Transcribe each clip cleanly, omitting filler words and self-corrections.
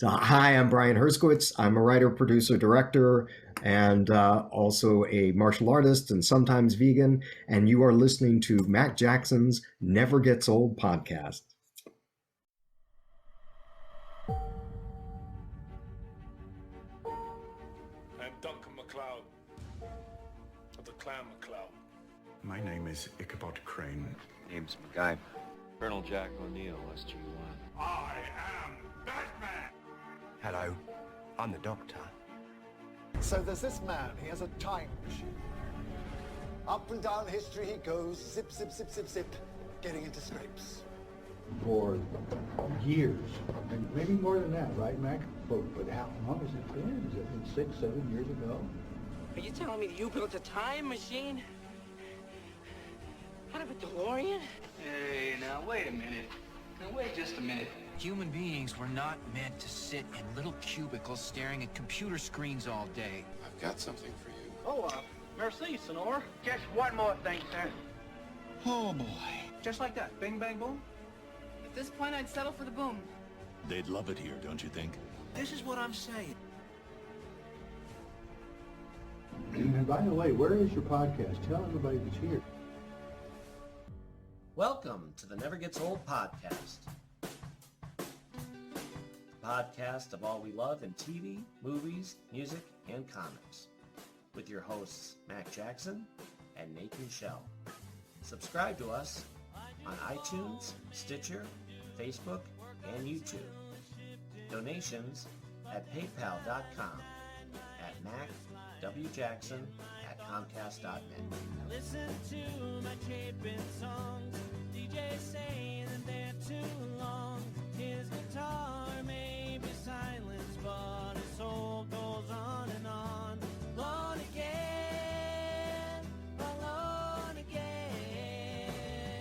So, hi, I'm Brian Herskowitz. I'm a writer, producer, director, and also a martial artist and sometimes vegan. And you are listening to Mac Jackson's Never Gets Old podcast. I'm Duncan MacLeod of the Clan MacLeod. My name is Ichabod Crane. Name's MacGyver. Colonel Jack O'Neill, SG-1. I am Batman! Hello, I'm the Doctor. So there's this man, he has a time machine. Up and down history he goes, zip, zip, zip, zip, zip, getting into scrapes. For years, and maybe more than that, right, Mac? But how long has it been? Has it been 6, 7 years ago? Are you telling me that you built a time machine? Out of a DeLorean? Hey, now wait a minute. Now wait just a minute. Human beings were not meant to sit in little cubicles staring at computer screens all day. I've got something for you. Oh, merci, Sonor. Just one more thing, sir. Oh boy. Just like that. Bing, bang, boom. At this point, I'd settle for the boom. They'd love it here, don't you think? This is what I'm saying. And by the way, where is your podcast? Tell everybody that's here. Welcome to the Never Gets Old podcast. The podcast of all we love in TV, movies, music, and comics. With your hosts, Mac Jackson and Nathan Shell. Subscribe to us on iTunes, Stitcher, Facebook, and YouTube. Donations at paypal.com at macwjackson@comcast.net. Listen to my caping songs, DJ saying that they're too long. His guitar may be silenced, but his soul goes on and on. Lord again, alone again.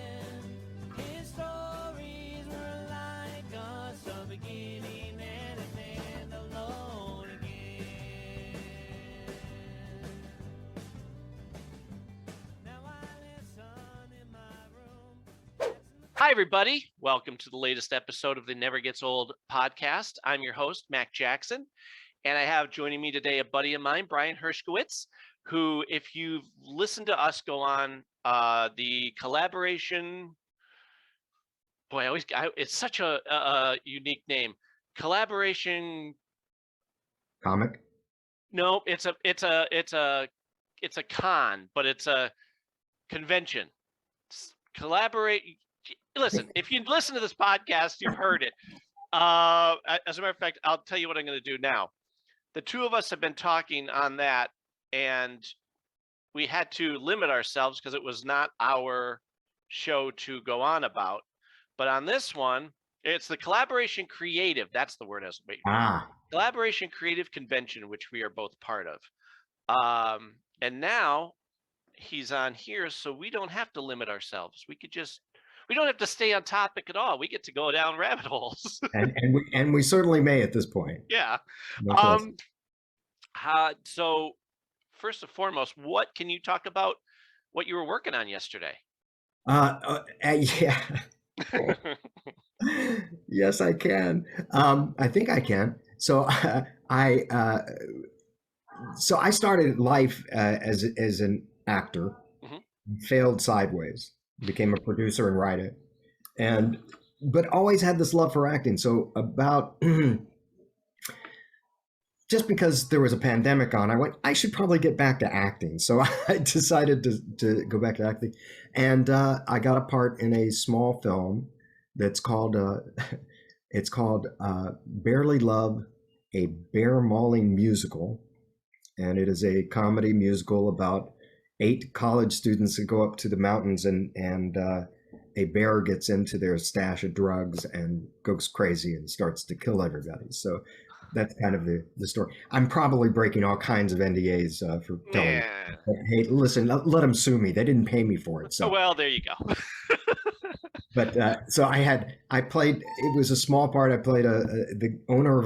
His stories were like us, a beginning and an end, alone again. Now I listen in my room. Hi, everybody. Welcome to the latest episode of the Never Gets Old podcast. I'm your host, Mac Jackson, and I have joining me today a buddy of mine, Brian Herskowitz, who, if you've listened to us go on the collaboration, it's such a unique name. Collaboration Comic? No, it's a con, but it's a convention. Collaborate. Listen, if you listen to this podcast, you've heard it. As a matter of fact, I'll tell you what I'm going to do now. The two of us have been talking on that, and we had to limit ourselves because it was not our show to go on about. But on this one, it's the Collaboration Creative. That's the word I was waiting for. Collaboration Creative Convention, which we are both part of. And now he's on here, so we don't have to limit ourselves. We don't have to stay on topic at all. We get to go down rabbit holes. and we certainly may at this point. Yeah. No So first and foremost, what can you talk about what you were working on yesterday? Yeah. Yes, I can. I think I can. So I started life as an actor, failed sideways, became a producer and writer, but always had this love for acting. So about just because there was a pandemic on, I went, I should probably get back to acting. So I decided to go back to acting, and I got a part in a small film that's called Barely Love, a bear mauling musical. And it is a comedy musical about 8 college students that go up to the mountains, and a bear gets into their stash of drugs and goes crazy and starts to kill everybody. So that's kind of the story. I'm probably breaking all kinds of NDAs for telling. But, hey, listen, let them sue me. They didn't pay me for it. So well, there you go. But so I played. It was a small part. I played the owner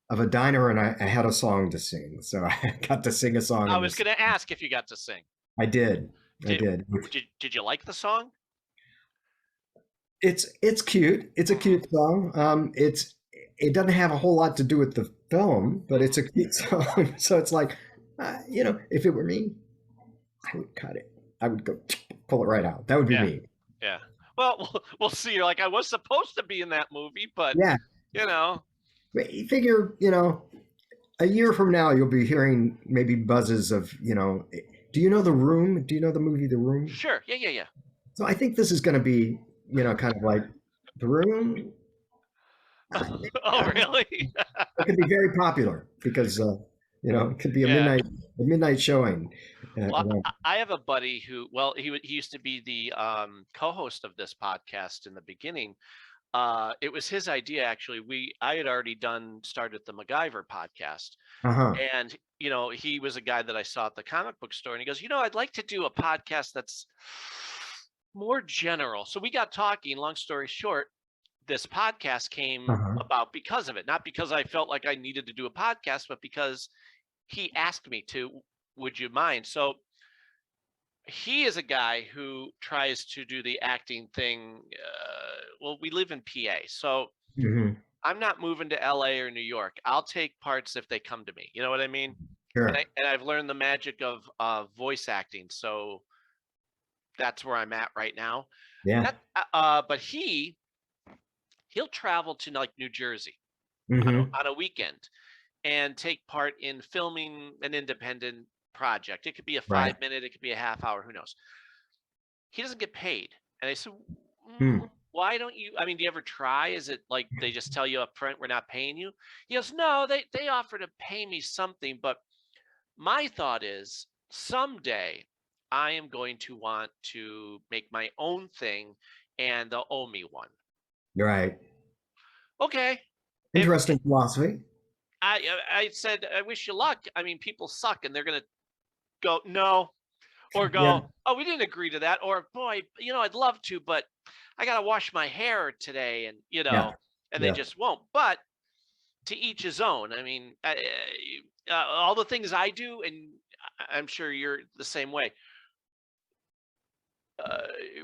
of a diner, and I had a song to sing. So I got to sing a song. I was going to ask if you got to sing. I did. Did you like the song? It's cute. It's a cute song. it doesn't have a whole lot to do with the film, but it's a cute song. So it's like, you know, if it were me, I would cut it. I would go pull it right out. That would be me. Yeah. Well, we'll see. You're like, I was supposed to be in that movie, but you know. But you figure, you know, a year from now, you'll be hearing maybe buzzes of, you know, do you know The Room? Do you know the movie The Room? Sure. Yeah. So I think this is going to be, you know, kind of like The Room. Oh, really? It could be very popular because, you know, it could be a midnight showing. Well, I have a buddy who, well, he used to be the co-host of this podcast in the beginning. It was his idea, actually. I had already started the MacGyver podcast. And, you know, he was a guy that I saw at the comic book store, and he goes, you know, I'd like to do a podcast that's more general. So we got talking. Long story short, this podcast came about because of it. Not because I felt like I needed to do a podcast, but because he asked me to, would you mind? So he is a guy who tries to do the acting thing. Well, we live in PA, so I'm not moving to LA or New York. I'll take parts if they come to me. You know what I mean? Sure. And I've learned the magic of voice acting. So that's where I'm at right now. Yeah. But he'll travel to like New Jersey on a weekend and take part in filming an independent project. It could be a 5-minute, it could be a half hour, who knows. He doesn't get paid. And I said, why don't you, I mean, do you ever try? Is it like they just tell you up front, we're not paying you? He goes, no, they offer to pay me something. But my thought is someday I am going to want to make my own thing and they'll owe me one. Right. Okay. Interesting philosophy. I said, I wish you luck. I mean, people suck and they're going to go, no, or go, oh, we didn't agree to that. Or, boy, you know, I'd love to, but I got to wash my hair today. And, you know, and they just won't. But to each his own. I mean, all the things I do, and I'm sure you're the same way.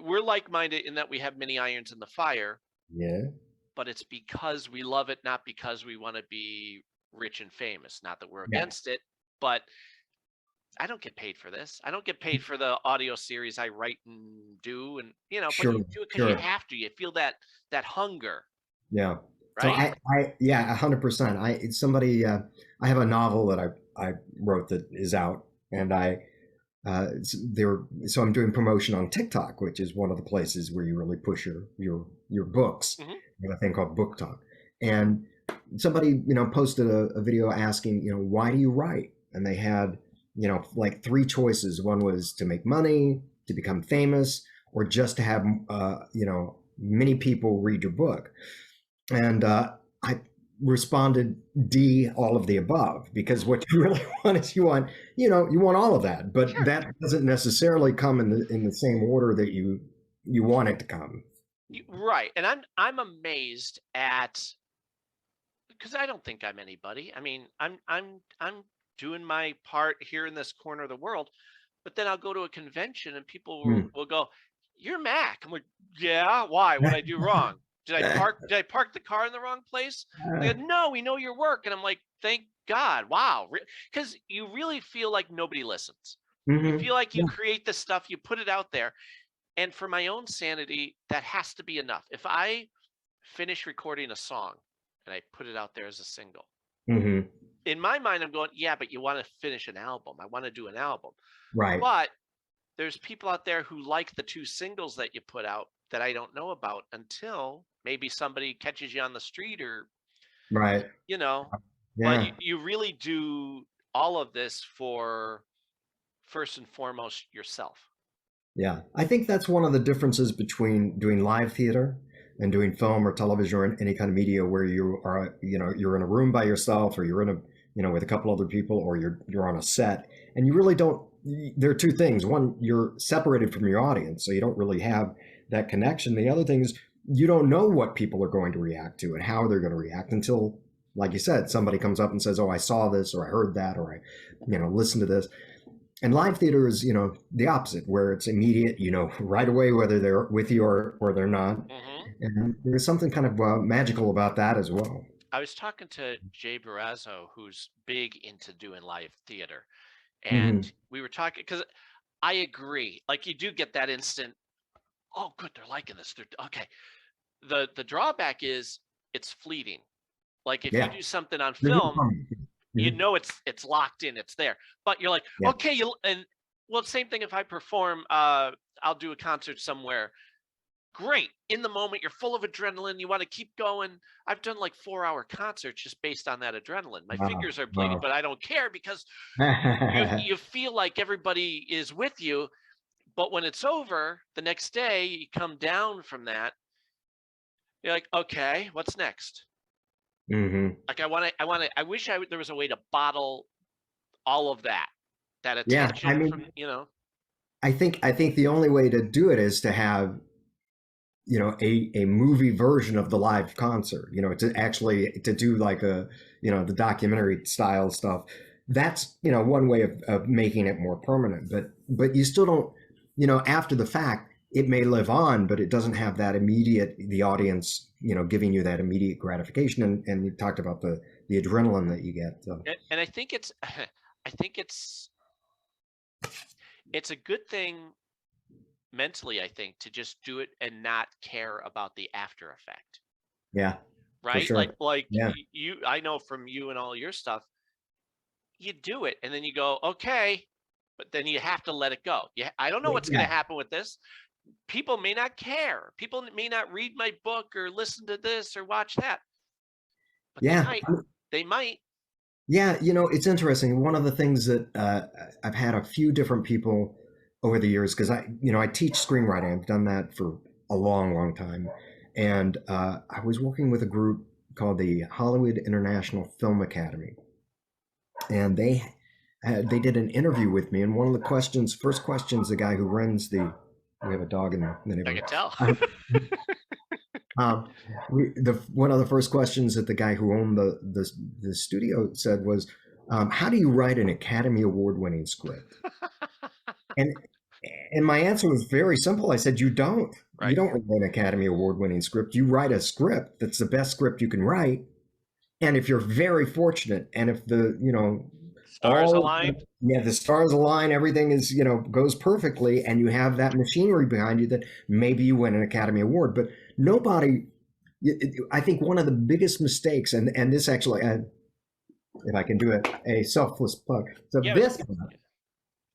We're like-minded in that we have many irons in the fire. Yeah. But it's because we love it, not because we want to be rich and famous. Not that we're against it, but I don't get paid for this. I don't get paid for the audio series I write and do, and you know, but you do it because you have to. You feel that hunger. Yeah. Right. So I 100%. I have a novel that I wrote that is out, and so I'm doing promotion on TikTok, which is one of the places where you really push your books. A thing called Book Talk. And somebody, you know, posted a video asking, you know, why do you write? And they had, you know, like 3 choices. One was to make money, to become famous, or just to have, you know, many people read your book. And I responded D, all of the above, because what you really want is you want all of that, but that doesn't necessarily come in the same order that you want it to come. Right. And I'm amazed at, because I don't think I'm anybody. I mean, I'm doing my part here in this corner of the world, but then I'll go to a convention and people will go, "You're Mac." I'm like, "Yeah, why? What did I do wrong? Did I park the car in the wrong place?" They go, "No, we know your work." And I'm like, "Thank God. Wow." Because you really feel like nobody listens. You feel like you create this stuff, you put it out there. And for my own sanity, that has to be enough. If I finish recording a song and I put it out there as a single, in my mind, I'm going, yeah, but you want to finish an album. I want to do an album. Right. But there's people out there who like the 2 singles that you put out that I don't know about until maybe somebody catches you on the street or, you know, but you really do all of this for first and foremost yourself. Yeah, I think that's one of the differences between doing live theater and doing film or television or any kind of media where you are, you know, you're in a room by yourself, or you're in a, you know, with a couple other people, or you're on a set, and you really don't. There are 2 things. One, you're separated from your audience, so you don't really have that connection. The other thing is you don't know what people are going to react to and how they're going to react until, like you said, somebody comes up and says, "Oh, I saw this," or "I heard that," or "I, you know, listened to this." And live theater is, you know, the opposite, where it's immediate, you know, right away, whether they're with you or they're not. And there's something kind of magical about that as well. I was talking to Jay Barrazzo, who's big into doing live theater, and we were talking because I agree. Like you do get that instant, oh, good, they're liking this. They're okay. The drawback is it's fleeting. Like if you do something on film, you know it's locked in, it's there. But you're like, okay, same thing if I perform, I'll do a concert somewhere. Great. In the moment, you're full of adrenaline. You want to keep going. I've done like 4-hour concerts just based on that adrenaline. My fingers are bleeding, but I don't care because you feel like everybody is with you. But when it's over, the next day, you come down from that. You're like, okay, what's next? Like I wish there was a way to bottle all of that attention from, I think the only way to do it is to have, a movie version of the live concert, to do like the documentary style stuff. That's, one way of making it more permanent, but you still don't, after the fact, it may live on, but it doesn't have that immediate, the audience, giving you that immediate gratification. And you talked about the adrenaline that you get. So. And I think it's a good thing mentally, I think, to just do it and not care about the after effect. Yeah. Right. Sure. Like you, I know from you and all your stuff, you do it and then you go, okay, but then you have to let it go. Yeah. I don't know what's going to happen with this. People may not care. People may not read my book or listen to this or watch that. But they might. Yeah. It's interesting. One of the things that I've had a few different people over the years, because I teach screenwriting. I've done that for a long, long time. And I was working with a group called the Hollywood International Film Academy. And they did an interview with me. And one of the first questions, the guy who runs we have a dog in the neighborhood. I can tell. One of the first questions that the guy who owned the studio said was, how do you write an Academy Award winning script? And my answer was very simple. I said, you don't. Right. You don't write an Academy Award winning script. You write a script that's the best script you can write. And if you're very fortunate, and if the, stars align. The stars align, everything is, goes perfectly, and you have that machinery behind you, that maybe you win an Academy Award. But nobody, I think one of the biggest mistakes, and this actually, if I can do it, a selfless plug. So this book.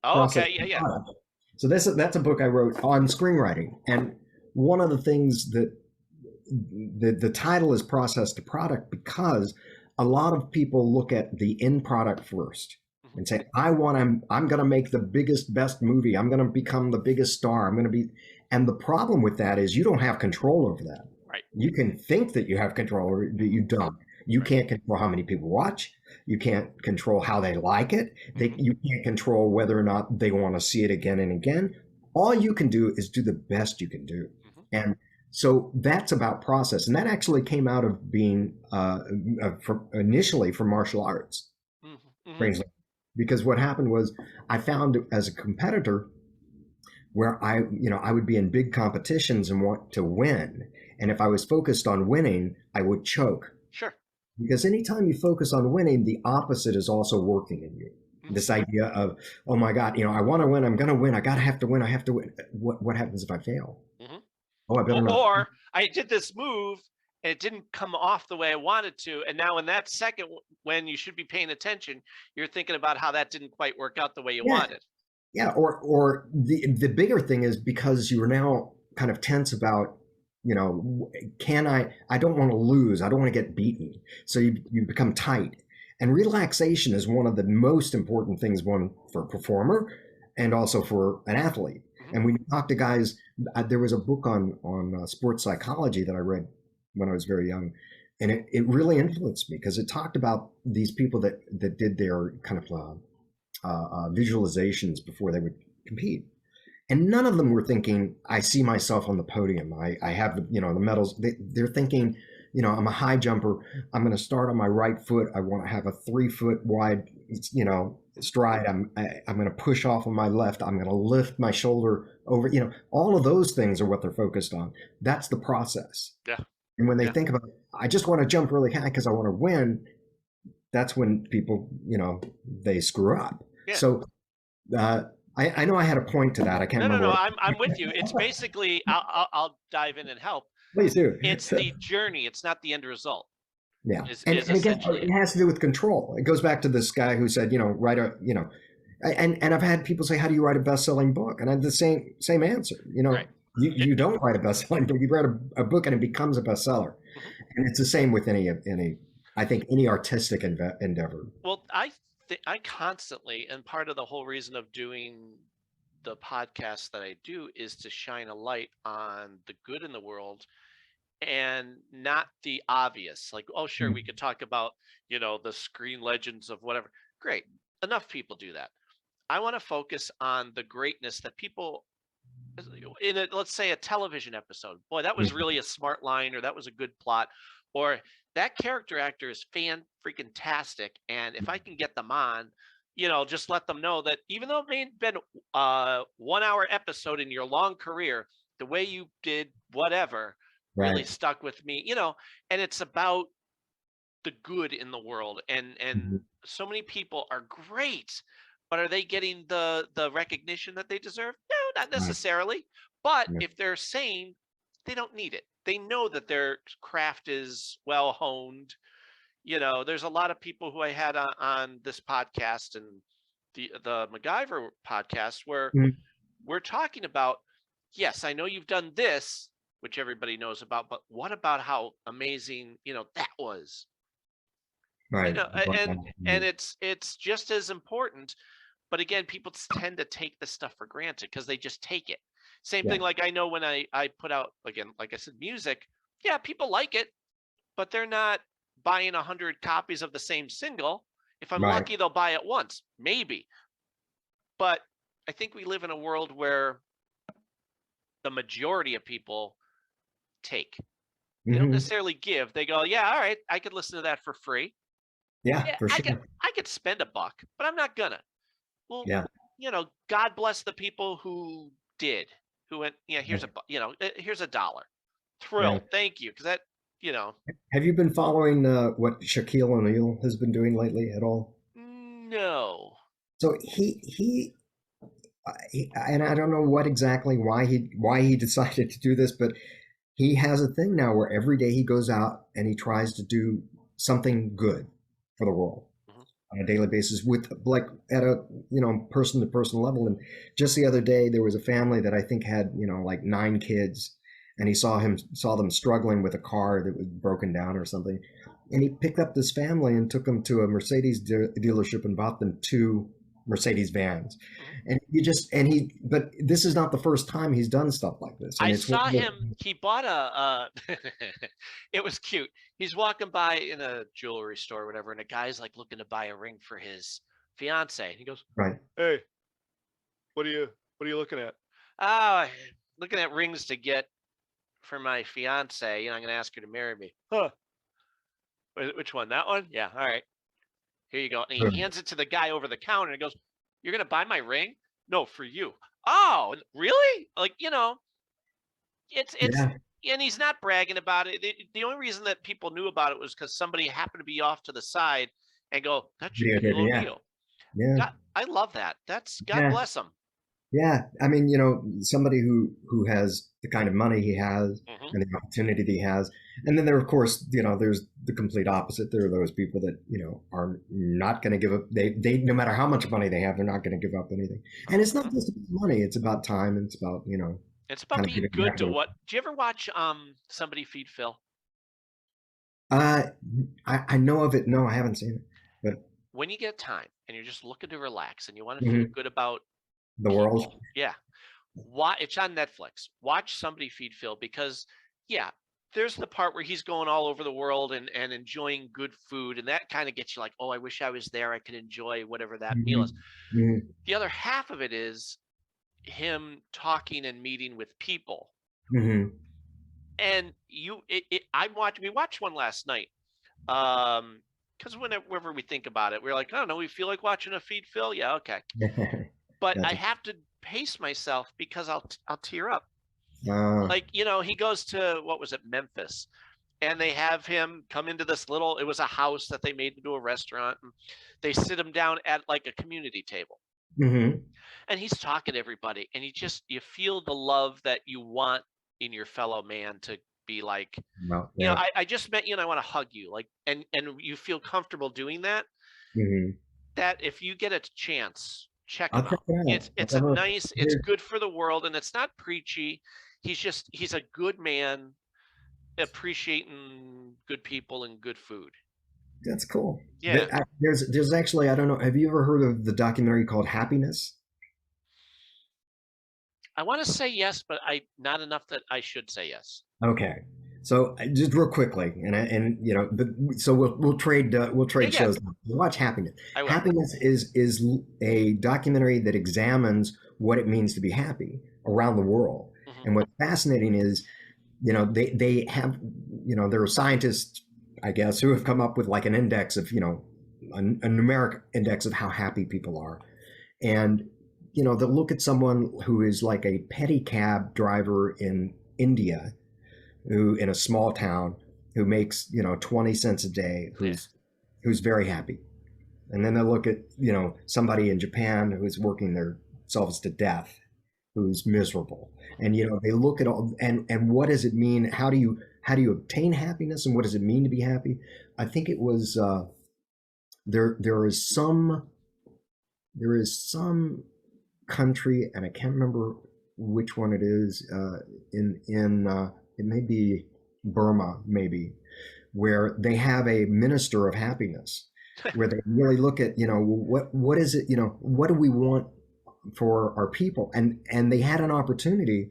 Oh, okay. Yeah. So that's a book I wrote on screenwriting. And one of the things that the title is Process to Product, because a lot of people look at the end product first and say, I'm going to make the biggest, best movie. I'm going to become the biggest star. And the problem with that is you don't have control over that. Right. You can think that you have control over it, but you don't. You can't control how many people watch. You can't control how they like it. You can't control whether or not they want to see it again and again. All you can do is do the best you can do. And so that's about process. And that actually came out of being initially from martial arts. Because what happened was I found as a competitor where I would be in big competitions and want to win. And if I was focused on winning, I would choke. Sure. Because anytime you focus on winning, the opposite is also working in you. This idea of, oh my God, I want to win. I'm going to win. I have to win. I have to win. What happens if I fail? Oh, I better not. Or I did this move and it didn't come off the way I wanted to. And now in that second, when you should be paying attention, you're thinking about how that didn't quite work out the way you wanted. Yeah. Or the bigger thing is because you are now kind of tense about, I don't want to lose. I don't want to get beaten. So you become tight. And relaxation is one of the most important things, one for a performer and also for an athlete. And when you talk to guys, there was a book on sports psychology that I read when I was very young. And it really influenced me because it talked about these people that did their kind of visualizations before they would compete. And none of them were thinking, I see myself on the podium. I have the medals. They're thinking, I'm a high jumper. I'm going to start on my right foot. I want to have a 3 foot wide, stride. I'm going to push off on my left. I'm going to lift my shoulder over, all of those things are what they're focused on. That's the process. Yeah. And when they think about, I just want to jump really high because I want to win, that's when people, they screw up. Yeah. So I know I had a point to that. I can't remember. No. I'm with you. It's basically, I'll dive in and help. Please do. It's the journey. It's not the end result. Yeah. Is And again, essentially it has to do with control. It goes back to this guy who said, write a, and I've had people say, how do you write a best-selling book? And I have the same answer. Right. You don't write a best-selling book. You write a book and it becomes a bestseller. And it's the same with any artistic endeavor. Well, I constantly, and part of the whole reason of doing the podcast that I do is to shine a light on the good in the world and not the obvious. Like, oh, sure, we could talk about, the screen legends of whatever. Great. Enough people do that. I want to focus on the greatness that people let's say a television episode. Boy, that was really a smart line, or that was a good plot, or that character actor is fan-freaking-tastic. And if I can get them on, just let them know that even though it may have been a 1-hour episode in your long career, the way you did whatever really stuck with me, and it's about the good in the world. And so many people are great, but are they getting the recognition that they deserve? No, not necessarily. But if they're sane, they don't need it. They know that their craft is well honed. There's a lot of people who I had on this podcast and the MacGyver podcast where we're talking about, yes, I know you've done this, which everybody knows about, but what about how amazing, that was? Right. And it's just as important. But again, people tend to take this stuff for granted because they just take it. Same thing, like I know when I put out, again, like I said, music, yeah, people like it, but they're not buying 100 copies of the same single. If I'm lucky, they'll buy it once, maybe. But I think we live in a world where the majority of people take. They don't necessarily give. They go, yeah, all right, I could listen to that for free. Yeah, for sure. I could spend $1, but I'm not gonna. Well, God bless the people who did, who went, here's here's $1. Thrilled. Thank you. Because that, Have you been following what Shaquille O'Neal has been doing lately at all? No. So he and I don't know why he decided to do this, but he has a thing now where every day he goes out and he tries to do something good for the world on a daily basis, with like at a person to person level. And just the other day there was a family that I think had like 9 kids, and he saw them struggling with a car that was broken down or something, and he picked up this family and took them to a Mercedes dealership and bought them 2 Mercedes vans. And but this is not the first time he's done stuff like this. And I saw him, he bought it was cute. He's walking by in a jewelry store or whatever, and a guy's like looking to buy a ring for his fiance. And he goes, Hey, what are you looking at? Looking at rings to get for my fiance. I'm going to ask her to marry me. Huh. Which one? That one? Yeah. All right. Here you go. And he hands it to the guy over the counter and he goes, you're going to buy my ring? No, for you. Oh, really? Like, it's, and he's not bragging about it. The only reason that people knew about it was because somebody happened to be off to the side and go, that's Shaquille O'Neal. Yeah. I love that. That's God bless him. Yeah. I mean, somebody who has the kind of money he has and the opportunity that he has. And then there, of course, there's the complete opposite. There are those people that, are not going to give up. They, no matter how much money they have, they're not going to give up anything. And it's not just about money. It's about time. And it's about, it's about being good to what. Do you ever watch Somebody Feed Phil? I know of it. No, I haven't seen it. But when you get time and you're just looking to relax and you want to feel good about the world. Yeah. It's on Netflix. Watch Somebody Feed Phil, because there's the part where he's going all over the world and enjoying good food. And that kind of gets you like, oh, I wish I was there. I could enjoy whatever that meal is. The other half of it is him talking and meeting with people. And we watched one last night. Because whenever we think about it, we're like, I don't know, we feel like watching a Feed Phil. Yeah. Okay. But I have to pace myself because I'll tear up. Like, he goes to, what was it, Memphis, and they have him come into this it was a house that they made into a restaurant, and they sit him down at like a community table. Mm-hmm. And he's talking to everybody, and you feel the love that you want in your fellow man to be like, Well, you know, yeah. I just met you and I want to hug you, like, and you feel comfortable doing that. Mm-hmm. That if you get a chance, check I'll him check out. it out. It's a nice, it's good for the world, and it's not preachy. He's a good man, appreciating good people and good food. That's cool. Yeah. There's actually, I don't know, have you ever heard of the documentary called Happiness? I want to say yes, but not enough that I should say yes. Okay. So just real quickly, and you know, so we'll trade shows. Watch Happiness. Happiness is a documentary that examines what it means to be happy around the world. Mm-hmm. And what's fascinating is, you know, they have, you know, there are scientists, I guess, who have come up with like an index of, you know, a numeric index of how happy people are, and you know, they'll look at someone who is like a pedicab driver in India, who in a small town, who makes, you know, 20 cents a day, who's very happy. And then they'll look at, you know, somebody in Japan who's working themselves to death, who's miserable. And, you know, they look at all, and what does it mean? How do you obtain happiness, and what does it mean to be happy? I think it was, there is some country, and I can't remember which one it is, it may be Burma, maybe, where they have a minister of happiness, where they really look at, you know, what is it, you know, what do we want for our people? And they had an opportunity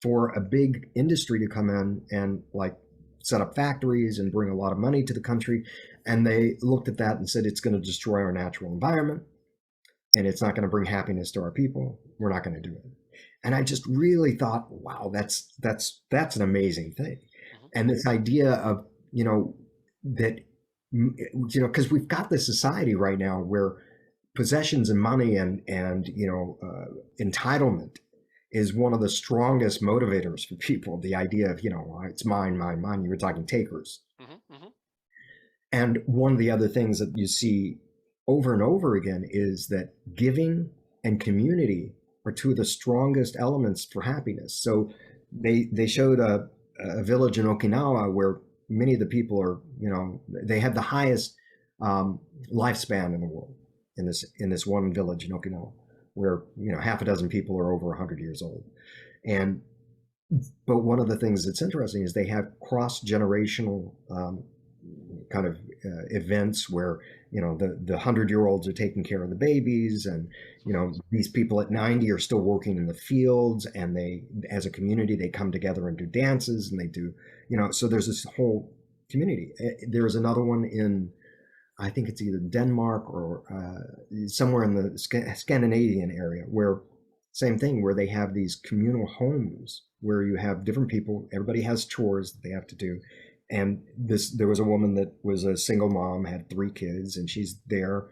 for a big industry to come in and like set up factories and bring a lot of money to the country. And they looked at that and said, it's going to destroy our natural environment, and it's not going to bring happiness to our people. We're not going to do it. And I just really thought, wow, that's an amazing thing. And this idea of, you know, that, you know, because we've got this society right now where possessions and money and you know, entitlement is one of the strongest motivators for people. The idea of, you know, it's mine, mine, mine. You were talking takers. Mm-hmm, mm-hmm. And one of the other things that you see over and over again is that giving and community are two of the strongest elements for happiness. So they showed a village in Okinawa where many of the people are, you know, they have the highest lifespan in the world in this one village in Okinawa, where, you know, half a dozen people are over 100 years old. But one of the things that's interesting is they have cross-generational kind of events where, you know, the 100-year-olds are taking care of the babies, and, you know, these people at 90 are still working in the fields, and they, as a community, they come together and do dances, and they do, you know, so there's this whole community. There's another one in, I think it's either Denmark or somewhere in the Scandinavian area, where same thing, where they have these communal homes where you have different people, everybody has chores that they have to do. And there was a woman that was a single mom, had 3 kids, and she's there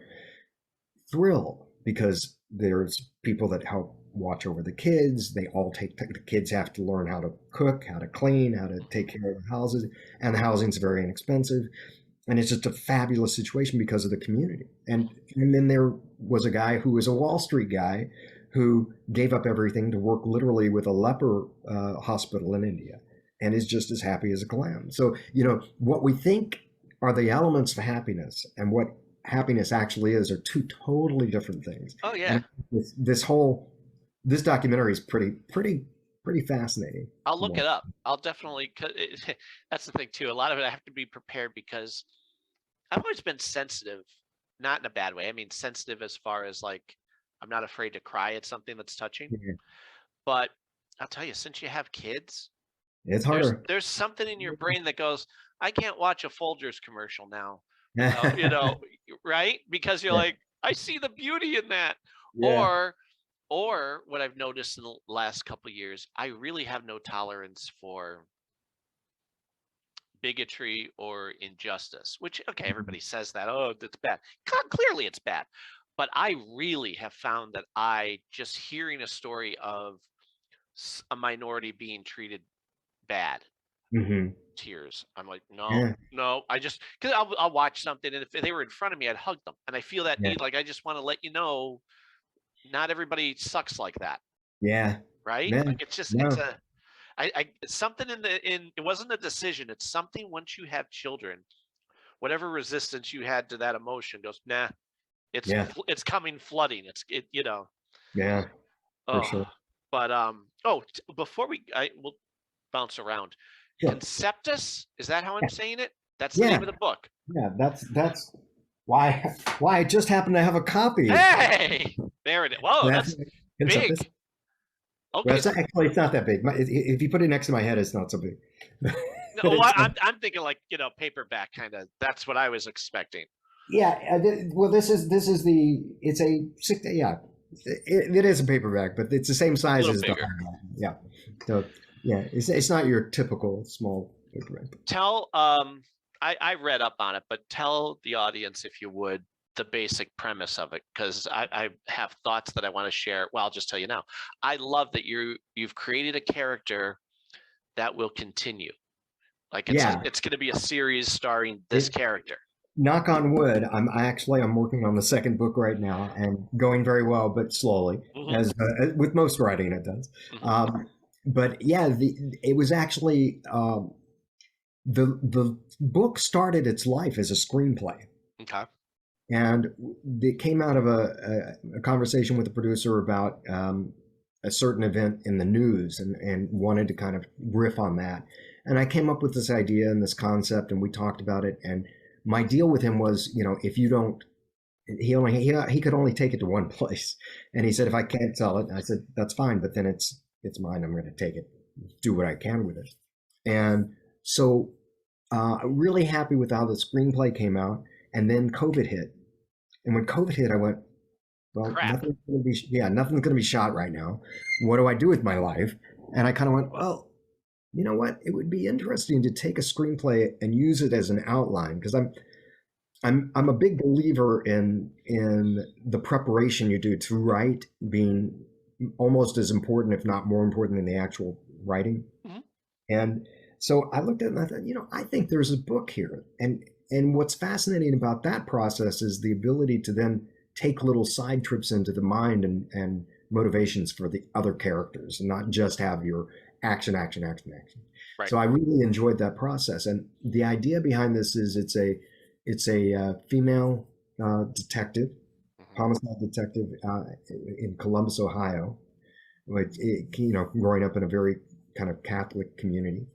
thrilled because there's people that help watch over the kids. They all the kids have to learn how to cook, how to clean, how to take care of the houses, and the housing's very inexpensive. And it's just a fabulous situation because of the community. And then there was a guy who was a Wall Street guy who gave up everything to work literally with a leper hospital in India, and is just as happy as a clam. So, you know, what we think are the elements to happiness and what happiness actually is are two totally different things. Oh yeah. This documentary is pretty fascinating. I'll look it up. I'll definitely, that's the thing too. A lot of it I have to be prepared because I've always been sensitive, not in a bad way. I mean, sensitive as far as like, I'm not afraid to cry at something that's touching. Mm-hmm. But I'll tell you, since you have kids, it's harder. There's something in your brain that goes, I can't watch a Folgers commercial now, you know, right? Because you're like, I see the beauty in that. Yeah. Or what I've noticed in the last couple of years, I really have no tolerance for bigotry or injustice, which, okay, everybody says that, oh, that's bad. Clearly it's bad. But I really have found that I just hearing a story of a minority being treated bad, mm-hmm. tears. I'm like, no, Yeah. no. Because I'll watch something, and if they were in front of me, I'd hug them, and I feel that need. Like, I just want to let you know, not everybody sucks like that. Yeah. Right? Yeah. Like, it's just No. it's something it wasn't a decision. It's something once you have children, whatever resistance you had to that emotion goes, nah, it's coming flooding. Yeah, for sure. But before we'll bounce around. Yeah. Conceptus, is that how I'm saying it? That's the name of the book. Yeah, that's why I just happen to have a copy. Hey, there it is. Whoa, that's big. Okay, Well, actually, it's not that big. If you put it next to my head, it's not so big. No, I'm thinking like, paperback kind of. That's what I was expecting. Yeah. Well, it's it is a paperback, but it's the same size as the hardback. Yeah. So yeah, it's not your typical small paperback. Tell I read up on it, but tell the audience, if you would, the basic premise of it, because I have thoughts that I want to share. Well, I'll just tell you now. I love that you've created a character that will continue. Like it's going to be a series starring this character. Knock on wood. I'm working on the second book right now, and going very well, but slowly, as with most writing it does. But yeah, it was actually the book started its life as a screenplay. Okay. And it came out of a conversation with the producer about a certain event in the news, and wanted to kind of riff on that. And I came up with this idea and this concept, and we talked about it. And my deal with him was, if you don't, he could only take it to one place. And he said, if I can't sell it, I said, that's fine, but then it's mine. I'm going to take it, do what I can with it. And so really happy with how the screenplay came out. And then COVID hit. And when COVID hit, I went, well, nothing's going to be shot right now. What do I do with my life? And I kind of went, well, you know what? It would be interesting to take a screenplay and use it as an outline, because I'm a big believer in the preparation you do to write being almost as important, if not more important, than the actual writing. Mm-hmm. And so I looked at it and I thought, I think there's a book here. And what's fascinating about that process is the ability to then take little side trips into the mind and motivations for the other characters, and not just have your action. Right. So I really enjoyed that process. And the idea behind this is it's a female detective, homicide detective in Columbus, Ohio, which, growing up in a very kind of Catholic community,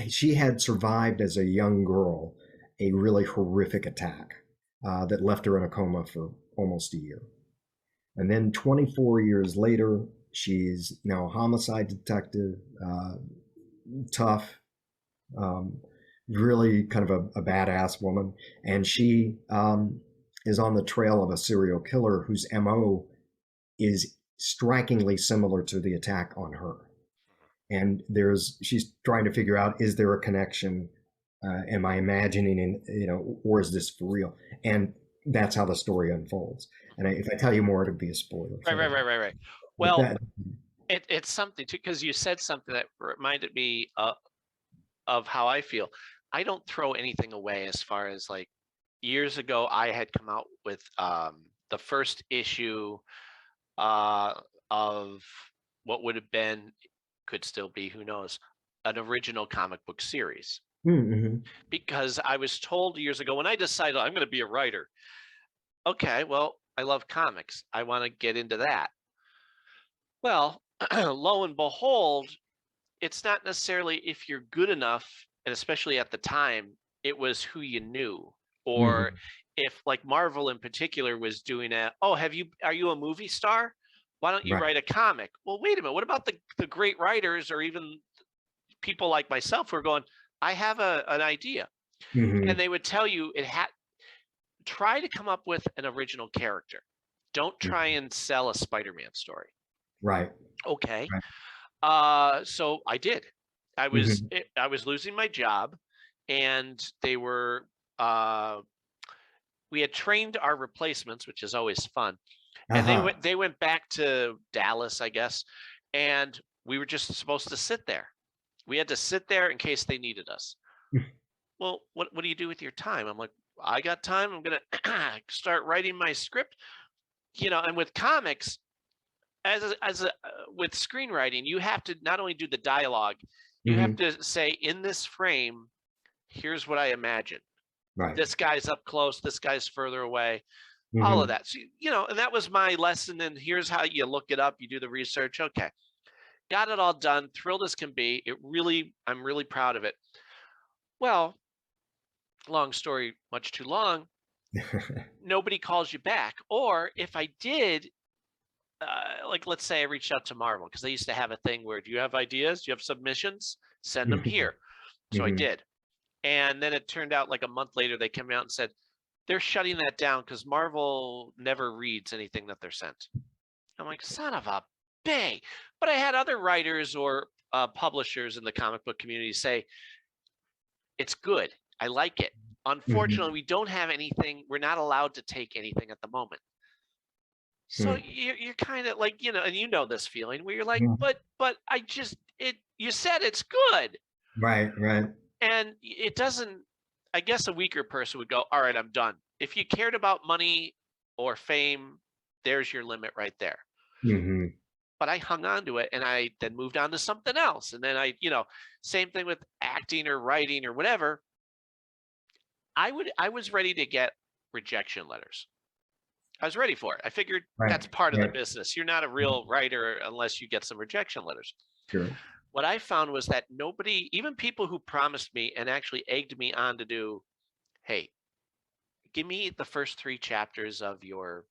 she had survived as a young girl a really horrific attack that left her in a coma for almost a year. And then 24 years later, she's now a homicide detective, tough, really kind of a badass woman. And she is on the trail of a serial killer whose MO is strikingly similar to the attack on her. And she's trying to figure out, is there a connection? Am I imagining, or is this for real? And that's how the story unfolds. And if I tell you more, it'll be a spoiler. Right. Well, it's something too, because you said something that reminded me of how I feel. I don't throw anything away. As far as, like, years ago, I had come out with the first issue of what would have been, could still be, who knows, an original comic book series. Mm-hmm. Because I was told years ago, when I decided I'm going to be a writer, okay, well, I love comics, I want to get into that. Well, lo and behold, it's not necessarily if you're good enough, and especially at the time, it was who you knew, or if, like, Marvel in particular was doing are you a movie star? Why don't you write a comic? Well, wait a minute. What about the great writers, or even people like myself who are going, I have an idea. Mm-hmm. And they would tell you try to come up with an original character. Don't try and sell a Spider-Man story. Right. Okay. Right. So I did. I was losing my job, and they were we had trained our replacements, which is always fun. And they went back to Dallas, I guess, and we were just supposed to sit there. We had to sit there in case they needed us. Well, what do you do with your time? I'm like, I got time. I'm going to start writing my script. And with comics, with screenwriting, you have to not only do the dialogue, you have to say, in this frame, here's what I imagine. Right. This guy's up close, this guy's further away, all of that. So, and that was my lesson. And here's how you look it up. You do the research. Okay. Got it all done. Thrilled as can be. I'm really proud of it. Well, long story, much too long. Nobody calls you back. Or if I did, like, let's say I reached out to Marvel, because they used to have a thing where, do you have ideas? Do you have submissions? Send them here. So I did. And then it turned out like a month later, they came out and said, they're shutting that down because Marvel never reads anything that they're sent. I'm like, son of a bay. But I had other writers or publishers in the comic book community say, it's good. I like it. Unfortunately, we don't have anything. We're not allowed to take anything at the moment. So you're kind of like, and this feeling where you're like, but you said it's good. Right. And it doesn't, I guess a weaker person would go, all right, I'm done. If you cared about money or fame, there's your limit right there. But I hung on to it, and I then moved on to something else. And then same thing with acting or writing or whatever. I was ready to get rejection letters. I was ready for it. I figured that's part of the business. You're not a real writer unless you get some rejection letters. Sure. What I found was that nobody, even people who promised me and actually egged me on to do, hey, give me the first 3 chapters of your,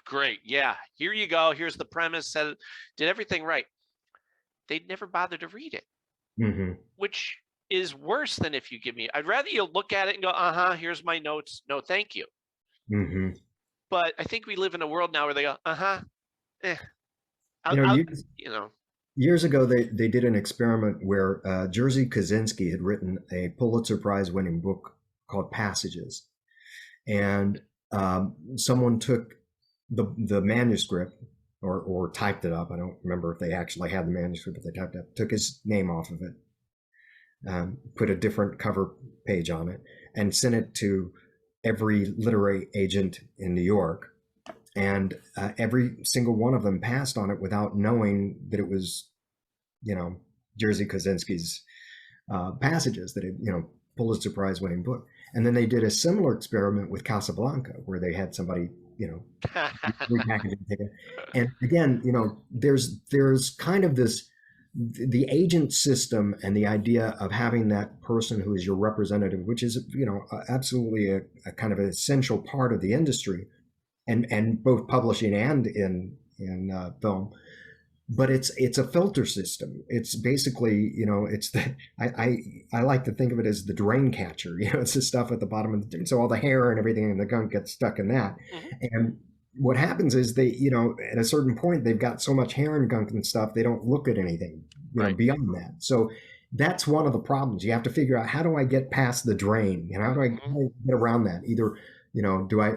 great, yeah, here you go. Here's the premise. Did everything right. They'd never bother to read it, which is worse than if you give me. I'd rather you look at it and go, here's my notes. No, thank you. But I think we live in a world now where they go, Years ago, they did an experiment where Jerzy Kosinski had written a Pulitzer Prize winning book called Passages. And someone took the manuscript or typed it up. I don't remember if they actually had the manuscript, but they typed it up, took his name off of it, put a different cover page on it, and sent it to every literary agent in New York. And every single one of them passed on it without knowing that it was, Jerzy Kosinski's Passages, that it, Pulitzer Prize winning book. And then they did a similar experiment with Casablanca, where they had somebody, repackage it. And again, there's kind of this, the agent system and the idea of having that person who is your representative, which is, absolutely a kind of an essential part of the industry. And both publishing and in film, but it's a filter system. It's basically, it's the I like to think of it as the drain catcher. It's the stuff at the bottom of the, so all the hair and everything and the gunk gets stuck in that. And what happens is they, at a certain point they've got so much hair and gunk and stuff they don't look at anything beyond that. So that's one of the problems. You have to figure out, how do I get past the drain? How do I get around that? Either do I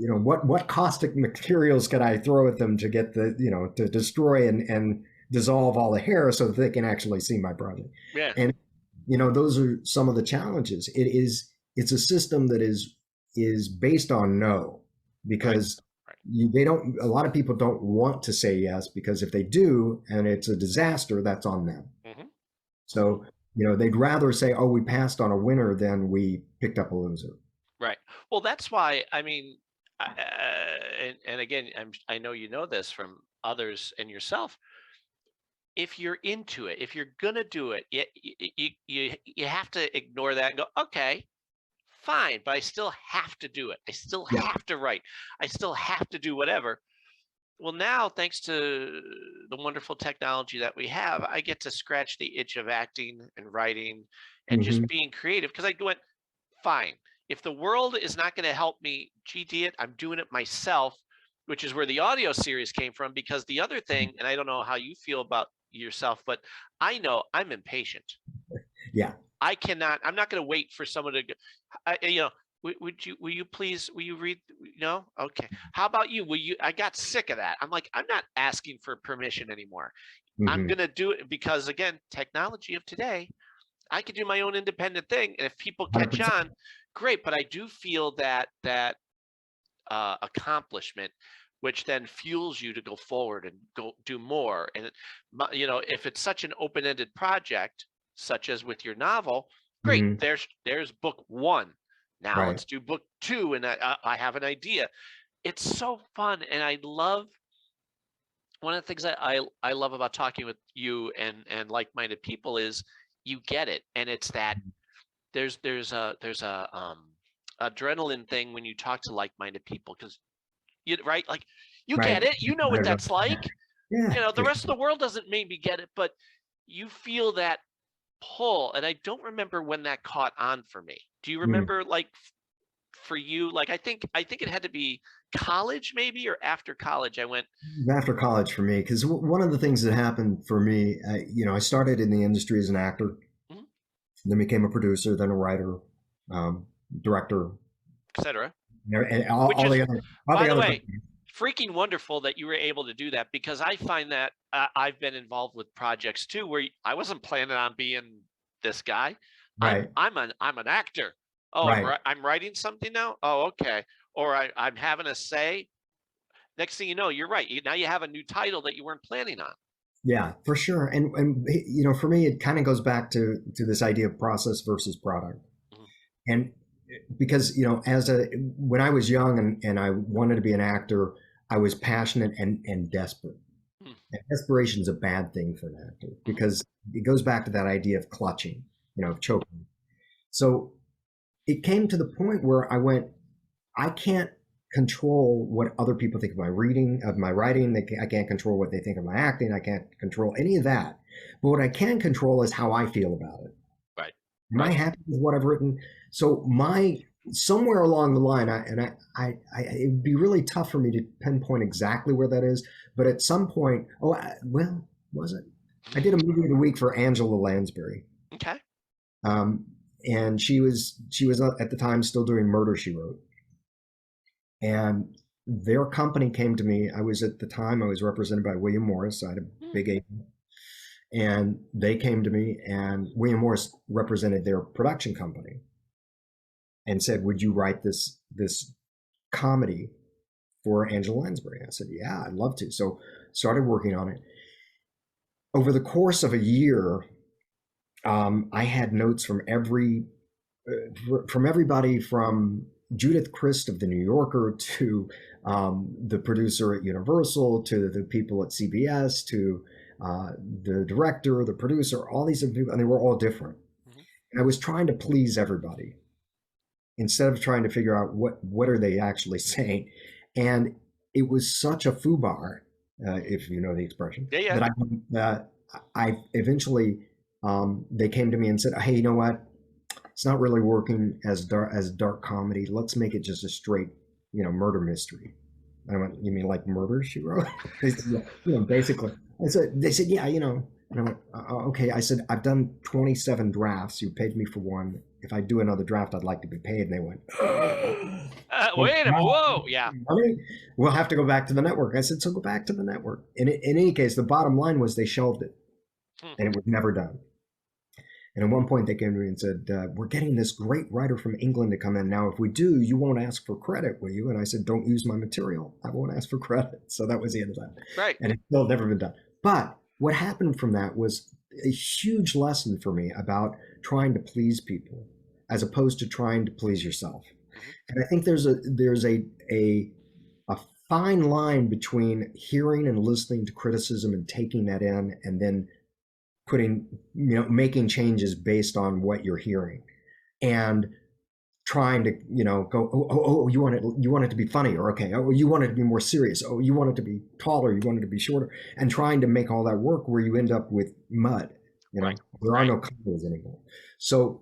what caustic materials could I throw at them to get the, to destroy and dissolve all the hair so that they can actually see my project? Yeah. And, those are some of the challenges. It's a system that is based on no, because a lot of people don't want to say yes, because if they do, and it's a disaster, that's on them. So, they'd rather say, oh, we passed on a winner than we picked up a loser. Right. Well, that's why, and again, I know this from others and yourself. If you're into it, if you're gonna do it, you have to ignore that and go, okay, fine, but I still have to do it. I still have to write. I still have to do whatever. Well, now, thanks to the wonderful technology that we have, I get to scratch the itch of acting and writing and just being creative, because I went, fine. If the world is not going to help me GD it, I'm doing it myself, which is where the audio series came from. Because the other thing, and I don't know how you feel about yourself, but I know I'm impatient. Yeah. I'm not going to wait for someone to go, will you read? No? Okay. How about you? I got sick of that. I'm like, I'm not asking for permission anymore. I'm going to do it because, again, technology of today, I could do my own independent thing. And if people catch 100%. on, great. But I do feel that accomplishment, which then fuels you to go forward and go do more. And, you know, if it's such an open-ended project, such as with your novel, great, there's book 1. Now let's do book 2. And I have an idea. It's so fun. And I love, one of the things that I love about talking with you and like-minded people is you get it. And it's that there's a adrenaline thing when you talk to like-minded people, because you like you get it, you know what that's like. You know, the rest of the world doesn't maybe get it, but you feel that pull. And I don't remember when that caught on for me. Do you remember, like, for you? Like, I think it had to be college maybe, or after college. I went after college for me, because one of the things that happened for me, you know, I started in the industry as an actor, then became a producer, then a writer, director, etc. And all the other, by the way, freaking wonderful that you were able to do that, because I find that I've been involved with projects too where I wasn't planning on being this guy. I'm an actor. Oh, I'm writing something now. Oh, okay. Or I'm having a say. Next thing you know, you're right. Now you have a new title that you weren't planning on. Yeah, for sure. And you know, for me, it kind of goes back to this idea of process versus product. And because, you know, when I was young and I wanted to be an actor, I was passionate and desperate. And desperation is a bad thing for an actor, because it goes back to that idea of clutching, you know, of choking. So it came to the point where I went, I can't control what other people think of my writing. I can't control what they think of my acting. I can't control any of that. But what I can control is how I feel about it. Right. Am I happy with what I've written? So somewhere along the line, it would be really tough for me to pinpoint exactly where that is. But at some point, was it? I did a movie of the week for Angela Lansbury. Okay. And she was at the time still doing Murder, She Wrote. And their company came to me. I was represented by William Morris. I had a big agent. And they came to me, and William Morris represented their production company and said, would you write this comedy for Angela Lansbury? I said, yeah, I'd love to. So started working on it. Over the course of a year, I had notes from everybody from Judith Crist of The New Yorker to the producer at Universal, to the people at CBS, to the director, the producer, all these people, and they were all different. And I was trying to please everybody instead of trying to figure out what are they actually saying. And it was such a foobar, if you know the expression, that I eventually, they came to me and said, hey, you know what? It's not really working as dark comedy. Let's make it just a straight, you know, murder mystery. And I went, you mean like Murder, She Wrote? They said, yeah, you know, basically. They said, yeah, you know. And I went, okay. I said, I've done 27 drafts. You paid me for one. If I do another draft, I'd like to be paid. And they went, wait a minute, whoa, yeah. We'll have to go back to the network. I said, so go back to the network. In any case, the bottom line was they shelved it, and it was never done. And at one point they came to me and said, we're getting this great writer from England to come in. Now, if we do, you won't ask for credit, will you? And I said, don't use my material. I won't ask for credit. So that was the end of that. Right. And it's still never been done. But what happened from that was a huge lesson for me about trying to please people as opposed to trying to please yourself. And I think there's a fine line between hearing and listening to criticism and taking that in, and then making changes based on what you're hearing, and trying to, go, you want it to be funny, or okay, oh, you want it to be more serious, oh, you want it to be taller, you want it to be shorter, and trying to make all that work where you end up with mud. There are no colors anymore. So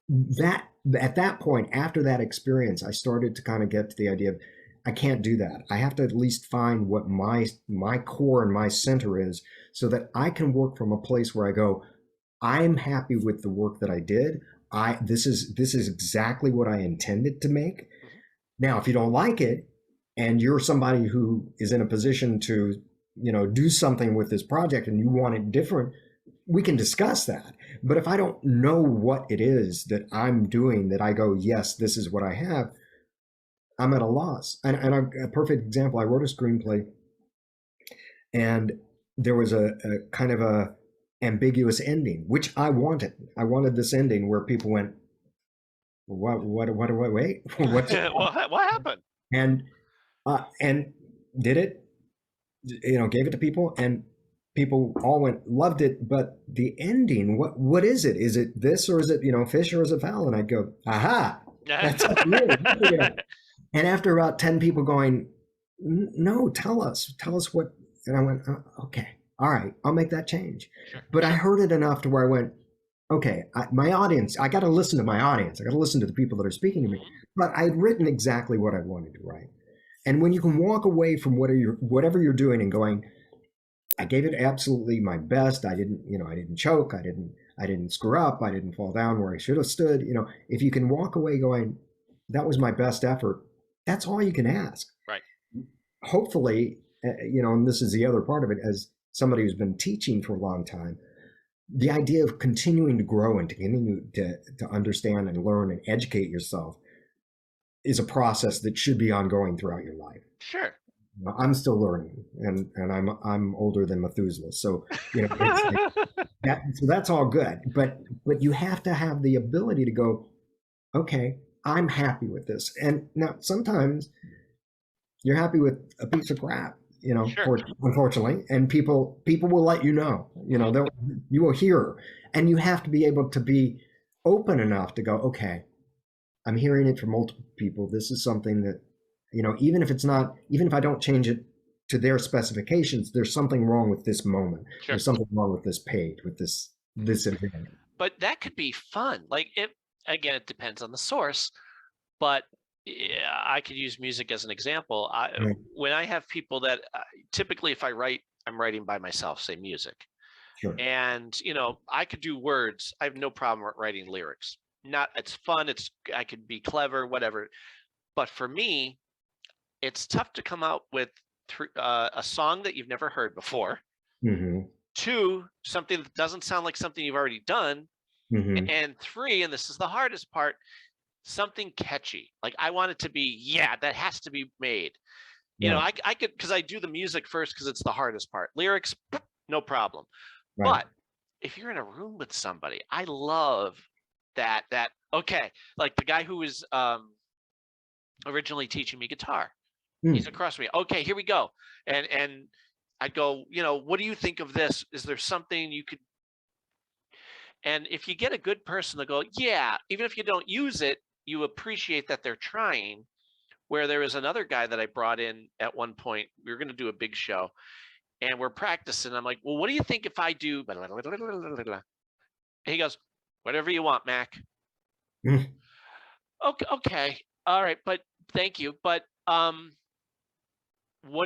that at that point, after that experience, I started to kind of get to the idea of, I can't do that. I have to at least find what my core and my center is, so that I can work from a place where I go, I'm happy with the work that I did. This is exactly what I intended to make. Now, if you don't like it, and you're somebody who is in a position to do something with this project and you want it different, we can discuss that. But if I don't know what it is that I'm doing, that I go, yes, this is what I have, I'm at a loss. And a perfect example, I wrote a screenplay, and there was a kind of a ambiguous ending, which I wanted. I wanted this ending where people went, what, wait, what's what happened? And did it, gave it to people, and people all loved it. But the ending, what is it? Is it this, or is it, fish, or is it fowl? And I'd go, aha, that's weird. And after about 10 people going, no, tell us what, and I went, okay, all right, I'll make that change. Sure. But I heard it enough to where I went, okay, my audience, I got to listen to my audience. I got to listen to the people that are speaking to me. But I'd written exactly what I wanted to write. And when you can walk away from whatever you're doing and going, I gave it absolutely my best. I didn't choke. I didn't screw up. I didn't fall down where I should have stood. If you can walk away going, that was my best effort, that's all you can ask. Right. Hopefully, and this is the other part of it, as somebody who's been teaching for a long time, the idea of continuing to grow and to continue to understand and learn and educate yourself is a process that should be ongoing throughout your life. Sure. I'm still learning, and I'm older than Methuselah, so so that's all good. But you have to have the ability to go, okay, I'm happy with this. And now sometimes you're happy with a piece of crap, sure. Unfortunately, and people will let you know, you will hear, and you have to be able to be open enough to go, okay, I'm hearing it from multiple people. This is something that, even if I don't change it to their specifications, there's something wrong with this moment. Sure. There's something wrong with this page, with this event. But that could be fun. Like, again, it depends on the source, but I could use music as an example. When I have people that typically, if I write, I'm writing by myself, say music. Sure. And, I could do words. I have no problem writing lyrics. It's fun. I could be clever, whatever. But for me, it's tough to come out with a song that you've never heard before. Mm-hmm. 2, something that doesn't sound like something you've already done. Mm-hmm. And 3, and this is the hardest part, something catchy. Like, I want it to be, that has to be made. I could, because I do the music first because it's the hardest part. Lyrics, no problem. Right. But if you're in a room with somebody, I love that okay, like the guy who was originally teaching me guitar. He's across from me. Okay, here we go. And I'd go, what do you think of this? Is there something you could? And if you get a good person to go, yeah, even if you don't use it, you appreciate that they're trying. Where there was another guy that I brought in at one point, we were going to do a big show, and we're practicing. I'm like, well, what do you think if I do? And he goes, whatever you want, Mac. Okay, all right, but thank you. But do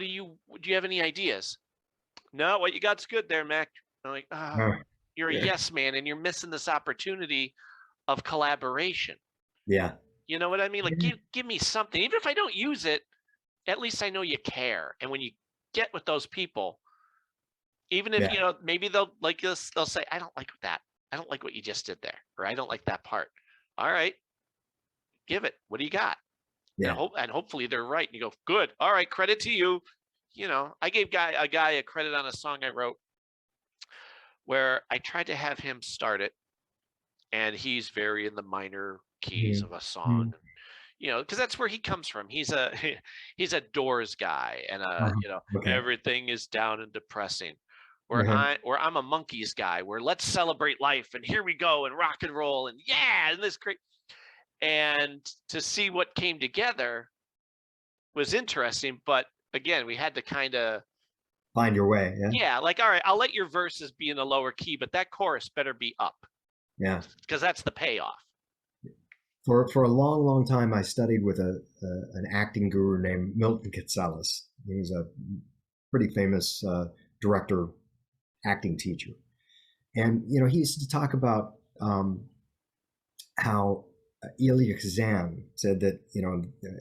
you have any ideas? No, what you got's good there, Mac. I'm like, you're a yes man, and you're missing this opportunity of collaboration. Yeah. You know what I mean? Like, give me something. Even if I don't use it, at least I know you care. And when you get with those people, even if, maybe they'll like this, they'll say, I don't like that. I don't like what you just did there. Or I don't like that part. All right, give it. What do you got? Yeah. And hopefully they're right. And you go, good. All right, credit to you. I gave a guy a credit on a song I wrote where I tried to have him start it. And he's very in the minor keys of a song, because that's where he comes from. He's a Doors guy, and everything is down and depressing. Where I'm a Monkees guy, where let's celebrate life and here we go and rock and roll and and this great. And to see what came together was interesting, but again, we had to kind of find your way. Yeah, like, all right, I'll let your verses be in a lower key, but that chorus better be up. Yeah, because that's the payoff. For a long, long time, I studied with an acting guru named Milton Katselas. He's a pretty famous director, acting teacher, and he used to talk about how Elia Kazan said that,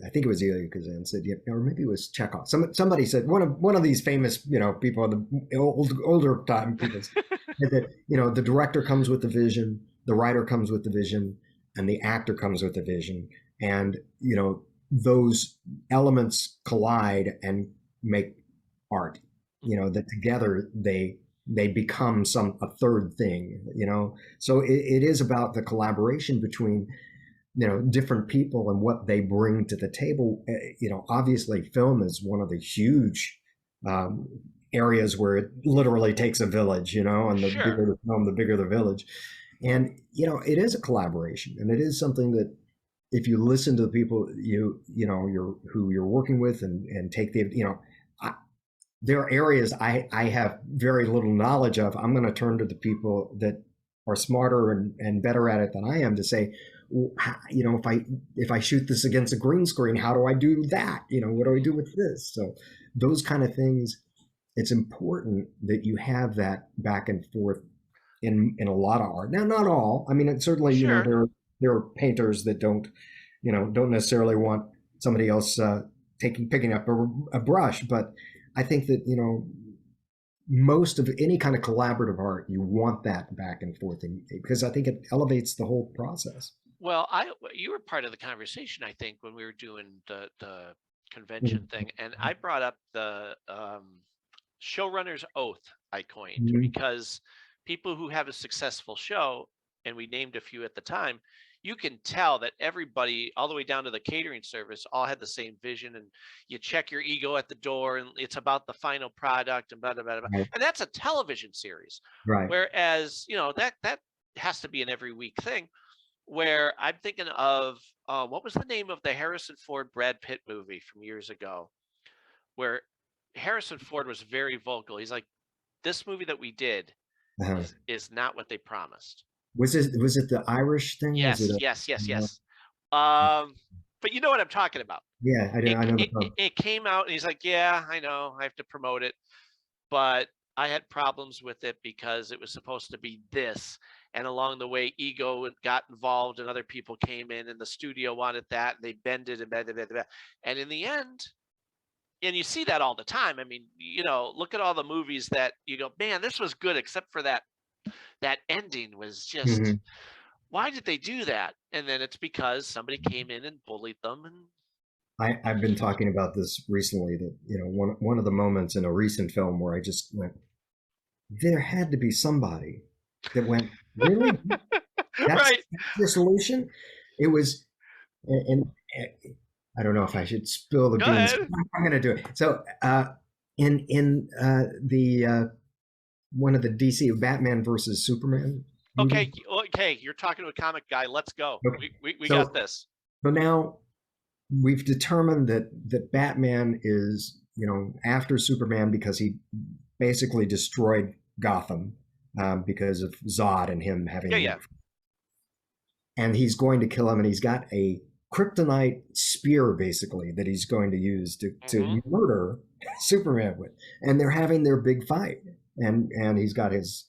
I think it was Elia Kazan said, or maybe it was Chekhov. Somebody said, one of these famous, people, the older time people said that, the director comes with the vision, the writer comes with the vision, and the actor comes with the vision. And, those elements collide and make art, that together they become a third thing, So it is about the collaboration between, different people and what they bring to the table. Obviously film is one of the huge areas where it literally takes a village, and the bigger the film, the bigger the village. And, it is a collaboration, and it is something that if you listen to the people who you're working with and take the, there are areas I have very little knowledge of. I'm going to turn to the people that are smarter and better at it than I am to say, well, if I shoot this against a green screen, how do I do that? What do I do with this? So those kind of things, it's important that you have that back and forth in a lot of art. Now, not all. I mean, certainly, there are painters that don't necessarily want somebody else picking up a brush, but I think that, most of any kind of collaborative art, you want that back and forth, because I think it elevates the whole process. Well, you were part of the conversation, I think, when we were doing the convention thing, and I brought up the Showrunners Oath I coined, because people who have a successful show, and we named a few at the time, you can tell that everybody, all the way down to the catering service, all had the same vision, and you check your ego at the door, and it's about the final product and blah, blah, blah, blah. Right. And that's a television series. Right. Whereas, that has to be an every week thing, where I'm thinking of, what was the name of the Harrison Ford, Brad Pitt movie from years ago, where Harrison Ford was very vocal. He's like, this movie that we did is not what they promised. Was it the Irish thing? Yes. But you know what I'm talking about. Yeah, I know. It came out, and he's like, yeah, I know, I have to promote it, but I had problems with it because it was supposed to be this, and along the way, ego got involved, and other people came in, and the studio wanted that, and they bended and blah, blah, blah, blah. And in the end, and you see that all the time. I mean, look at all the movies that you go, man, this was good, except for that ending was just, why did they do that? And then it's because somebody came in and bullied them. And I've been talking about this recently, that one of the moments in a recent film where I just went, there had to be somebody that went, really? That's the solution? It was, and I don't know if I should spill the beans. I'm going to do it. So in the one of the DC Batman versus Superman. Okay, you're talking to a comic guy. Let's go. Okay. We got this. So now we've determined that Batman is, after Superman because he basically destroyed Gotham because of Zod and him having. Yeah. And he's going to kill him, and he's got a kryptonite spear basically that he's going to use to murder Superman with, and they're having their big fight. And he's got his,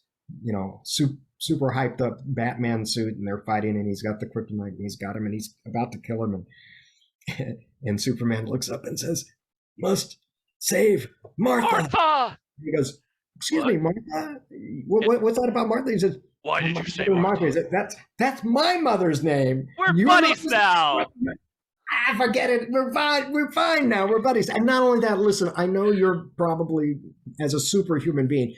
super hyped up Batman suit, and they're fighting, and he's got the kryptonite, and he's got him, and he's about to kill him, and Superman looks up and says, "Must save Martha." He goes, "Excuse me, Martha? What's that about Martha?" He says, "Why did you say Martha?" He said, that's my mother's name. We're buddies now. Forget it. We're fine now. We're buddies. And not only that, listen, I know you're probably, as a superhuman being,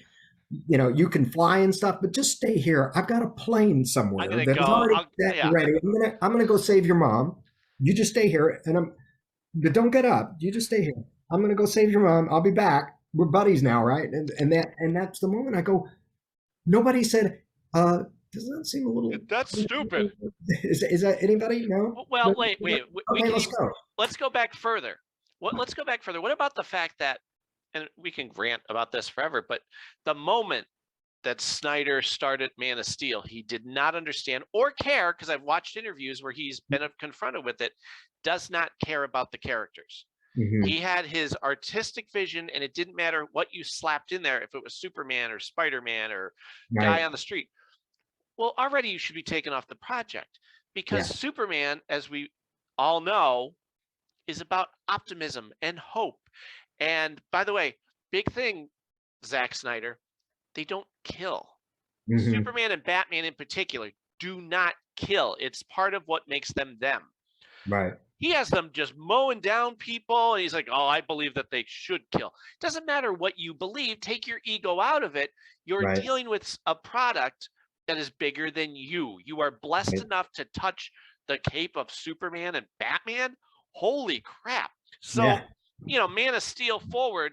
you can fly and stuff, but just stay here. I've got a plane somewhere that's already ready. I'm gonna go save your mom. You just stay here, but don't get up. You just stay here. I'm gonna go save your mom. I'll be back. We're buddies now, right? And that's the moment I go. Nobody said, does that seem a little? That's stupid. Is that anybody? No. Well, wait. Let's go. Let's go back further. Let's go back further. What about the fact that, and we can rant about this forever, but the moment that Snyder started Man of Steel, he did not understand or care, because I've watched interviews where he's been confronted with it, does not care about the characters. Mm-hmm. He had his artistic vision, and it didn't matter what you slapped in there, if it was Superman or Spider-Man or guy on the street. Well, already you should be taken off the project. because Superman, as we all know, is about optimism and hope. And by the way, big thing, Zack Snyder, they don't kill. Superman and Batman in particular do not kill. It's part of what makes them them. Right. He has them just mowing down people, and he's like, oh, I believe that they should kill. Doesn't matter what you believe. Take your ego out of it. You're dealing with a product that is bigger than you. You are blessed enough to touch the cape of Superman and Batman. Holy crap. So, Man of Steel forward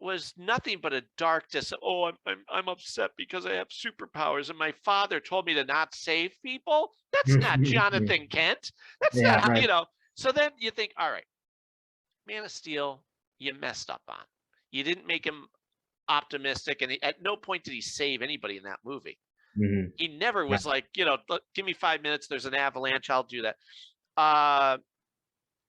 was nothing but a dark I'm upset because I have superpowers and my father told me to not save people. That's not Jonathan Kent. That's not how, So then you think, all right, Man of Steel, you messed up on. You didn't make him optimistic, and at no point did he save anybody in that movie. He never was like, give me 5 minutes, there's an avalanche, I'll do that.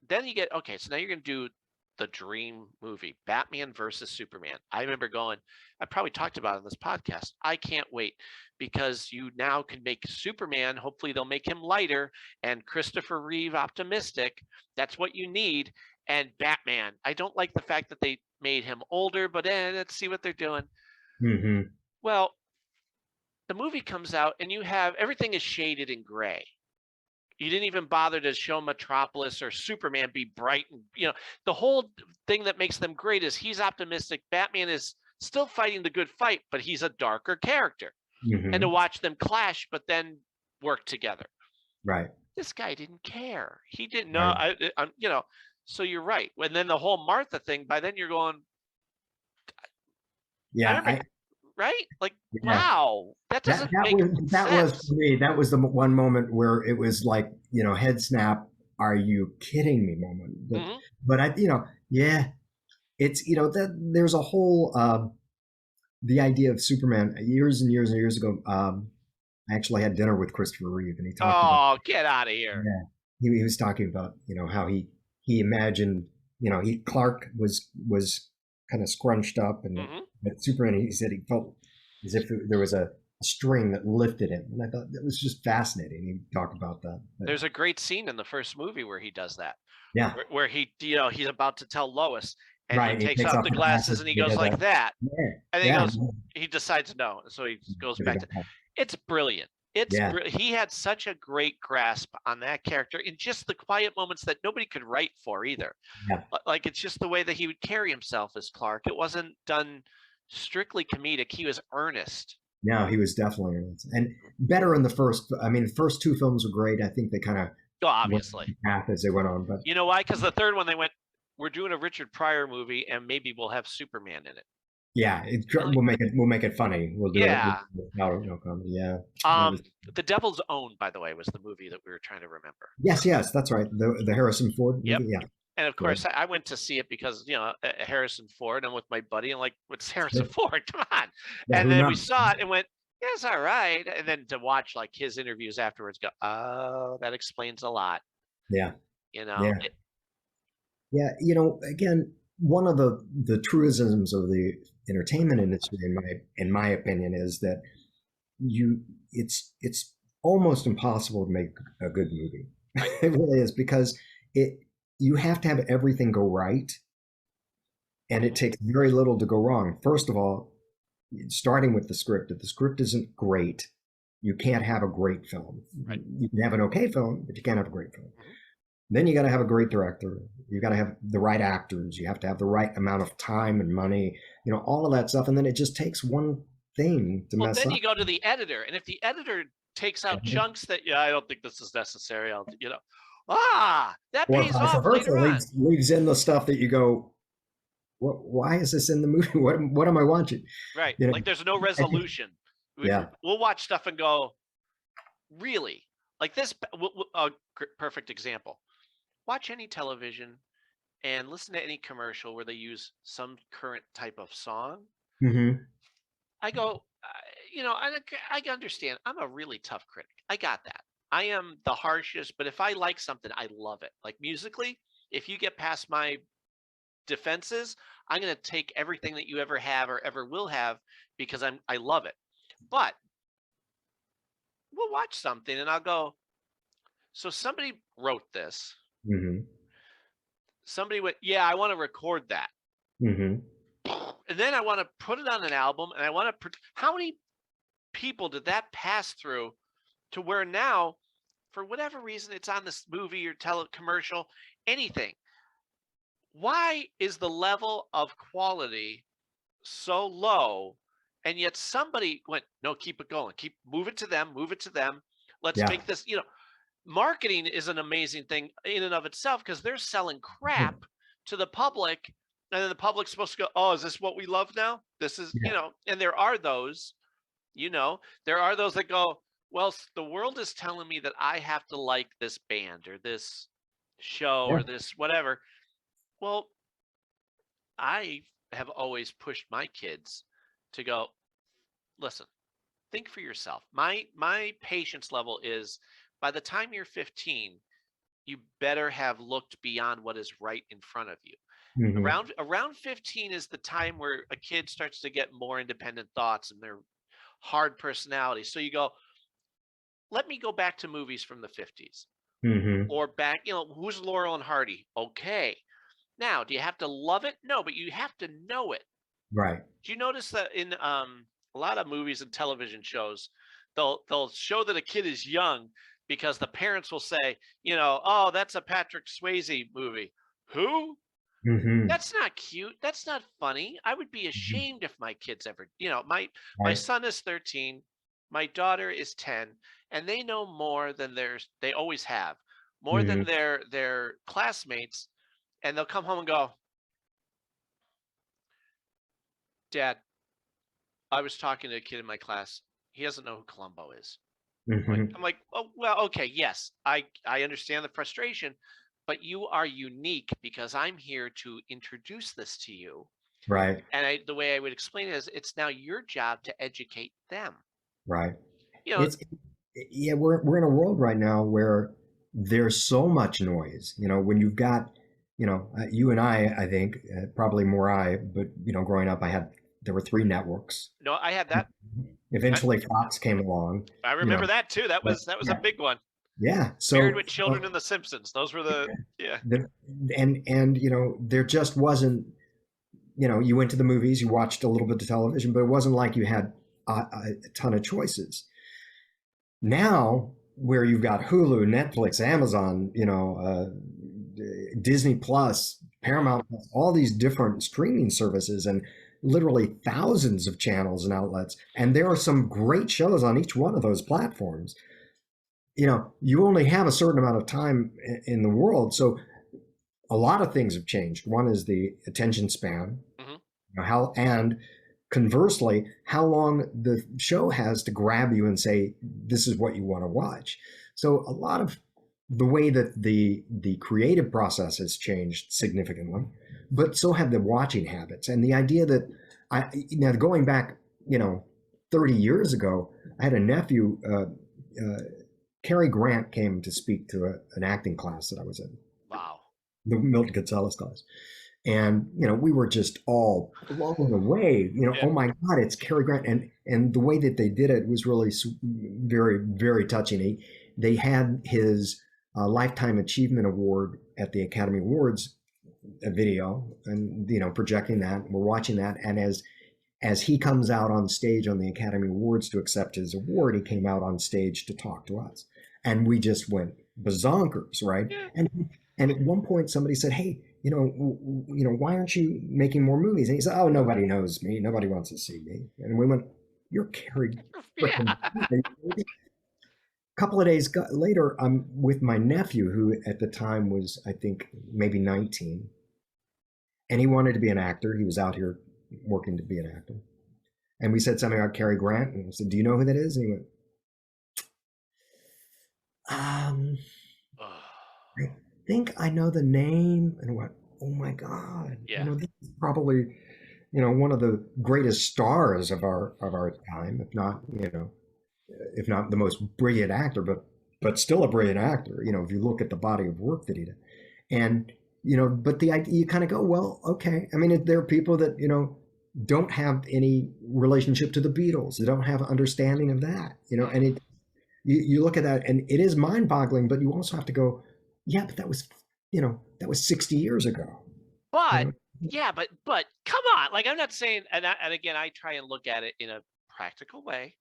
Then you get, okay, so now you're going to do the dream movie, Batman versus Superman. I remember going, I probably talked about it on this podcast. I can't wait because you now can make Superman, hopefully they'll make him lighter, and Christopher Reeve optimistic. That's what you need. And Batman, I don't like the fact that they made him older, but let's see what they're doing. Well, the movie comes out and you have everything is shaded in gray. You didn't even bother to show Metropolis or Superman be bright. And, the whole thing that makes them great is he's optimistic. Batman is still fighting the good fight, but he's a darker character. And to watch them clash, but then work together. Right. This guy didn't care. He didn't know. I'm, so you're right. And then the whole Martha thing, by then you're going. Right? Like, wow, that doesn't make sense. Was for me. That was the one moment where it was like, head snap. Are you kidding me? Moment. But I, it's there's a whole the idea of Superman years and years and years ago. I actually had dinner with Christopher Reeve, and he talked. Get out of here! Yeah, he was talking about how he imagined Clark was kind of scrunched up, and but Superman, he said he felt as if there was a string that lifted him, and I thought that was just fascinating. He talked about that. But there's a great scene in the first movie where he does that. Yeah, where he, he's about to tell Lois, and he takes off the glasses and he goes like that, and he decides no, so he goes back to. It's brilliant. He had such a great grasp on that character in just the quiet moments that nobody could write for either. Like it's just the way that he would carry himself as Clark. It wasn't done strictly comedic. He was earnest. No, he was definitely earnest. And better in the first. I mean, the first two films were great. I think they kind of obviously path as they went on. But you know why? Because the third one they went, we're doing a Richard Pryor movie, and maybe we'll have Superman in it. Yeah, we'll make it funny. We'll do it. No comedy. Yeah. The Devil's Own, by the way, was the movie that we were trying to remember. Yes, that's right. The Harrison Ford movie. Yeah. And of course, I went to see it because Harrison Ford. I'm with my buddy, and like, what's Harrison Ford? Come on! And then we saw it and went, yeah, it's all right. And then to watch like his interviews afterwards, go, oh, that explains a lot. Yeah. Yeah. Again, one of the truisms of the entertainment industry, in my opinion, is that it's almost impossible to make a good movie. It really is, because you have to have everything go right, and it takes very little to go wrong. First of all, starting with the script. If the script isn't great, you can't have a great film. Right. You can have an okay film, but you can't have a great film. Then you got to have a great director. You got to have the right actors. You have to have the right amount of time and money, all of that stuff. And then it just takes one thing to mess up. Then you go to the editor. And if the editor takes out chunks that, I don't think this is necessary, that pays off later on. Leaves in the stuff that you go, why is this in the movie? What am I watching? Right. Like there's no resolution. We'll watch stuff and go, really? Like this, a perfect example. Watch any television and listen to any commercial where they use some current type of song. I go, I understand. I'm a really tough critic. I got that. I am the harshest, but if I like something, I love it. Like musically, if you get past my defenses, I'm going to take everything that you ever have or ever will have because I love it. But we'll watch something and I'll go, So somebody wrote this. Mm-hmm. Somebody went, yeah, I want to record that. Mm-hmm. And then I want to put it on an album, and I want to. How many people did that pass through to where now, for whatever reason, it's on this movie or commercial, anything? Why is the level of quality so low? And yet somebody went, no, keep it going. Move it to them. Let's make this, marketing is an amazing thing in and of itself, because they're selling crap to the public. And then the public's supposed to go, oh, is this what we love now? This is, and there are those, that go, well, the world is telling me that I have to like this band or this show or this whatever. Well, I have always pushed my kids to go, listen, think for yourself. My patience level is, by the time you're 15, you better have looked beyond what is right in front of you. Mm-hmm. Around 15 is the time where a kid starts to get more independent thoughts and their hard personality. So you go, let me go back to movies from the 50s. Mm-hmm. Or back, who's Laurel and Hardy? Okay. Now, do you have to love it? No, but you have to know it. Right. Do you notice that in a lot of movies and television shows, they'll show that a kid is young because the parents will say, oh, that's a Patrick Swayze movie. Who? Mm-hmm. That's not cute. That's not funny. I would be ashamed if my kids ever, my son is 13, my daughter is 10, and they know more than they always have, more than their classmates. And they'll come home and go, Dad, I was talking to a kid in my class. He doesn't know who Columbo is. Mm-hmm. I'm like, oh, well, okay, yes, I understand the frustration, but you are unique because I'm here to introduce this to you. Right. And the way I would explain it is, it's now your job to educate them. Right. We're in a world right now where there's so much noise. When you've got, you and I think probably more but growing up, there were 3 networks. No, I had that. Eventually, Fox came along. I remember that too. That was a big one. Yeah. So Married with Children and The Simpsons. Those were and there just wasn't, you went to the movies, you watched a little bit of television, but it wasn't like you had a ton of choices. Now, where you've got Hulu, Netflix, Amazon, Disney Plus, Paramount Plus, all these different streaming services, and literally thousands of channels and outlets. And there are some great shows on each one of those platforms. You only have a certain amount of time in the world. So a lot of things have changed. One is the attention span, and conversely, how long the show has to grab you and say, this is what you want to watch. So a lot of the way that the creative process has changed significantly, but so have the watching habits. And the idea that now going back, 30 years ago, I had a nephew, Cary Grant came to speak to an acting class that I was in. Wow. The Milton Gonzalez class. And, we were just all blown away, Oh my God, it's Cary Grant. And the way that they did it was really very, very touching. They had his Lifetime Achievement Award at the Academy Awards video, and, projecting that. We're watching that. And as he comes out on stage on the Academy Awards to accept his award, he came out on stage to talk to us. And we just went bazonkers, right? Yeah. And at one point somebody said, hey, why aren't you making more movies? And he said, oh, nobody knows me. Nobody wants to see me. And we went, you're Cary. A couple of days later, I'm with my nephew, who at the time was, I think, maybe 19. And he wanted to be an actor. He was out here working to be an actor. And we said something about Cary Grant. And I said, do you know who that is? And he went, I think I know the name. And I went, oh my God. Yeah. This is probably, one of the greatest stars of our time, if not the most brilliant actor, but still a brilliant actor, if you look at the body of work that he did. And, but the idea, you kind of go, well, okay. I mean, there are people that, don't have any relationship to the Beatles. They don't have an understanding of that, and you look at that and it is mind boggling, but you also have to go, yeah, but that was, that was 60 years ago. But yeah, but come on. Like, I'm not saying, and again, I try and look at it in a practical way.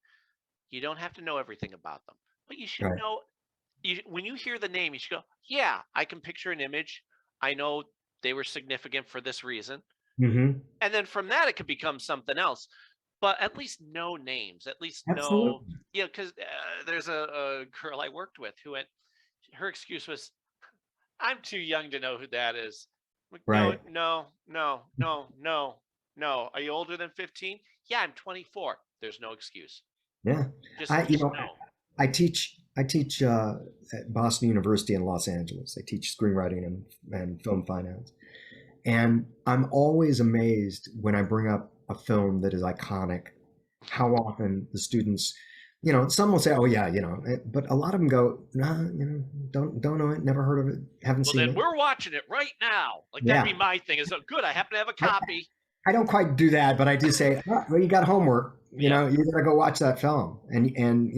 You don't have to know everything about them, but you should know. When you hear the name, you should go, yeah, I can picture an image. I know they were significant for this reason. Mm-hmm. And then from that, it could become something else. But at least know names. At least Absolutely. know, because there's a girl I worked with who her excuse was, I'm too young to know who that is. Like, Right. No. Are you older than 15? Yeah, I'm 24. There's no excuse. Yeah. Just know. know. I teach at Boston University in Los Angeles. I teach screenwriting and film finance. And I'm always amazed when I bring up a film that is iconic, how often the students, some will say, oh yeah, but a lot of them go, nah, don't know it, never heard of it, haven't seen it. Well, then we're watching it right now. Like, that'd be my thing. Is good. I happen to have a copy. I don't quite do that, but I do say, well, you got homework. You gotta go watch that film, and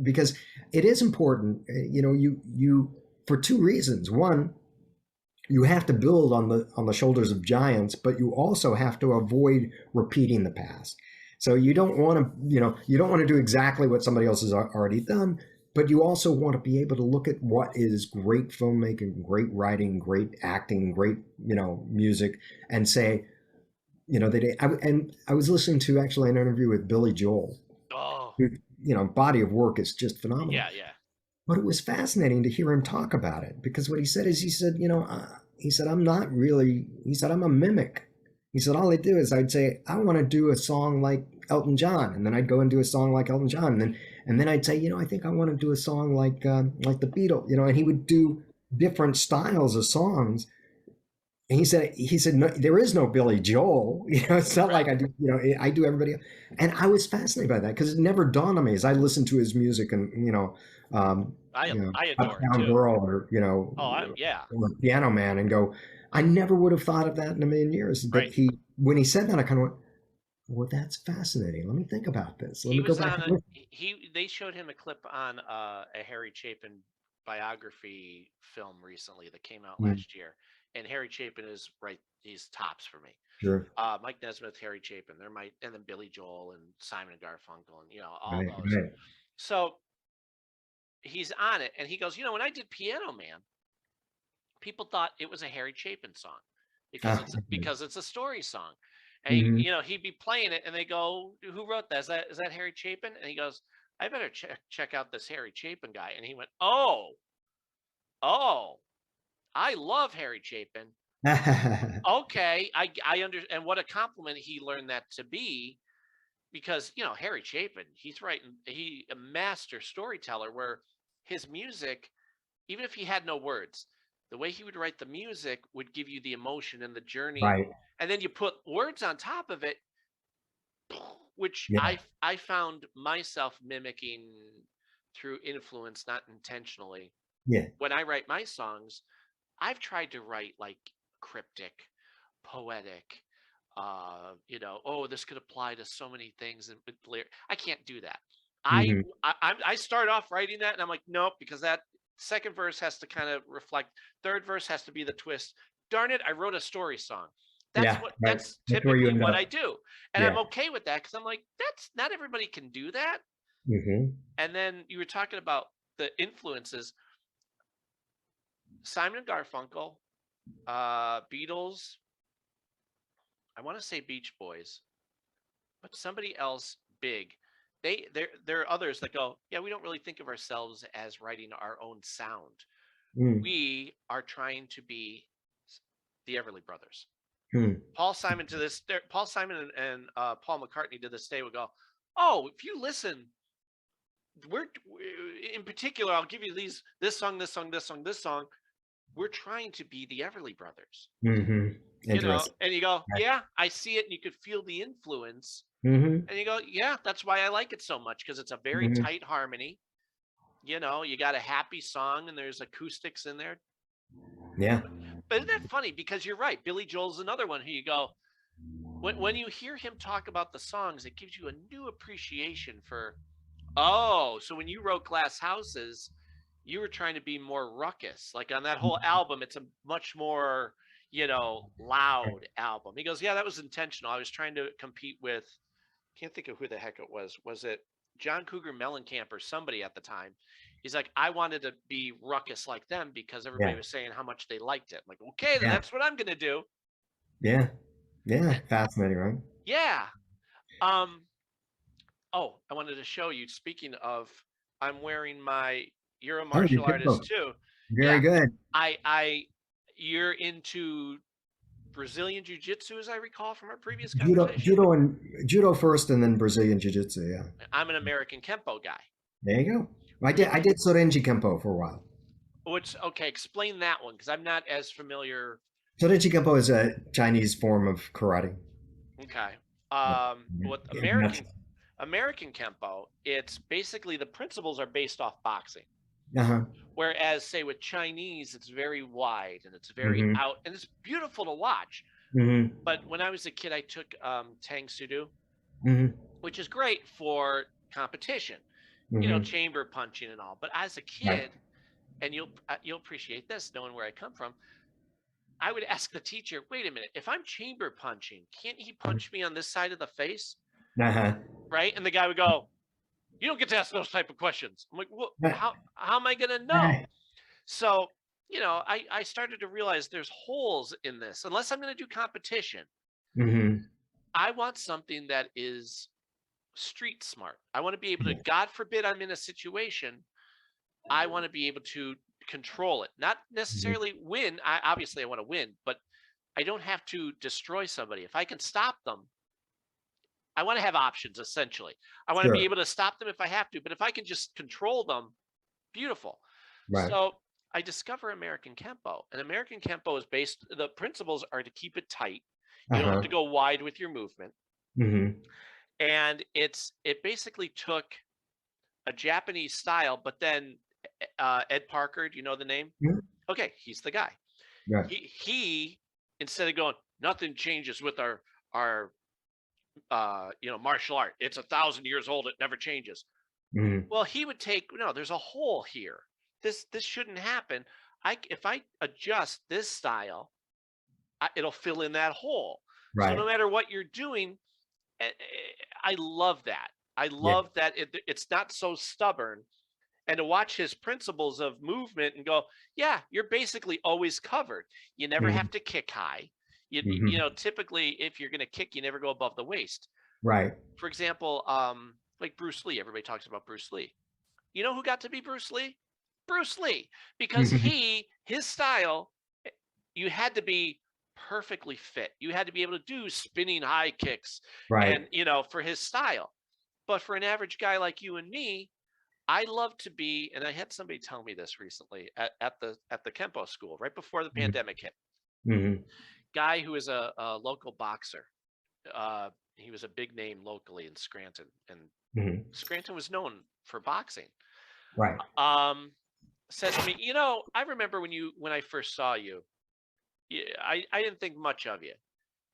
because it is important. You for two reasons. One, you have to build on the shoulders of giants, but you also have to avoid repeating the past. So you don't want to do exactly what somebody else has already done, but you also want to be able to look at what is great filmmaking, great writing, great acting, great music, and say, I was listening to actually an interview with Billy Joel. Oh, who, body of work is just phenomenal. Yeah. But it was fascinating to hear him talk about it, because what he said is, he said, I'm not really, he said, I'm a mimic. He said, all I do is I'd say, I want to do a song like Elton John. And then I'd go and do a song like Elton John. And then I'd say, I think I want to do a song like the Beatles, and he would do different styles of songs. And he said, no, there is no Billy Joel. It's not like I do, I do everybody else. And I was fascinated by that, because it never dawned on me as I listened to his music and, I adore Uptown it too. Girl or, or Piano Man, and go, I never would have thought of that in a million years. But when he said that, I kind of went, well, that's fascinating. Let me think about this. Let me go back. They showed him a clip on a Harry Chapin biography film recently that came out last year. And Harry Chapin is he's tops for me. Sure. Mike Nesmith, Harry Chapin, and then Billy Joel and Simon and Garfunkel, and all those. Right. So he's on it, and he goes, when I did Piano Man, people thought it was a Harry Chapin song because it's a story song. And he'd be playing it, and they go, "Who wrote that? Is that Harry Chapin?" And he goes, "I better check out this Harry Chapin guy." And he went, "Oh, I love Harry Chapin." Okay, I understand. And what a compliment he learned that to be, because Harry Chapin, he's a master storyteller, where his music, even if he had no words, the way he would write the music would give you the emotion and the journey. Right. And then you put words on top of it, which I found myself mimicking through influence, not intentionally. Yeah. When I write my songs, I've tried to write like cryptic, poetic, this could apply to so many things, and I can't do that. I start off writing that, and I'm like, nope, because that second verse has to kind of reflect. Third verse has to be the twist. Darn it, I wrote a story song. That's typically what I do, and I'm okay with that, because I'm like, that's not everybody can do that. And then you were talking about the influences. Simon and Garfunkel, Beatles, I want to say Beach Boys, but somebody else big. There are others that go, yeah, we don't really think of ourselves as writing our own sound. We are trying to be the Everly Brothers. Paul Simon and Paul McCartney to this day would go, oh, if you listen, we're in particular, I'll give you this song. We're trying to be the Everly Brothers. And you go, yeah, I see it, and you could feel the influence. And you go, yeah, that's why I like it so much, because it's a very tight harmony. You got a happy song, and there's acoustics in there. Yeah. But isn't that funny? Because you're right. Billy Joel's another one who you go, when you hear him talk about the songs, it gives you a new appreciation for, Oh, so when you wrote Glass Houses, you were trying to be more ruckus. Like on that whole album, it's a much more, loud album. He goes, yeah, that was intentional. I was trying to compete with, can't think of who the heck it was. Was it John Cougar Mellencamp or somebody at the time? He's like, I wanted to be ruckus like them because everybody was saying how much they liked it. I'm like, okay, then that's what I'm going to do. Yeah. Yeah. Fascinating, right? Yeah. Oh, I wanted to show you, speaking of, I'm wearing you're a martial artist too. Very good. You're into Brazilian Jiu-Jitsu, as I recall from our previous conversation. Judo first, and then Brazilian Jiu-Jitsu. Yeah. I'm an American Kempo guy. There you go. I did Sorenji Kempo for a while. Okay, explain that one, because I'm not as familiar. Sorenji Kempo is a Chinese form of karate. Okay. What American Kempo, it's basically the principles are based off boxing. Uh-huh. Whereas, say, with Chinese, it's very wide and it's very out, and it's beautiful to watch. But when I was a kid, I took Tang Soo Do, which is great for competition, chamber punching and all. But as a kid, and you'll appreciate this, knowing where I come from, I would ask the teacher, wait a minute, if I'm chamber punching, can't he punch me on this side of the face? Right? And the guy would go, you don't get to ask those type of questions. I'm like, well, how am I going to know? So, I started to realize there's holes in this. Unless I'm going to do competition, I want something that is street smart. I want to be able to, God forbid I'm in a situation, I want to be able to control it. Not necessarily win. Obviously, I want to win, but I don't have to destroy somebody. If I can stop them, I want to have options, essentially. I want to be able to stop them if I have to, but if I can just control them, beautiful. Right. So I discover American Kempo, and American Kempo is the principles are to keep it tight. You don't have to go wide with your movement. And it basically took a Japanese style, but then Ed Parker, do you know the name? Okay, he's the guy. He instead of going, nothing changes with our martial art. It's 1,000 years old. It never changes. Well, he would take, no, there's a hole here. This shouldn't happen. If I adjust this style, it'll fill in that hole. Right. So no matter what you're doing, I love that. I love that it's not so stubborn. And to watch his principles of movement and go, yeah, you're basically always covered. You never have to kick high. Typically, if you're going to kick, you never go above the waist. Right. For example, like Bruce Lee. Everybody talks about Bruce Lee. You know who got to be Bruce Lee? Bruce Lee. Because his style, you had to be perfectly fit. You had to be able to do spinning high kicks. Right. And, for his style. But for an average guy like you and me, I love to be, and I had somebody tell me this recently at the Kempo school, right before the pandemic hit. Guy who is a local boxer. He was a big name locally in Scranton, and Scranton was known for boxing. Right. Said to me, I remember when I first saw you, I didn't think much of you,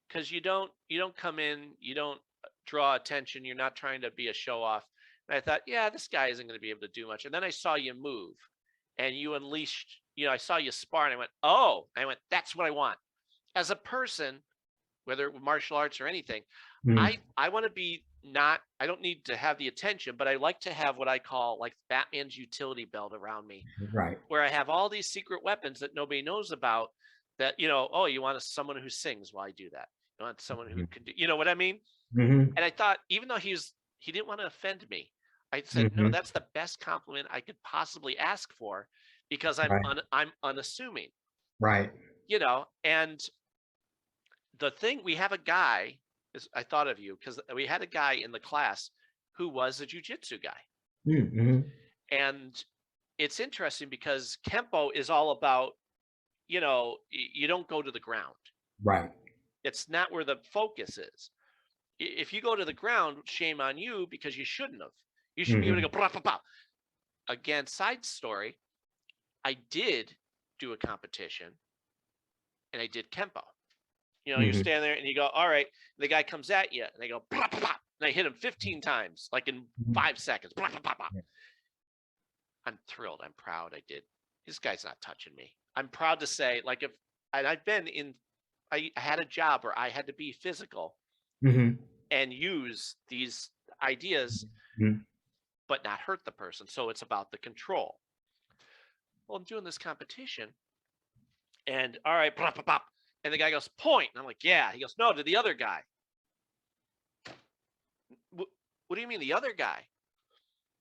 because you don't come in, you don't draw attention, you're not trying to be a show off. And I thought, yeah, this guy isn't going to be able to do much. And then I saw you move, and you unleashed. I saw you spar, and I went, that's what I want. As a person, whether martial arts or anything, I want to be I don't need to have the attention, but I like to have what I call like Batman's utility belt around me. Right. Where I have all these secret weapons that nobody knows about that, you want someone who sings. Well, I do that. You want someone who can do, you know what I mean? And I thought, even though he didn't want to offend me, I said, no, that's the best compliment I could possibly ask for, because I'm unassuming. Right. And the thing, we have a guy, I thought of you because we had a guy in the class who was a jiu-jitsu guy. And it's interesting because Kempo is all about, you don't go to the ground. Right. It's not where the focus is. If you go to the ground, shame on you, because you shouldn't have. You should be able to go, bah, bah, bah. Again, side story, I did do a competition, and I did Kempo. You stand there and you go, all right. The guy comes at you, and they go, bah, bah, bah. And I hit him 15 times, like in 5 seconds. Blah, blah, blah, blah. I'm thrilled. I'm proud I did. This guy's not touching me. I'm proud to say, like, I had a job where I had to be physical and use these ideas, but not hurt the person. So it's about the control. Well, I'm doing this competition, and all right, blah, blah, blah. And the guy goes, point. And I'm like, yeah. He goes, no, to the other guy. What do you mean the other guy?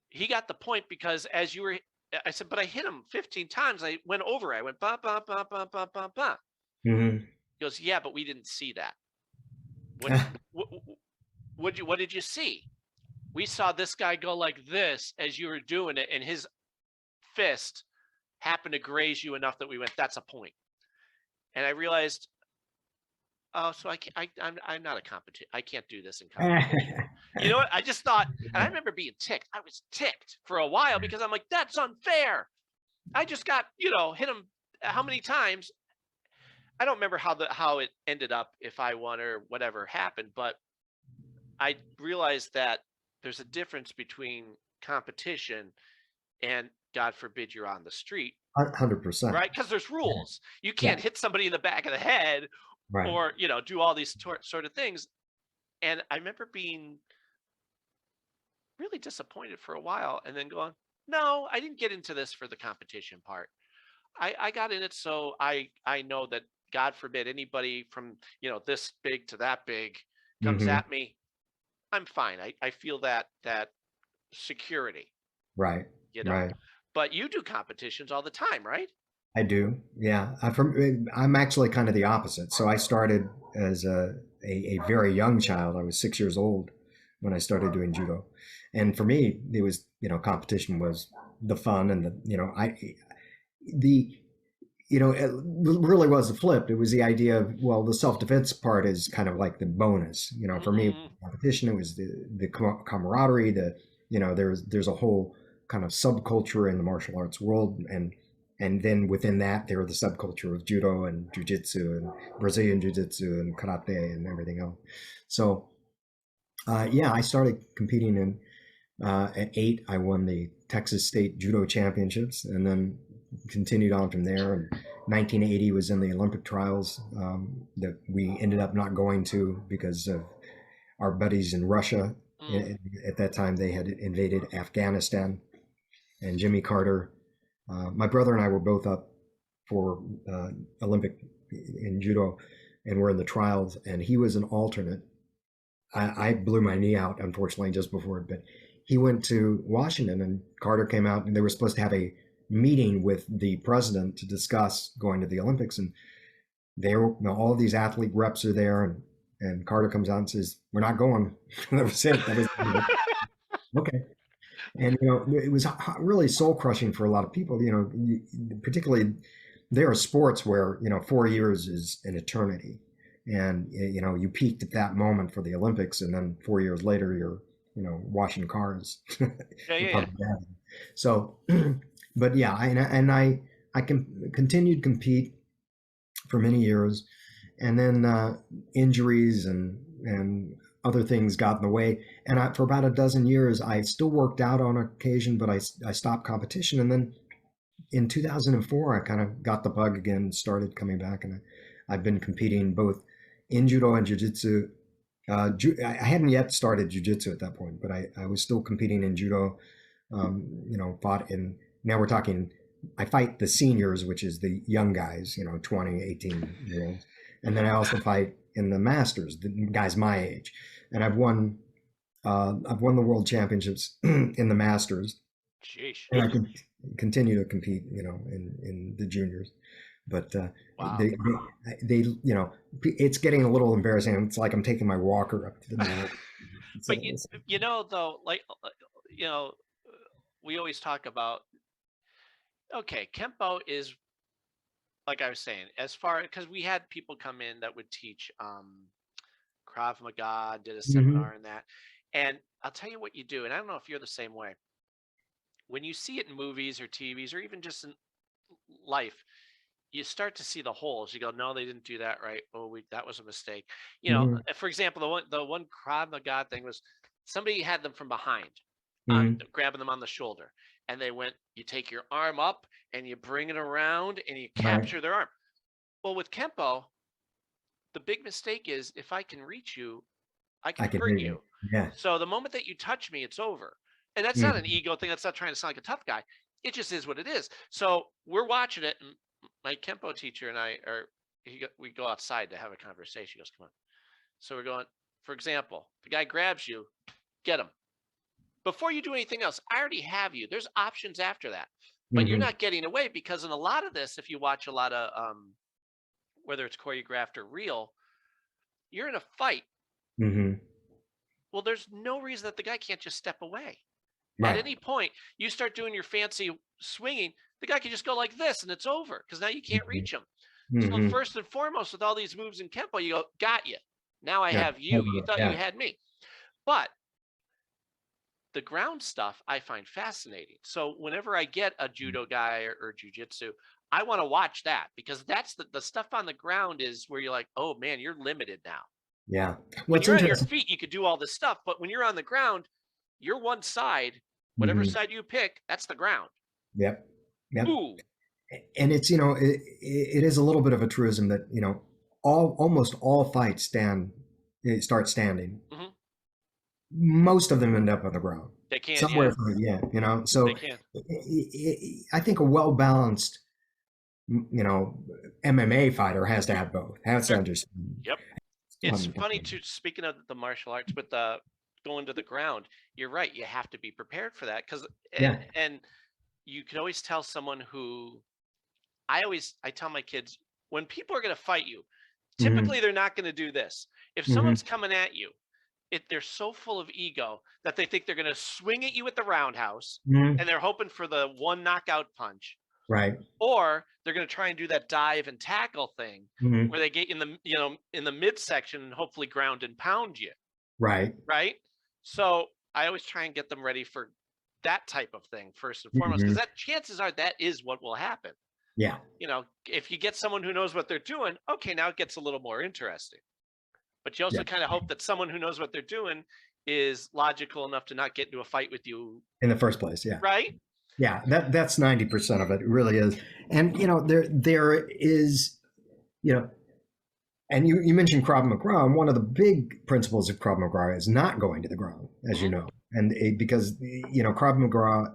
He got the point because as you were, I said, but I hit him 15 times. I went over. I went, ba, ba, ba, ba, ba, ba, ba. He goes, yeah, but we didn't see that. What did you see? We saw this guy go like this as you were doing it, and his fist happened to graze you enough that we went, that's a point. And I realized, oh, so I'm not a competition. I can't do this in competition. You know what? I just thought, and I remember being ticked. I was ticked for a while because I'm like, that's unfair. I just got, hit him how many times? I don't remember how it ended up, if I won or whatever happened, but I realized that there's a difference between competition and, God forbid, you're on the street. 100%. Right? Because there's rules. You can't hit somebody in the back of the head or, do all these sort of things. And I remember being really disappointed for a while and then going, no, I didn't get into this for the competition part. I got in it so I know that, God forbid, anybody from, this big to that big comes at me, I'm fine. I feel that security. Right. Right. But you do competitions all the time, right? I do. Yeah. I'm actually kind of the opposite. So I started as a very young child. I was 6 years old when I started doing judo. And for me, it was, competition was the fun and it really was the flip. It was the idea of, well, the self-defense part is kind of like the bonus, for me, competition, it was the camaraderie, there's a whole kind of subculture in the martial arts world. And then within that, there are the subculture of judo and jiu-jitsu and Brazilian jiu-jitsu and karate and everything else. So, I started competing at 8. I won the Texas State Judo Championships and then continued on from there. And 1980 was in the Olympic trials that we ended up not going to because of our buddies in Russia. At that time, they had invaded Afghanistan. And Jimmy Carter, my brother and I were both up for Olympic in judo, and we're in the trials. And he was an alternate. I blew my knee out, unfortunately, just before it. But he went to Washington, and Carter came out, and they were supposed to have a meeting with the president to discuss going to the Olympics. And all of these athlete reps are there, and Carter comes out and says, "We're not going." That was it. That was okay. And, it was really soul crushing for a lot of people, particularly there are sports where, 4 years is an eternity. And, you peaked at that moment for the Olympics. And then 4 years later, you're, washing cars. So, but yeah, I continued to compete for many years. And then injuries and other things got in the way. And for about a dozen years, I still worked out on occasion, but I stopped competition. And then in 2004, I kind of got the bug again, started coming back. And I've been competing both in judo and jiu-jitsu. I hadn't yet started jiu-jitsu at that point, but I was still competing in judo, fought in, now we're talking, I fight the seniors, which is the young guys, 20, 18 year olds. And then I also fight in the masters, the guys my age. And I've won the world championships in the masters. Sheesh. And I can continue to compete, in the juniors. But wow. they, it's getting a little embarrassing. It's like I'm taking my walker up to the mountain. But though, we always talk about, okay, Kempo is, like I was saying, as far, because we had people come in that would teach Krav Maga, did a seminar in that. And I'll tell you what you do, and I don't know if you're the same way. When you see it in movies or TVs or even just in life, you start to see the holes. You go, no, they didn't do that right. Oh, that was a mistake. For example, the one Krav Maga thing was somebody had them from behind, Mhm. grabbing them on the shoulder, and they went, you take your arm up and you bring it around and you Right. capture their arm. Well, with Kempo, the big mistake is if I can reach you, I can I can hurt hear you. you. Yeah. So the moment that you touch me, it's over. And that's not an ego thing. That's not trying to sound like a tough guy. It just is what it is. So we're watching it, and my Kempo teacher and I we go outside to have a conversation. He goes, come on. So we're going, for example, the guy grabs you, get him. Before you do anything else, I already have you. There's options after that. But you're not getting away, because in a lot of this, if you watch a lot of whether it's choreographed or real, you're in a fight. Well, there's no reason that the guy can't just step away. Right. At any point, you start doing your fancy swinging, the guy can just go like this and it's over, because now you can't reach him. So first and foremost, with all these moves in Kempo, you go, got you. Now I have you. You thought you had me. But the ground stuff I find fascinating. So whenever I get a judo guy or jujitsu, I want to watch that, because that's the stuff on the ground is where you're like, oh man, you're limited now. Yeah. When you're on your feet, you could do all this stuff, but when you're on the ground, you're one side, whatever side you pick, that's the ground. Yep. Yep. Ooh. And it's, it is a little bit of a truism that, almost all fights start standing. Most of them end up on the ground. They can, somewhere. yeah. So They can. I think a well-balanced, MMA fighter has to have both. Has to understand. Yep. It's funny too, speaking of the martial arts, with going to the ground, you're right. You have to be prepared for that, because and you can always tell someone who I tell my kids, when people are going to fight you, typically they're not going to do this. If someone's coming at you, they're so full of ego that they think they're going to swing at you at the roundhouse, and they're hoping for the one knockout punch. Right. Or they're going to try and do that dive and tackle thing where they get in the midsection and hopefully ground and pound you. Right. Right. So I always try and get them ready for that type of thing first and foremost, because that chances are that is what will happen. Yeah. If you get someone who knows what they're doing, okay, now it gets a little more interesting. But you also kind of hope that someone who knows what they're doing is logical enough to not get into a fight with you in the first place. Yeah. Right. Yeah. That's 90% of it. It really is. And, there is, and you mentioned Krav Maga, and one of the big principles of Krav Maga is not going to the ground, as you know. And because, Krav Maga,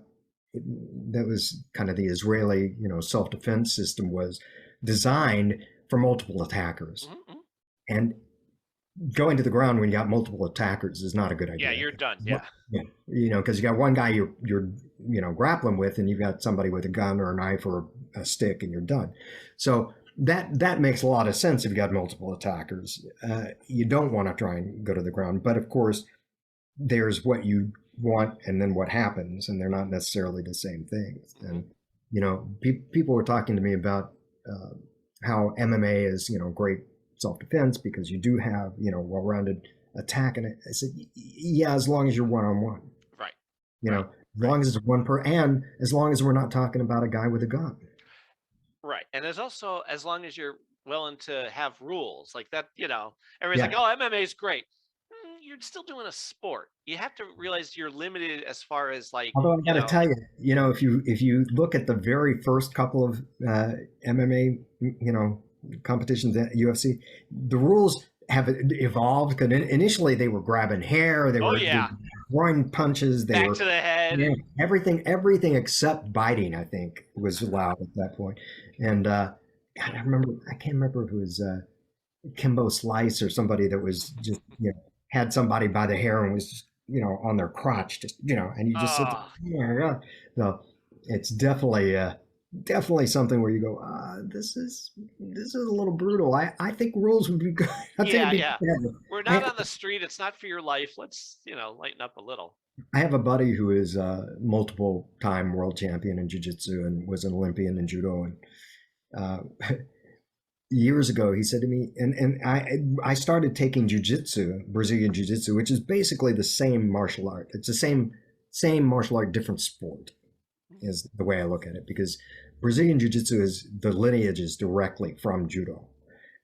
that was kind of the Israeli, self-defense system, was designed for multiple attackers. And going to the ground when you got multiple attackers is not a good idea. Yeah, you're done. Yeah. Because you got one guy you're grappling with, and you've got somebody with a gun or a knife or a stick, and you're done. So that makes a lot of sense if you got multiple attackers. You don't want to try and go to the ground, but of course, there's what you want and then what happens, and they're not necessarily the same things. And people were talking to me about how MMA is great self-defense, because you do have well-rounded attack in it. I said, yeah, as long as you're one-on-one, right? As long as it's and as long as we're not talking about a guy with a gun, right? And there's also, as long as you're willing to have rules like that, everybody's like, oh, MMA is great. You're still doing a sport. You have to realize you're limited as far as although I got to tell you, if you look at the very first couple of MMA competitions at UFC, the rules have evolved, because initially they were grabbing hair, they were throwing punches, back to the head, everything except biting, I think, was allowed at that point. And I can't remember if it was Kimbo Slice or somebody that was just had somebody by the hair and was just, on their crotch, just and you just sit there. So it's definitely something where you go, this is a little brutal. I think rules would be good. We're not on the street. It's not for your life. Let's lighten up a little. I have a buddy who is a multiple time world champion in jiu-jitsu and was an Olympian in judo. And years ago, he said to me, and I started taking jiu-jitsu, Brazilian jiu-jitsu, which is basically the same martial art. It's the same martial art, different sport, is the way I look at it, because Brazilian jiu-jitsu is the lineage is directly from judo,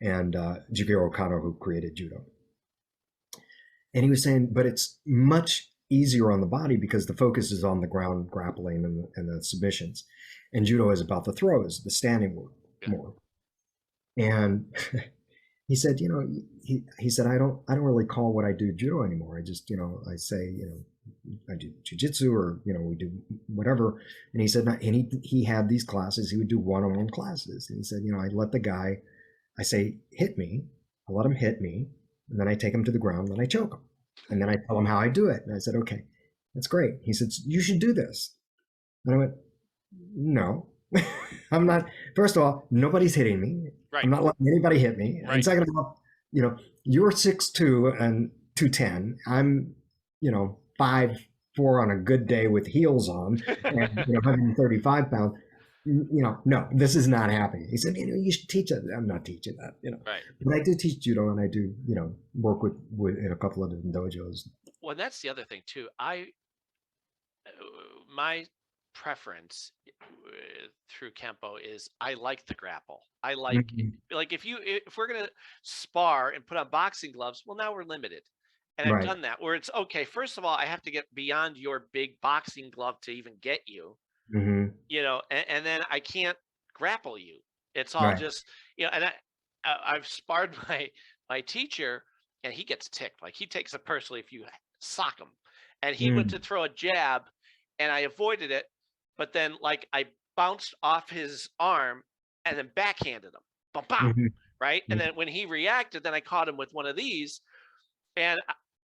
and Jigoro Kano, who created judo. And he was saying, but it's much easier on the body because the focus is on the ground grappling and the submissions. And judo is about the throws, the standing work more. And he said, you know, he said, I don't really call what I do judo anymore. I just, you know, I say, you know, I do jujitsu, or, you know, we do whatever. And he said, and he had these classes, he would do one-on-one classes. And he said, you know, I let the guy, I say, hit me, I let him hit me, and then I take him to the ground, then I choke him. And then I tell him how I do it. And I said, okay, that's great. He said, you should do this. And I went, no, I'm not. First of all, nobo's hitting me. Right. I'm not letting anybody hit me. Right. And second of all, you know, you're 6'2" and 210. I'm, you know, 5'4" on a good day with heels on, and, you know, 135 pounds. You know, no, this is not happening. He said, you know, you should teach it. I'm not teaching that, you know. Right. But I do teach judo, and I do, you know, work with in a couple of different dojos. Well, that's the other thing too. My preference through Kempo is I like the grapple. I like like if we're gonna spar and put on boxing gloves, well, now we're limited. And I've done that where it's okay. First of all, I have to get beyond your big boxing glove to even get you. You know, and then I can't grapple you. It's all just, you know, and I've sparred my teacher, and he gets ticked. Like, he takes it personally if you sock him. And he went to throw a jab, and I avoided it, but then like I bounced off his arm and then backhanded him. Bam, bam, right? And then when he reacted, then I caught him with one of these, and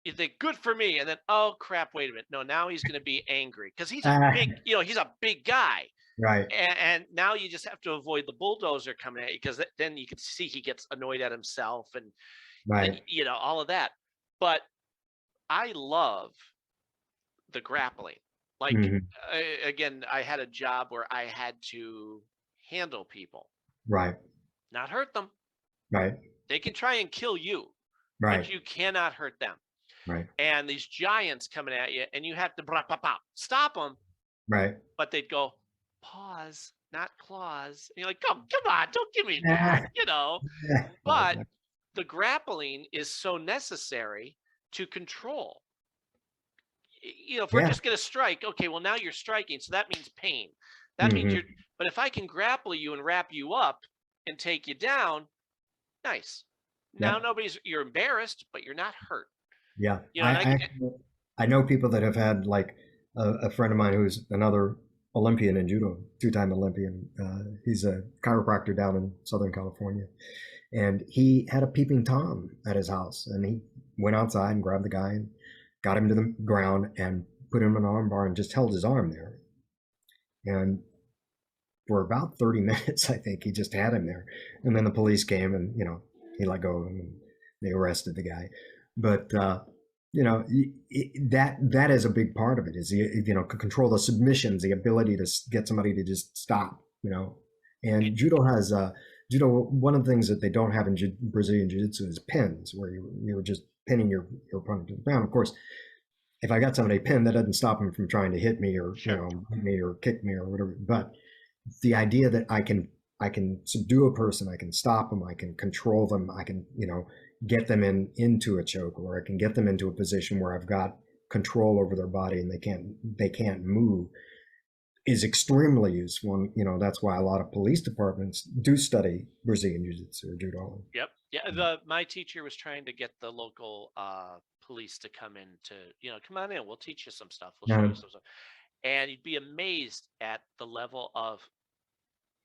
you think, good for me. And then, oh crap, wait a minute. No, now he's going to be angry because he's a big, you know, he's a big guy. Right. And now you just have to avoid the bulldozer coming at you, because then you can see he gets annoyed at himself and you know, all of that. But I love the grappling. Like, again, I had a job where I had to handle people. Right. Not hurt them. Right. They can try and kill you. Right. But you cannot hurt them. Right. And these giants coming at you, and you have to stop them. Right. But they'd go, pause, not claws. And you're like, come on, don't give me that, you know. But the grappling is so necessary to control. You know, if we're just going to strike, okay, well, now you're striking, so that means pain. That means you're, but if I can grapple you and wrap you up and take you down, nice. Now you're embarrassed, but you're not hurt. Yeah. You know, I know people that have had, like, a friend of mine who's another Olympian in judo, 2-time Olympian. He's a chiropractor down in Southern California. And he had a peeping Tom at his house. And he went outside and grabbed the guy and got him to the ground and put him in an arm bar and just held his arm there. And for about 30 minutes, I think, he just had him there. And then the police came and, you know, he let go of him and they arrested the guy. But, you know, that is a big part of it, is, you know, control the submissions, the ability to get somebody to just stop, you know. And judo has, one of the things that they don't have in Brazilian Jiu-Jitsu is pins, where you're just pinning your opponent to the ground. Of course, if I got somebody pinned, that doesn't stop them from trying to hit me or, you know, hit me or kick me or whatever. But the idea that I can subdue a person, I can stop them, I can control them, I can, you know, get them into a choke, or I can get them into a position where I've got control over their body and they can't move, is extremely useful. And, you know, that's why a lot of police departments do study Brazilian Jiu-Jitsu or judo. Yep. Yeah. My teacher was trying to get the local police to come in to, you know, come on in, we'll teach you some stuff. We'll show you some stuff. And you'd be amazed at the level of,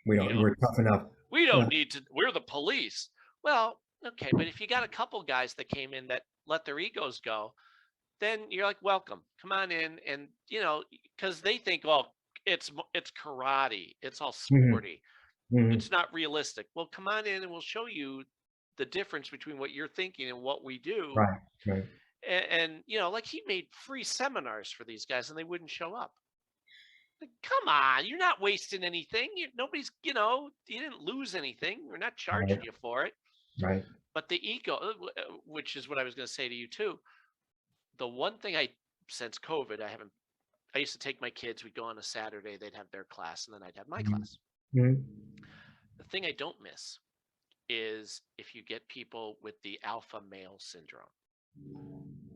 we're tough enough. We don't need to, we're the police. Well, okay, but if you got a couple guys that came in that let their egos go, then you're like, welcome, come on in. And, you know, because they think, oh, it's karate, it's all sporty, it's not realistic. Well, come on in and we'll show you the difference between what you're thinking and what we do. Right. And you know, like, he made free seminars for these guys and they wouldn't show up. Like, come on, you're not wasting anything. Nobody's, you know, you didn't lose anything. We're not charging you for it. Right. But the ego, which is what I was going to say to you too. The one thing since COVID, I used to take my kids, we'd go on a Saturday, they'd have their class, and then I'd have my class. The thing I don't miss is if you get people with the alpha male syndrome.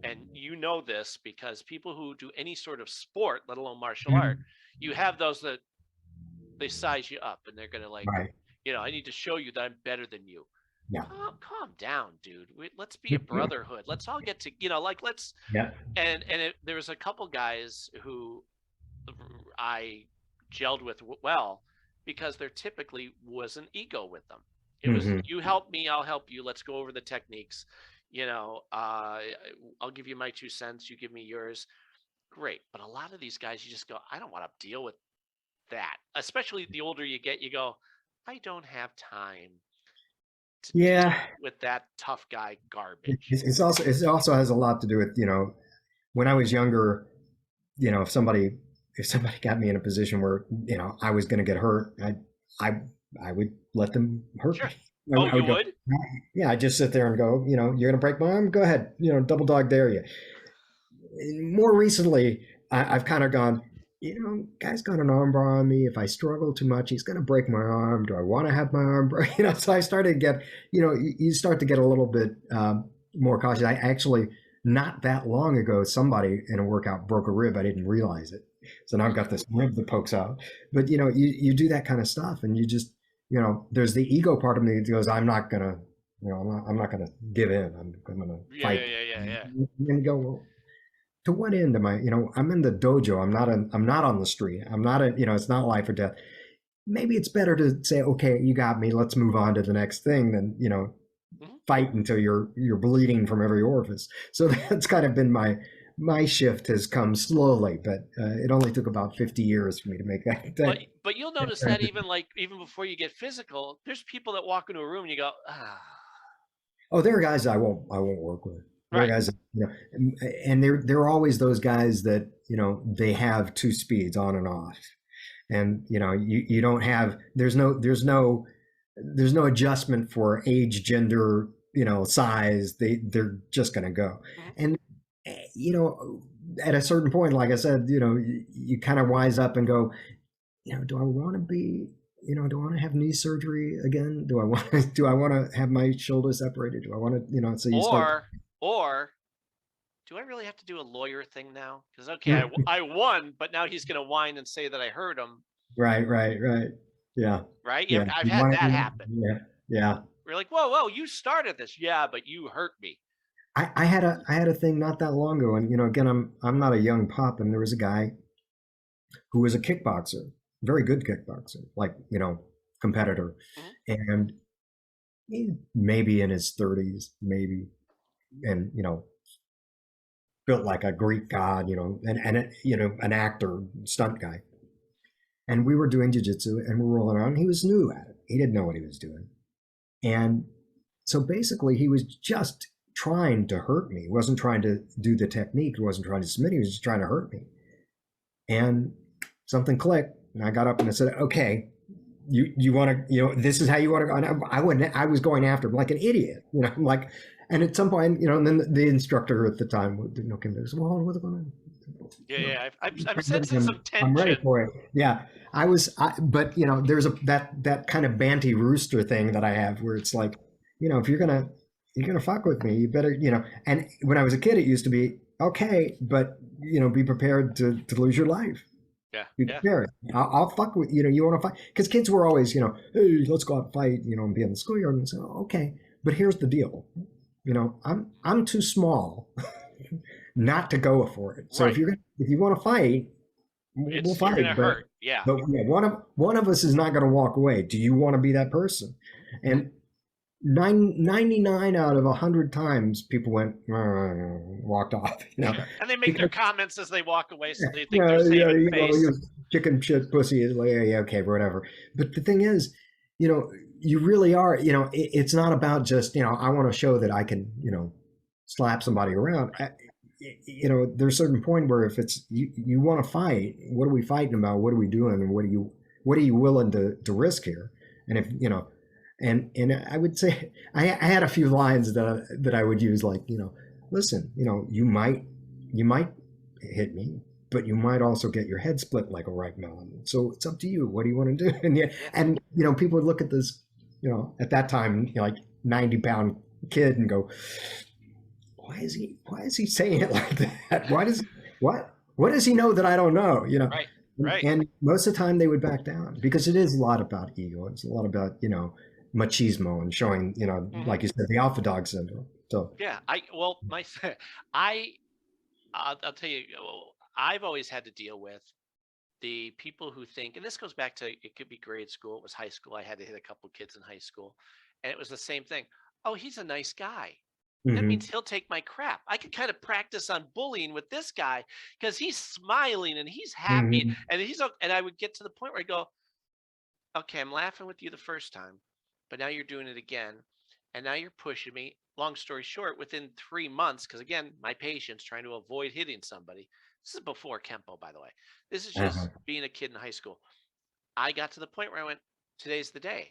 and you know this because people who do any sort of sport, let alone martial art, you have those that they size you up and they're going to like, I need to show you that I'm better than you. Yeah. Calm down, dude. Let's be a brotherhood. Let's all get to, let's. Yeah. And there was a couple guys who I gelled with well because there typically was an ego with them. It was, you help me, I'll help you. Let's go over the techniques. I'll give you my 2 cents. You give me yours. Great. But a lot of these guys, you just go, I don't want to deal with that. Especially the older you get, you go, I don't have time to deal with that tough guy garbage. It also has a lot to do with, when I was younger, if somebody got me in a position where, I was going to get hurt, I would let them hurt me. I would would? Yeah, I just sit there and go, you're going to break my arm? Go ahead, double dog dare you. More recently, I've kind of gone, guy's got an arm bar on me. If I struggle too much, he's going to break my arm. Do I want to have my arm break? So I started to get, you start to get a little bit more cautious. I actually, not that long ago, somebody in a workout broke a rib. I didn't realize it. So now I've got this rib that pokes out. But, you do that kind of stuff and you just, there's the ego part of me that goes, I'm not going to, I'm not going to give in. I'm going to fight. Yeah. And you go, well, to what end am I, I'm in the dojo. I'm not on the street. I'm not, it's not life or death. Maybe it's better to say, okay, you got me. Let's move on to the next thing than, fight until you're bleeding from every orifice. So that's kind of been my shift has come slowly, but it only took about 50 years for me to make that. But you'll notice that even before you get physical, there's people that walk into a room and you go, Oh, there are guys I won't work with. There are guys, and there are always those guys that, they have 2 speeds on and off. And, you don't have, there's no adjustment for age, gender, size. They're just going to go. And, at a certain point, like I said, you kind of wise up and go, do I want to be, do I want to have knee surgery again? Do I want to have my shoulder separated? Do I want to, so you start. Or do I really have to do a lawyer thing now? Because, okay, I won, but now he's going to whine and say that I hurt him. Right. Yeah. Right? Yeah. I've had that happen. Yeah. We're like, whoa, you started this. Yeah, but you hurt me. I had a thing not that long ago. And, again, I'm not a young pup. And there was a guy who was a kickboxer, very good kickboxer, like, competitor. And he maybe in his 30s, maybe. And, built like a Greek god, and an actor, stunt guy. And we were doing jiu-jitsu and we're rolling around. He was new at it. He didn't know what he was doing. And so basically he was just trying to hurt me. He wasn't trying to do the technique. He wasn't trying to submit. He was just trying to hurt me. And something clicked and I got up and I said, okay, you want to, this is how you want to go. And I was going after him like an idiot, like, and at some point, and then the instructor at the time came to us, well, what's going on? Yeah. I'm sensing some tension. I'm ready for it. Yeah, but there's that kind of banty rooster thing that I have where it's like, if you're gonna fuck with me, you better, and when I was a kid, it used to be, okay, but, be prepared to lose your life. Yeah. Be prepared. I'll fuck with, you want to fight? Because kids were always, hey, let's go out and fight, and be in the schoolyard and say, okay, but here's the deal. I'm too small not to go for it. So if you want to fight, we'll fight. You're gonna hurt. Yeah. But one of us is not going to walk away. Do you want to be that person? And 99 out of 100 times people went walked off. And they make their comments as they walk away, so they think they're saving face. Chicken shit pussy is like, yeah, okay, whatever. But the thing is, you really are, it's not about just, I want to show that I can, slap somebody around. There's a certain point where if it's, you want to fight, what are we fighting about? What are we doing? And what are you willing to risk here? And if, and I would say, I had a few lines that I would use, like, listen, you might hit me, but you might also get your head split like a ripe melon. So it's up to you. What do you want to do? And people would look at this, at that time, like 90-pound kid and go, why is he saying it like that? What does he know that I don't know? You know, Right. And most of the time they would back down because it is a lot about ego. It's a lot about, you know, machismo and showing, you know, like you said, the alpha dog syndrome. So Yeah, I'll tell you, I've always had to deal with the people who think, and this goes back to, it could be grade school, it was high school. I had to hit a couple of kids in high school, and it was the same thing. Oh, he's a nice guy. That means he'll take my crap. I could kind of practice on bullying with this guy because he's smiling and he's happy and I would get to the point where I go, okay, I'm laughing with you the first time, but now you're doing it again. And now you're pushing me. Long story short, within 3 months, because again, my patience trying to avoid hitting somebody. This is before Kempo, by the way. This is just being a kid in high school. I got to the point where I went, today's the day.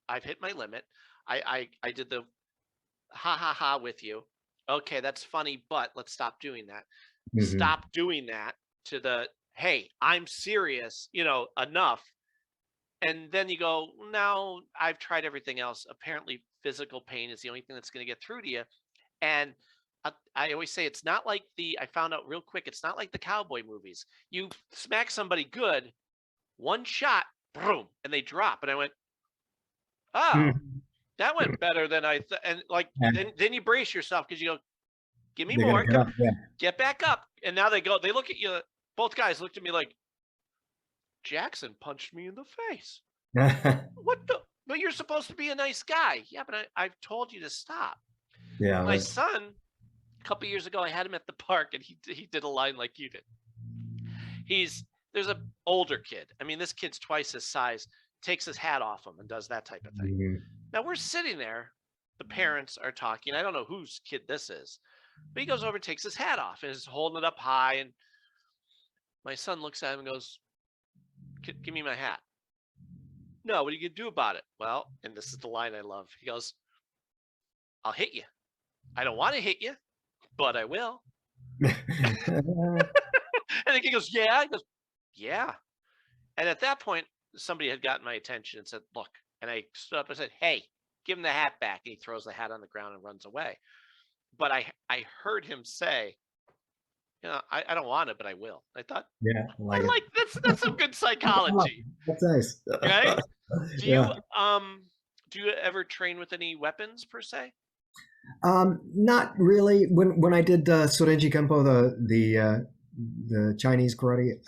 I've hit my limit. I did the ha with you. Okay, that's funny, but let's stop doing that. Stop doing that to the, hey, I'm serious, you know, enough. And then you go, now I've tried everything else. Apparently physical pain is the only thing that's going to get through to you. And I always say, it's not like I found out real quick, it's not like the cowboy movies. You smack somebody good, one shot, boom, and they drop. And I went, oh, that went better than I thought. And like, then you brace yourself because you go, give me more, get back up. And now they look at you. Both guys looked at me like, Jackson punched me in the face. What the? But you're supposed to be a nice guy. Yeah, but I've told you to stop. Yeah. My son, a couple of years ago, I had him at the park, and he did a line like you did. There's an older kid. I mean, this kid's twice his size. Takes his hat off him and does that type of thing. Now we're sitting there. The parents are talking. I don't know whose kid this is, but he goes over, takes his hat off, and is holding it up high. And my son looks at him and goes, give me my hat. No, what are you going to do about it? Well, and this is the line I love. He goes, I'll hit you. I don't want to hit you, but I will. And the kid goes, yeah. He goes, yeah. And at that point, somebody had gotten my attention and said, look. And I stood up and said, hey, give him the hat back. And he throws the hat on the ground and runs away. But I heard him say, you know, I don't want it, but I will. I thought, yeah, I like that's some good psychology. That's nice. Right? Do you ever train with any weapons per se? Not really. When I did Sorenji Kempo, the Chinese karate,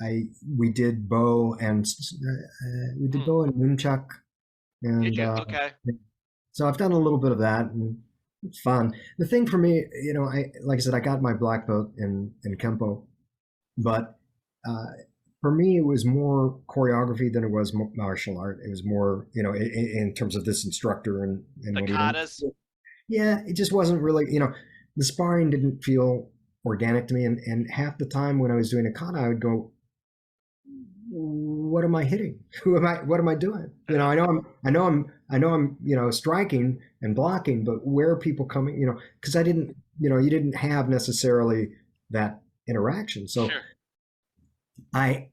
we did bow and nunchuck. And, did you? Okay. So I've done a little bit of that, and it's fun. The thing for me, you know, like I said, I got my black belt in Kempo, but for me, it was more choreography than it was martial art. It was more, you know, in terms of this instructor and the katas. Yeah, it just wasn't really, you know, the sparring didn't feel organic to me. And half the time when I was doing a kata, I would go, what am I hitting? What am I doing? You know, I know I'm, you know, striking and blocking, but where are people coming, you know, because I didn't, you know, you didn't have necessarily that interaction. So sure. I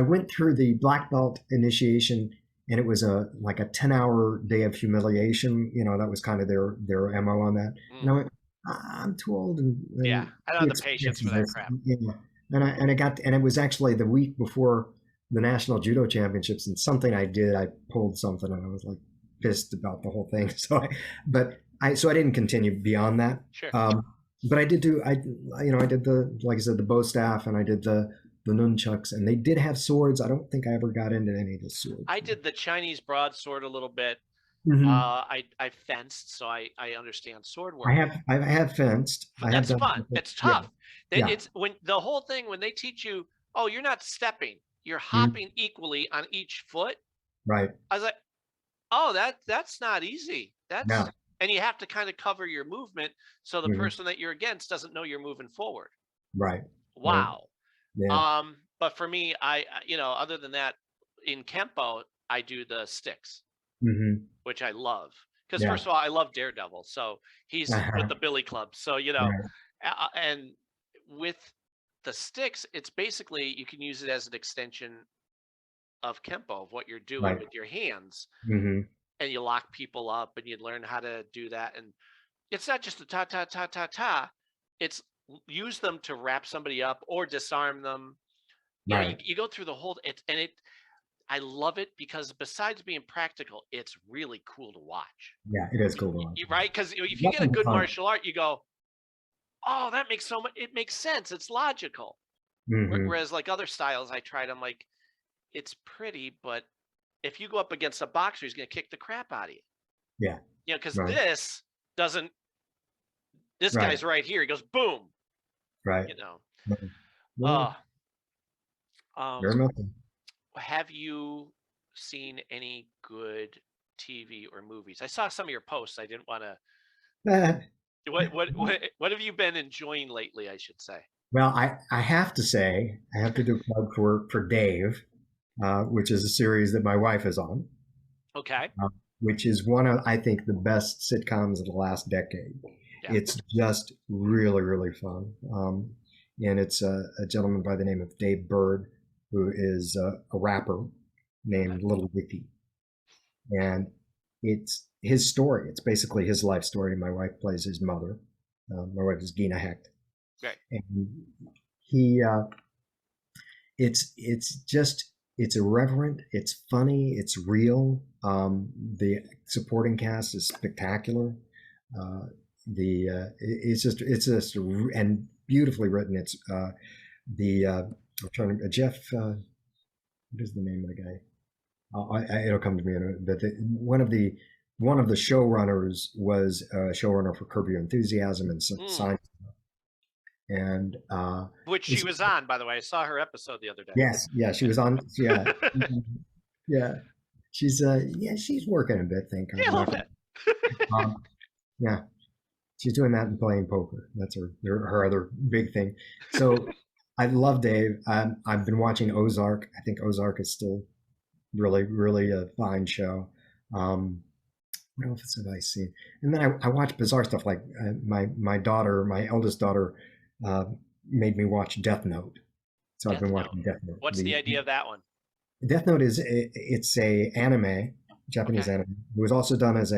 went through the black belt initiation, and it was like a 10-hour day of humiliation. You know, that was kind of their MO on that. And I went, I'm too old. And yeah, I don't have the patience for that crap. Yeah. And it was actually the week before the National Judo Championships, and something I did, I pulled something, and I was like pissed about the whole thing. So I didn't continue beyond that. Sure. But I did I did like I said, the bow staff, and I did the nunchucks, and they did have swords. I don't think I ever got into any of the swords. I did the Chinese broadsword a little bit. Mm-hmm. I fenced, so I understand sword work. I have fenced. That's fun. It's tough. Yeah. It's when the whole thing, when they teach you, oh, you're not stepping, you're hopping equally on each foot. Right. I was like, oh, that's not easy. And you have to kind of cover your movement so the person that you're against doesn't know you're moving forward. Right. Wow. Right. Yeah. But for me, I other than that, in Kempo, I do the sticks, which I love. Because first of all, I love Daredevil. So he's with the Billy Club. So, you know, and with the sticks, it's basically, you can use it as an extension of Kempo, of what you're doing with your hands. And you lock people up, and you learn how to do that. And it's not just a ta ta ta ta ta. It's use them to wrap somebody up or disarm them. You know, Right. you go through the whole I love it because besides being practical, it's really cool to watch. Yeah, it is cool to watch. Right? Because if you get a Nothing good fun. martial art, you go, oh, that makes so much. It makes sense. It's logical. Mhm. Whereas like other styles I tried, I'm like, it's pretty, but if you go up against a boxer, he's going to kick the crap out of you. Yeah. You know, because Right. this doesn't. This Right. guy's right here. He goes boom. Right. You know. Yeah. Very much so. Have you seen any good TV or movies? I saw some of your posts. I didn't want to. What have you been enjoying lately? I should say. Well, I have to say, I have to do a plug for Dave, which is a series that my wife is on. Okay. Which is one of, I think, the best sitcoms of the last decade. Yeah. It's just really, really fun. And it's a gentleman by the name of Dave Bird, who is a rapper named Little Dicky. And it's his story. It's basically his life story. My wife plays his mother. My wife is Gina Hecht. Right. And he, it's irreverent, it's funny, it's real. The supporting cast is spectacular. It's just and beautifully written. It's I'm trying to Jeff. What is the name of the guy? It'll come to me in a minute. But one of the showrunners was a showrunner for Curb Your Enthusiasm and Seinfeld. And which she was on, by the way. I saw her episode the other day. Yes, yeah, she was on. Yeah, yeah, she's working a bit. Yeah, a little bit. Yeah, she's doing that and playing poker. That's her other big thing. So I love Dave. I've been watching Ozark. I think Ozark is still really, really a fine show. What else have I seen? And then I watch bizarre stuff like my eldest daughter. Made me watch Death Note. So I've been watching Death Note. What's the idea of that one? Death Note it's a anime, Japanese anime. It was also done as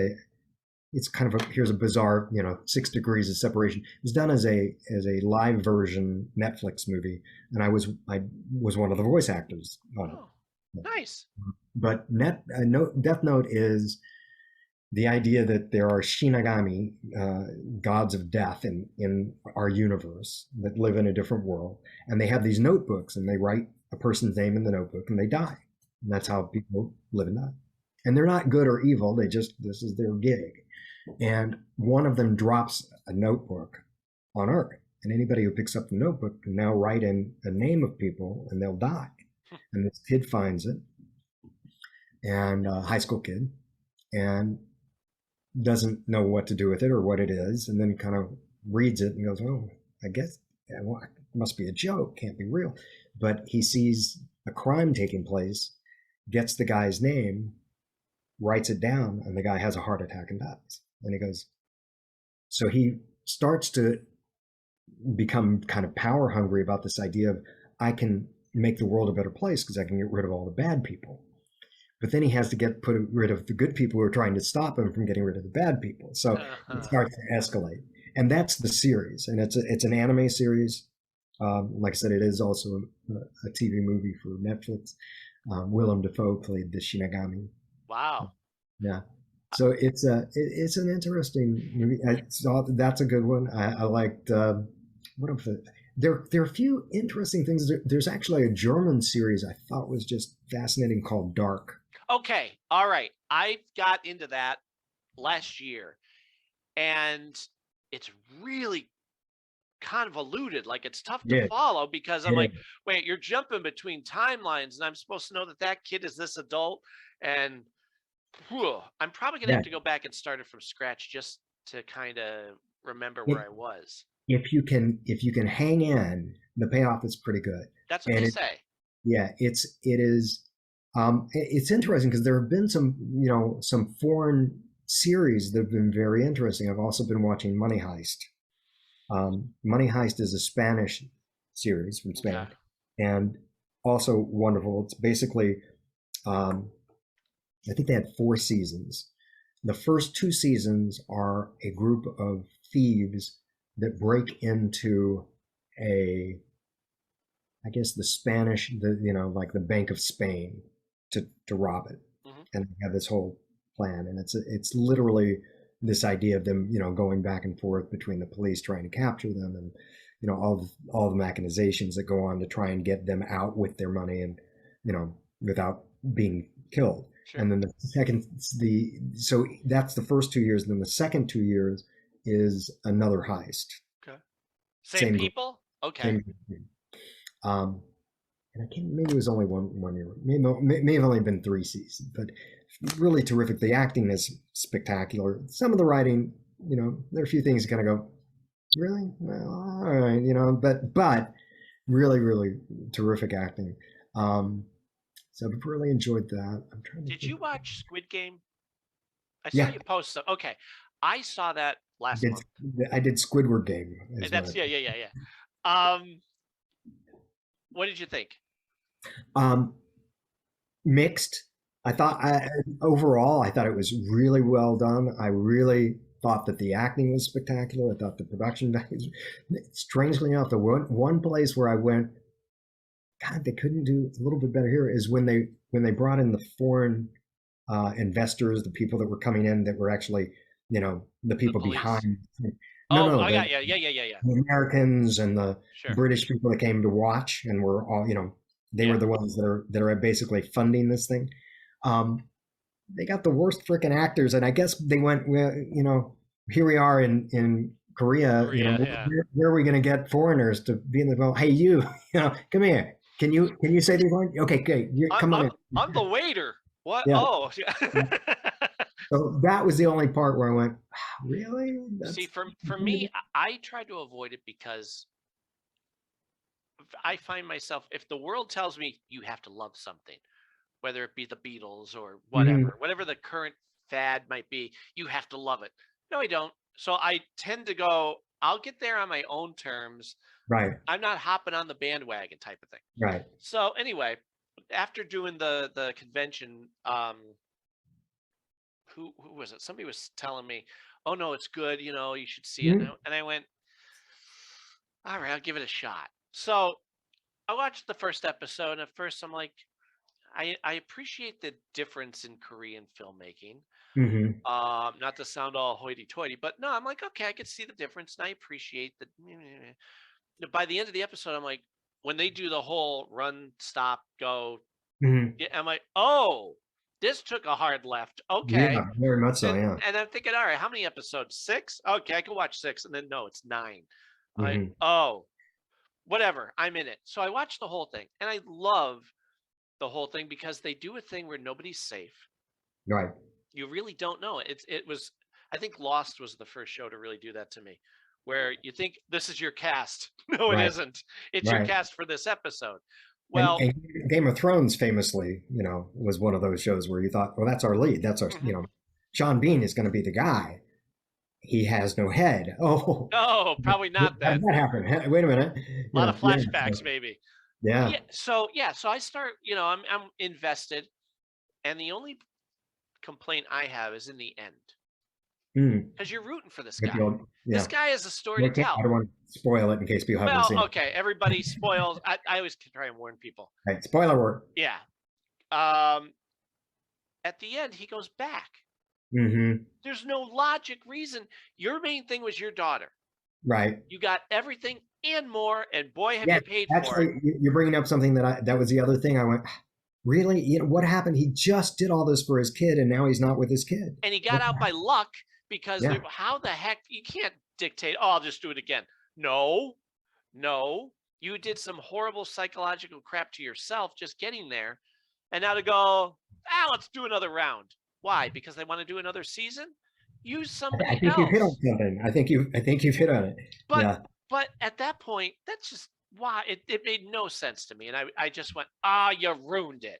it's kind of here's a bizarre, 6 degrees of separation. It was done as a live version Netflix movie, and I was one of the voice actors on it. Nice. But Death Note is the idea that there are Shinigami, gods of death in our universe that live in a different world. And they have these notebooks and they write a person's name in the notebook and they die. And that's how people live and die. And they're not good or evil. This is their gig. And one of them drops a notebook on Earth. And anybody who picks up the notebook can now write in a name of people and they'll die. And this kid finds it, and a high school kid, and doesn't know what to do with it or what it is, and then kind of reads it and goes, oh, I guess it must be a joke, can't be real. But he sees a crime taking place, gets the guy's name, writes it down, and the guy has a heart attack and dies. And he goes, so he starts to become kind of power hungry about this idea of, I can make the world a better place because I can get rid of all the bad people. But then he has to put rid of the good people who are trying to stop him from getting rid of the bad people. So it starts to escalate. And that's the series. And it's an anime series. Like I said, it is also a TV movie for Netflix. Willem Dafoe played the Shinigami. Wow. Yeah. So it's an interesting movie. That's a good one. I liked what of the there are a few interesting things. There's actually a German series I thought was just fascinating called Dark. Okay. All right. I got into that last year, and it's really convoluted. Like, it's tough to follow because I'm like, wait, you're jumping between timelines, and I'm supposed to know that kid is this adult, and I'm probably gonna have to go back and start it from scratch just to kind of remember where I was. If you can hang in, the payoff is pretty good. That's what they say. Yeah, it is. It's interesting because there have been some foreign series that have been very interesting. I've also been watching Money Heist. Money Heist is a Spanish series from Spain, and also wonderful. It's basically, I think they had 4 seasons, the first 2 seasons are a group of thieves that break into I guess the Spanish, like the Bank of Spain to rob it. Mm-hmm. And they have this whole plan. And it's literally this idea of them, going back and forth between the police trying to capture them and, all the machinations that go on to try and get them out with their money and, without being killed. Sure. And then so that's the first 2 years. And then the second 2 years is another heist. Okay. Same people? Okay. And I can't, maybe it was only one year, may have only been 3 seasons, but really terrific. The acting is spectacular. Some of the writing, there are a few things you kind of go, really? Well, all right, but really, really terrific acting. So I've really enjoyed that. I'm trying to Did you watch Squid Game? I saw Yeah. you post some. Okay. I saw that last month. I did Squidward Game. That's yeah. What did you think? Mixed. I thought overall, I thought it was really well done. I really thought that the acting was spectacular. I thought the production values, strangely enough, the one place where I went, God, they couldn't do a little bit better here is when they brought in the foreign investors, the people that were coming in that were actually, the people behind. I got you. Yeah. The Americans and the Sure. British people that came to watch and were all, they were the ones that are basically funding this thing. They got the worst freaking actors, and I guess they went, well, here we are in Korea, where are we going to get foreigners to be in the film? Hey, you come here. Can you say these lines? Okay, great. Come on. I'm the waiter. What? Yeah. Oh. So that was the only part where I went, really? See, for me, I tried to avoid it because I find myself, if the world tells me you have to love something, whether it be the Beatles or whatever the current fad might be, you have to love it. No, I don't. So I tend to go, I'll get there on my own terms. Right. I'm not hopping on the bandwagon type of thing. Right. So anyway, after doing the convention, who was it? Somebody was telling me, oh no, it's good. You should see it. And I went, all right, I'll give it a shot. So I watched the first episode, and at first I'm like, I appreciate the difference in Korean filmmaking. Mm-hmm. Not to sound all hoity-toity, but no, I'm like, okay, I can see the difference, and I appreciate that. By the end of the episode, I'm like, when they do the whole run, stop, go, I'm like, oh, this took a hard left. Okay. Yeah, very much so, yeah. And I'm thinking, all right, how many episodes? 6? Okay, I can watch 6. And then, no, it's 9. Like, oh, whatever. I'm in it. So I watched the whole thing. And I love the whole thing because they do a thing where nobody's safe. Right. You really don't know. It was, I think Lost was the first show to really do that to me, where you think this is your cast. No, it isn't. It's your cast for this episode. Well, and Game of Thrones famously, was one of those shows where you thought, well, that's our lead. That's our, Sean Bean is going to be the guy. He has no head. Oh, no, probably not that. That happened. Wait a minute. A lot of flashbacks, maybe. Yeah. So I start, I'm invested, and the only complaint I have is in the end. Because you're rooting for this guy. This guy has a story to tell. I don't want to spoil it in case people haven't seen it. Okay, everybody spoils. I always try and warn people. Right, spoiler word. Yeah. At the end, he goes back. There's no logic reason. Your main thing was your daughter. Right. You got everything and more, and boy, have you paid for it. You're bringing up something that was the other thing. I went, really? What happened? He just did all this for his kid, and now he's not with his kid. And he got out by luck. Because how the heck, you can't dictate, oh, I'll just do it again. No, you did some horrible psychological crap to yourself just getting there. And now to go, let's do another round. Why? Because they want to do another season? Use somebody else. I think you've hit on something. I think you've hit on it. But at that point, that's just why it made no sense to me. And I just went, you ruined it.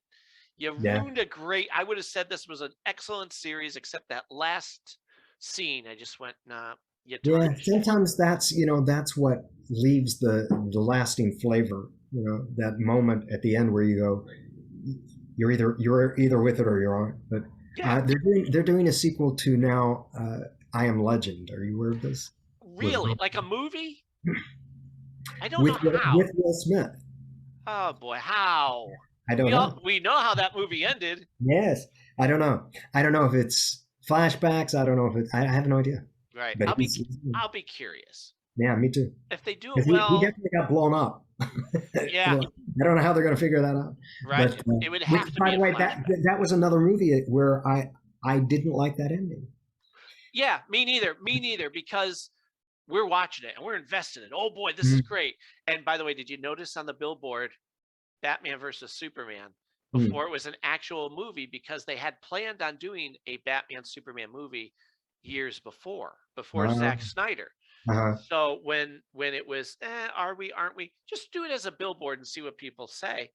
You ruined a great, I would have said this was an excellent series, except that last scene, I just went, nah. Sometimes that's what leaves the lasting flavor. That moment at the end where you go, you're either with it or you aren't. But Yeah. They're doing a sequel to now. I Am Legend. Are you aware of this? Really? Like a movie? I don't know how. With Will Smith. Oh boy, how? I don't know. We know how that movie ended. Yes, I don't know. I don't know if it's flashbacks. I don't know if it's. I have no idea. Right. But I'll be curious. Yeah, me too. If they do it He well, definitely got blown up. Yeah. I don't know how they're going to figure that out. Right. But, it would have to by be. the way, that was another movie where I didn't like that ending. Yeah, me neither. Me neither, because we're watching it and we're invested in it. Oh boy, this is great. And by the way, did you notice on the billboard, Batman versus Superman, before it was an actual movie, because they had planned on doing a Batman Superman movie years before Zack Snyder. So when it was, are we, aren't we? Just do it as a billboard and see what people say.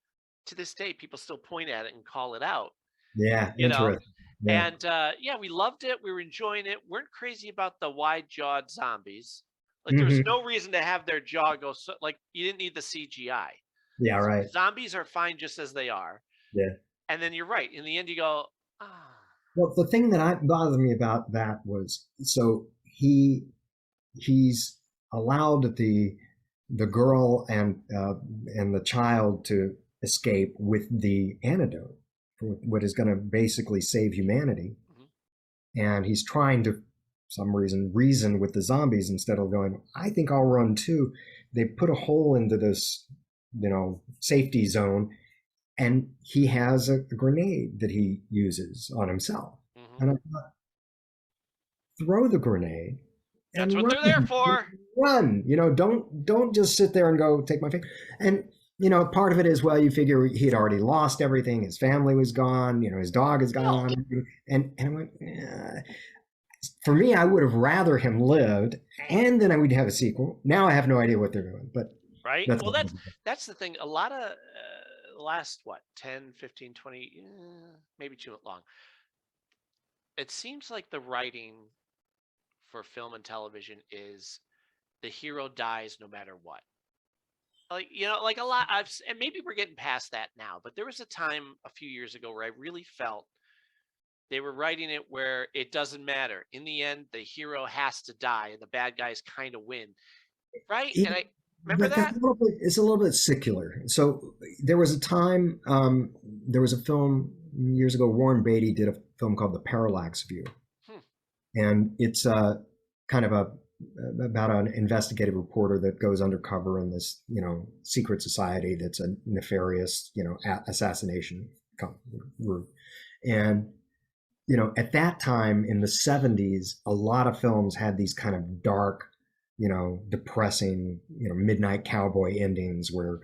To this day, people still point at it and call it out. Yeah, you know. Yeah. And we loved it. We were enjoying it. Weren't crazy about the wide-jawed zombies. Like there was no reason to have their jaw go so. Like you didn't need the CGI. Yeah, right. Zombies are fine just as they are. Yeah. And then you're right. In the end, you go, Well, the thing that bothered me about that was, so he's allowed the girl and the child to escape with the antidote for what is going to basically save humanity. And he's trying to, for some reason with the zombies instead of going, I think I'll run too. They put a hole into this, safety zone, and he has a grenade that he uses on himself. And I thought, throw the grenade. That's what they're there for. Run, don't just sit there and go take my face. And part of it is, well, you figure he had already lost everything. His family was gone. His dog is gone. And I went, for me, I would have rather him lived, and then I would have a sequel. Now I have no idea what they're doing, but right. Well, that's the thing. A lot of last 10, 15, 20, maybe too long. It seems like the writing for film and television is the hero dies no matter what. Like a lot. And maybe we're getting past that now, but there was a time a few years ago where I really felt they were writing it where it doesn't matter. In the end, the hero has to die and the bad guys kind of win. Right? And I remember that. It's a little bit secular. So there was a time, there was a film years ago, Warren Beatty did a film called The Parallax View. And it's kind of about an investigative reporter that goes undercover in this, secret society that's a nefarious, assassination group. And, at that time in the 70s, a lot of films had these kind of dark, depressing, midnight cowboy endings where,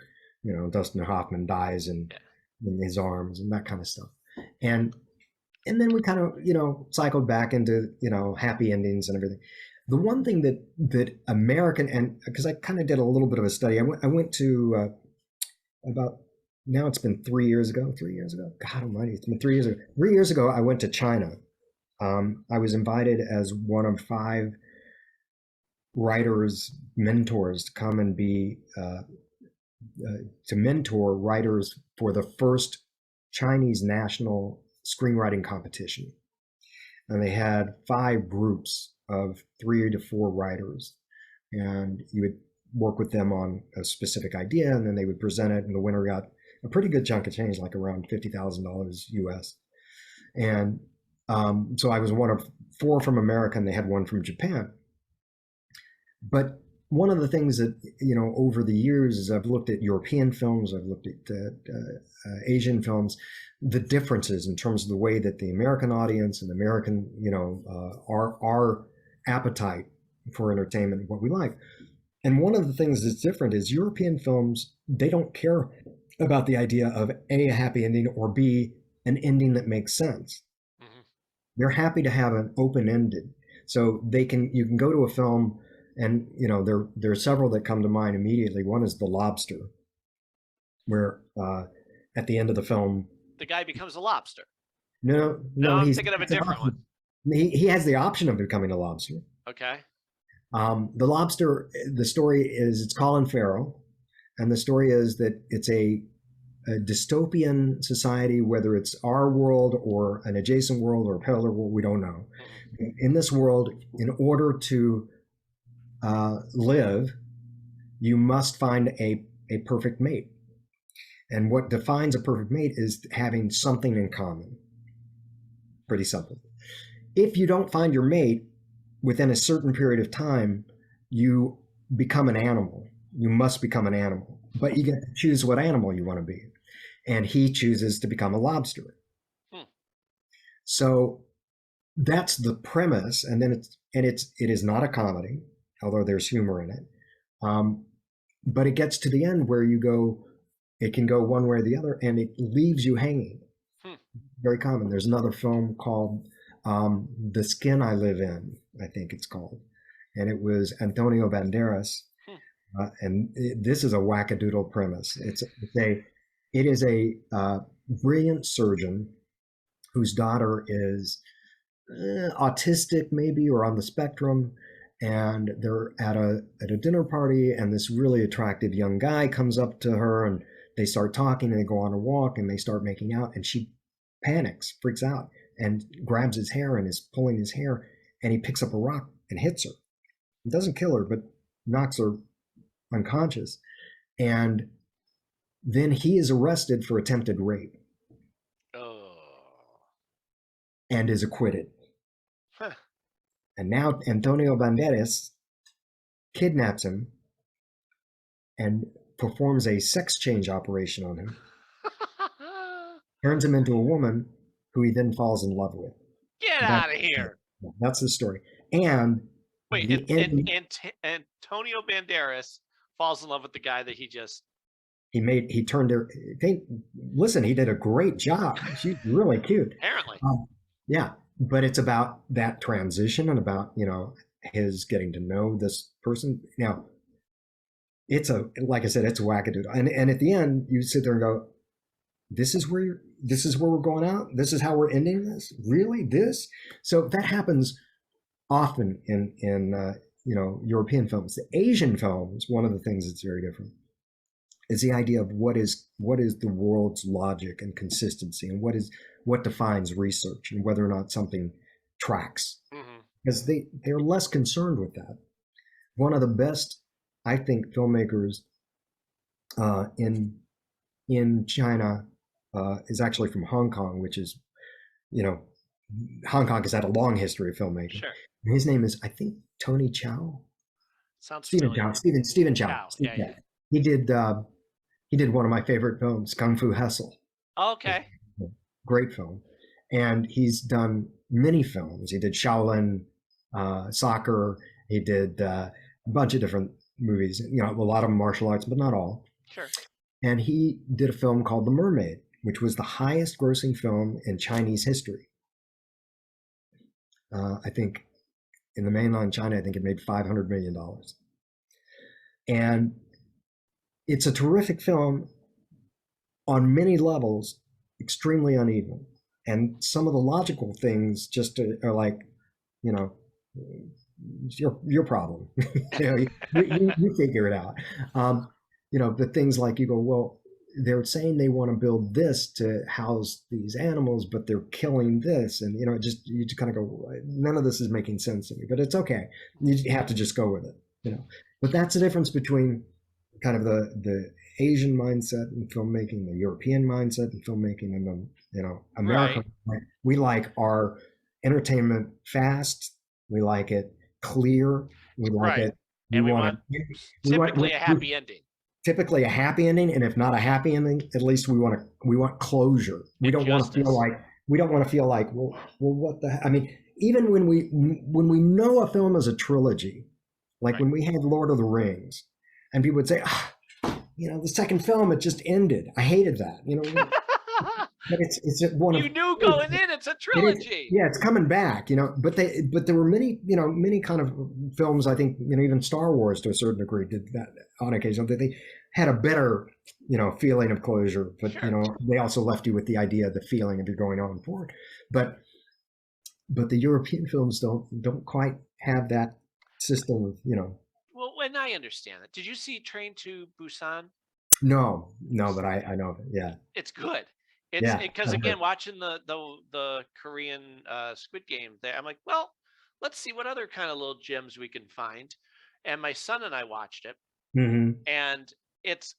Dustin Hoffman dies in his arms and that kind of stuff. And then we kind of, cycled back into, happy endings and everything. The one thing that American, and because I kind of did a little bit of a study, I went to about, now it's been 3 years ago. God almighty, it's been 3 years ago. 3 years ago, I went to China. I was invited as one of 5 writers, mentors to come and be, to mentor writers for the first Chinese national screenwriting competition. And they had 5 groups of 3 to 4 writers, and you would work with them on a specific idea, and then they would present it, and the winner got a pretty good chunk of change, like around $50,000 US. And so I was one of 4 from America, and they had 1 from Japan. But one of the things that, over the years, is I've looked at European films, I've looked at Asian films, the differences in terms of the way that the American audience and American, our appetite for entertainment, what we like. And one of the things that's different is European films, they don't care about the idea of A, a happy ending, or B, an ending that makes sense. They're happy to have an open-ended. So you can go to a film, and there are several that come to mind immediately. One is The Lobster, where at the end of the film, the guy becomes a lobster. No, I'm thinking of a different one. He has the option of becoming a lobster. Okay. The Lobster, the story is, it's Colin Farrell, and the story is that it's a a dystopian society, whether it's our world or an adjacent world or a parallel world, we don't know. In this world, in order to live, you must find a perfect mate. And what defines a perfect mate is having something in common. Pretty simple. If you don't find your mate within a certain period of time, you become an animal. You must become an animal, but you get to choose what animal you want to be. And he chooses to become a lobster. So that's the premise. And then it is not a comedy, although there's humor in it. But it gets to the end where it can go one way or the other, and it leaves you hanging. Very common. There's another film called The Skin I Live In, I think it's called. And it was Antonio Banderas. And this is a wackadoodle premise. It is a brilliant surgeon whose daughter is autistic maybe, or on the spectrum. And they're at a dinner party, and this really attractive young guy comes up to her, and they start talking, and they go on a walk, and they start making out, and she panics, freaks out, and grabs his hair and is pulling his hair, and he picks up a rock and hits her. He doesn't kill her, but knocks her unconscious. And then he is arrested for attempted rape. And is acquitted. And now Antonio Banderas kidnaps him and performs a sex change operation on him. Turns him into a woman who he then falls in love with. Get out of here. That's the story. And wait, Antonio Banderas falls in love with the guy that he turned her. Listen, he did a great job. She's really cute. Apparently. Yeah. But it's about that transition and about, his getting to know this person. Now, like I said, it's a wackadoodle. And at the end, you sit there and go, this is where we're going out. This is how we're ending this. Really? This? So that happens often in European films. The Asian films, one of the things that's very different is the idea of what is the world's logic and consistency, and what defines research, and whether or not something tracks. Because they're less concerned with that. One of the best, I think, filmmakers in China is actually from Hong Kong, which is, Hong Kong has had a long history of filmmaking. Sure. And his name is, I think, Tony Chow. Sounds Stephen familiar. Chow. Stephen Chow. Yeah. He did one of my favorite films, Kung Fu Hustle. Okay. Great film. And he's done many films. He did Shaolin Soccer. He did a bunch of different movies, a lot of martial arts, but not all. Sure. And he did a film called The Mermaid, which was the highest grossing film in Chinese history. I think in the mainland China, I think it made $500 million. And it's a terrific film on many levels, extremely uneven. And some of the logical things just are like, it's your problem. You figure it out. The things like you go, well, they're saying they want to build this to house these animals, but they're killing this. And, you just kind of go, none of this is making sense to me, but it's okay. You have to just go with it, But that's the difference between kind of the Asian mindset in filmmaking, the European mindset in filmmaking, and the, American. Right. We like our entertainment fast. We like it clear. We like it. And we want typically a happy ending. Typically a happy ending, and if not a happy ending, at least we want closure. We don't want to feel like well what the I mean, even when we know a film is a trilogy, like when we had Lord of the Rings, and people would say, the second film, it just ended. I hated that, but it's one of, you knew going in, it's a trilogy. It's coming back, but there were many kind of films, I think, even Star Wars to a certain degree did that on occasion. They had a better, feeling of closure, but sure. They also left you with the idea, the feeling of you're going on forward. But the European films don't quite have that system of, Well, and I understand that. Did you see Train to Busan? No, but I know of it. Yeah. It's good. It's Yeah. because again, watching the Korean Squid Game, I'm like, well, let's see what other kind of little gems we can find. And my son and I watched it, Hmm. and it's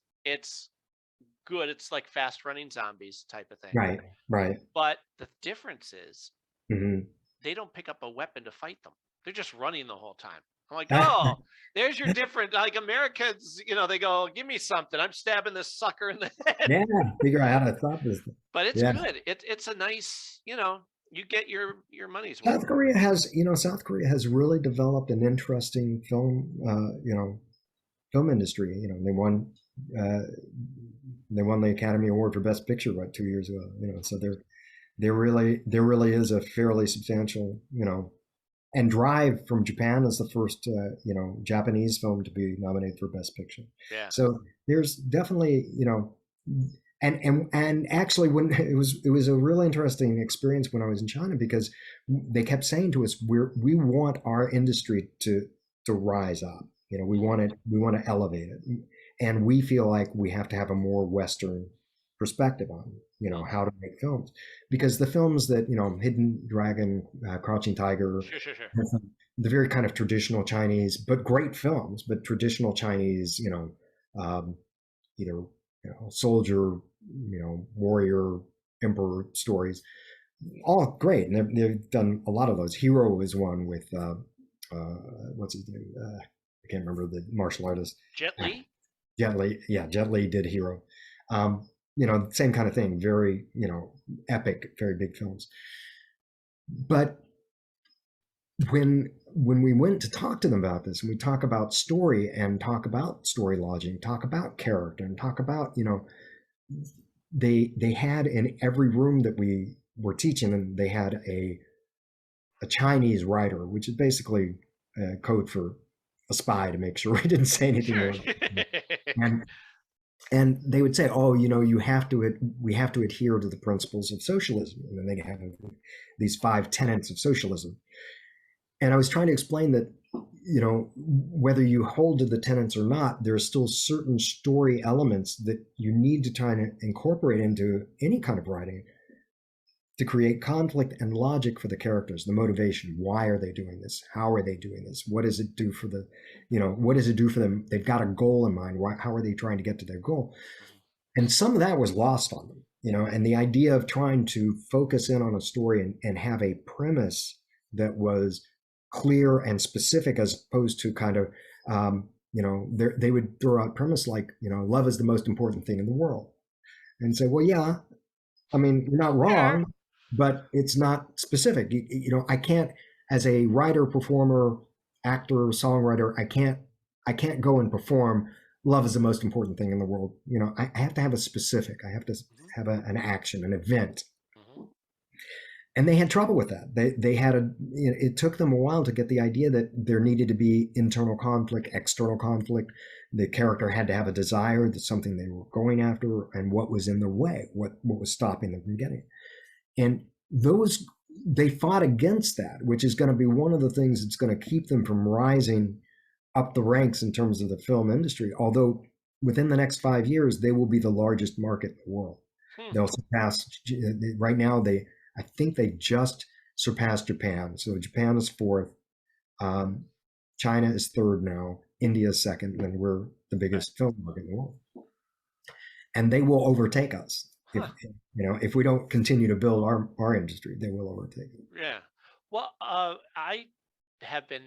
good. It's like fast running zombies type of thing. Right. Right. But the difference is Hmm. they don't pick up a weapon to fight them. They're just running the whole time. I'm like, oh, there's your different. Like Americans, they go, give me something. I'm stabbing this sucker in the head. Yeah. Figure out how to stop this. But it's Yeah. good. It's a nice, you get your money's worth. South Korea has really developed an interesting film, film industry. They won the Academy Award for Best Picture 2 years ago. So there really is a fairly substantial, and Drive from Japan is the first, Japanese film to be nominated for Best Picture. Yeah. So there's definitely, and actually when it was a really interesting experience when I was in China, because they kept saying to us, we want our industry to rise up. We want to elevate it, and we feel like we have to have a more Western perspective on how to make films, because the films that Hidden Dragon, Crouching Tiger, Sure. the very kind of traditional Chinese, but great films, but traditional Chinese, either soldier, warrior, emperor stories, all great, and they've done a lot of those. Hero is one with what's his name? I can't remember, the martial artist. Jet Li. Jet Li did Hero. Same kind of thing, very, epic, very big films. But when we went to talk to them about this, and we talk about story and talk about story logic, talk about character, and talk about, they had in every room that we were teaching, and they had a Chinese writer, which is basically code for a spy, to make sure we didn't say anything wrong. And they would say, oh, we have to adhere to the principles of socialism. And then they have these 5 tenets of socialism. And I was trying to explain that, whether you hold to the tenets or not, there are still certain story elements that you need to try to incorporate into any kind of writing to create conflict and logic for the characters, the motivation. Why are they doing this? How are they doing this? What does it do for what does it do for them? They've got a goal in mind. How are they trying to get to their goal? And some of that was lost on them, and the idea of trying to focus in on a story and have a premise that was clear and specific, as opposed to kind of, they would throw out premise like, love is the most important thing in the world. And say, well, yeah, I mean, you're not wrong, but it's not specific. I can't, as a writer, performer, actor, songwriter, I can't go and perform love is the most important thing in the world. I have to have a specific, I have to have an action, an event. And they had trouble with that. They had it took them a while to get the idea that there needed to be internal conflict, external conflict. The character had to have a desire, that's something they were going after, and what was in their way, what was stopping them from getting it. And they fought against that, which is going to be one of the things that's going to keep them from rising up the ranks in terms of the film industry. Although within the next 5 years, they will be the largest market in the world. They'll surpass, right now, I think they just surpassed Japan. So Japan is 4th. China is 3rd now. India is 2nd, and we're the biggest film market in the world. And they will overtake us. If we don't continue to build our industry, they will overtake it. Yeah. Well, I have been,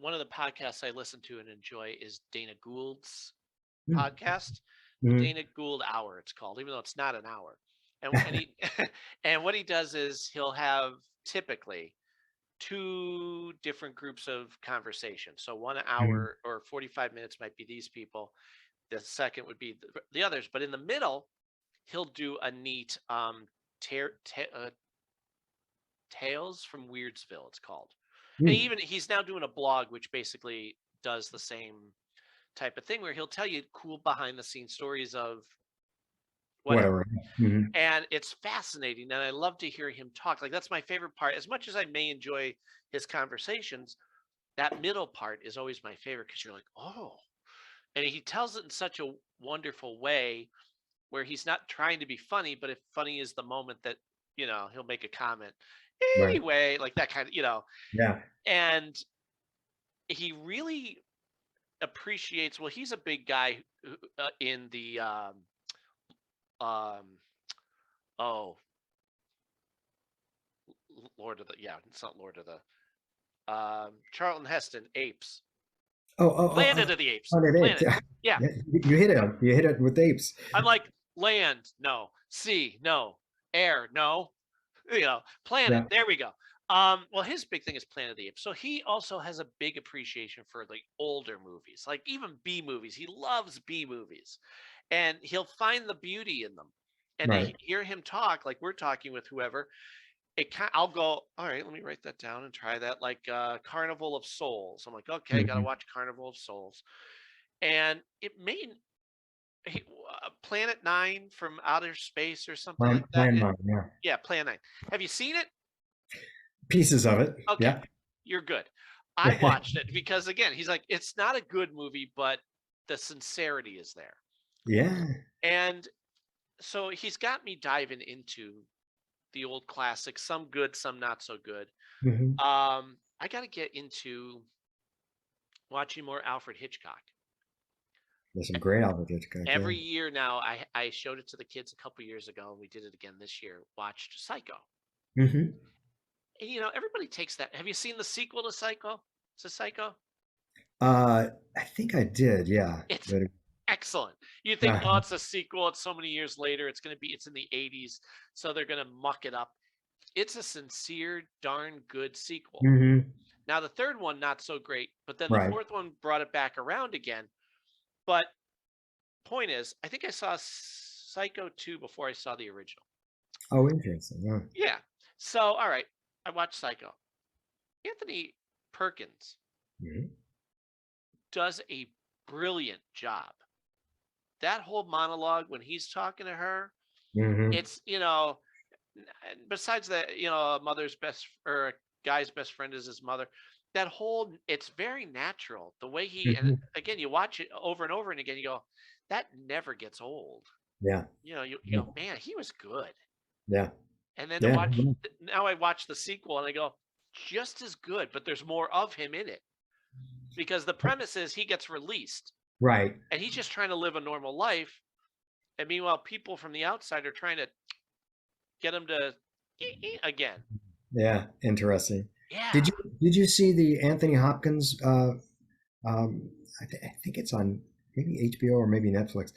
one of the podcasts I listen to and enjoy is Dana Gould's podcast. Dana Gould Hour, it's called, even though it's not an hour. And he and what he does is he'll have typically 2 different groups of conversation. So 1 hour or 45 minutes might be these people. The second would be the others. But in the middle, he'll do a neat Tales from Weirdsville, it's called. And he's now doing a blog which basically does the same type of thing, where he'll tell you cool behind the scenes stories of whatever. And it's fascinating, and I love to hear him talk. Like, that's my favorite part. As much as I may enjoy his conversations, that middle part is always my favorite, because you're like, oh, and he tells it in such a wonderful way where he's not trying to be funny, but if funny is the moment that, he'll make a comment Right. anyway, like that kind of, Yeah. and he really appreciates, well, he's a big guy in the oh, Lord of the, it's not Lord of the, Charlton Heston, Apes. Planet of the Apes. Planet of the Apes. Planet. Yeah. You hit it. You hit it with apes. I'm like, land, no. Sea, no. Air, no. Planet. Yeah. There we go. Well, his big thing is Planet of the Apes. So he also has a big appreciation for like older movies, like even B movies. He loves B movies, and he'll find the beauty in them. And Right. I hear him talk like we're talking with whoever. I'll go, all right, let me write that down and try that. Like Carnival of Souls. I'm like, okay, gotta watch Carnival of Souls. And it made Planet 9 from Outer Space or something like that. Plan 9, yeah. Yeah, Planet 9. Have you seen it? Pieces of it. Okay, Yeah. you're good. I watched it because, again, he's like, it's not a good movie, but the sincerity is there. Yeah. And so he's got me diving into the old classics, some good, some not so good. Mhm. I got to get into watching more Alfred Hitchcock. There's some great Alfred Hitchcock. Every year now, I showed it to the kids a couple years ago, and we did it again this year. Watched Psycho. Mm-hmm. And, everybody takes that. Have you seen the sequel to Psycho? To Psycho? I think I did. Yeah. It's excellent. You think, oh, it's a sequel. It's so many years later. It's in the 80s, so they're going to muck it up. It's a sincere, darn good sequel. Mm-hmm. Now, the third one, not so great, but then Right. the fourth one brought it back around again. But point is, I think I saw Psycho 2 before I saw the original. Oh, interesting. Yeah. Yeah. So, all right, I watched Psycho. Anthony Perkins does a brilliant job. That whole monologue when he's talking to her, it's, besides that, a mother's best or a guy's best friend is his mother. That whole, it's very natural. The way he, and again, you watch it over and over and again, you go, that never gets old. Yeah. You go, man, he was good. Yeah. And then now I watch the sequel and I go, just as good, but there's more of him in it. Because the premise is he gets released. Right. And he's just trying to live a normal life. And meanwhile, people from the outside are trying to get him to again. Yeah. Interesting. Yeah. Did you see the Anthony Hopkins? I think it's on maybe HBO or maybe Netflix.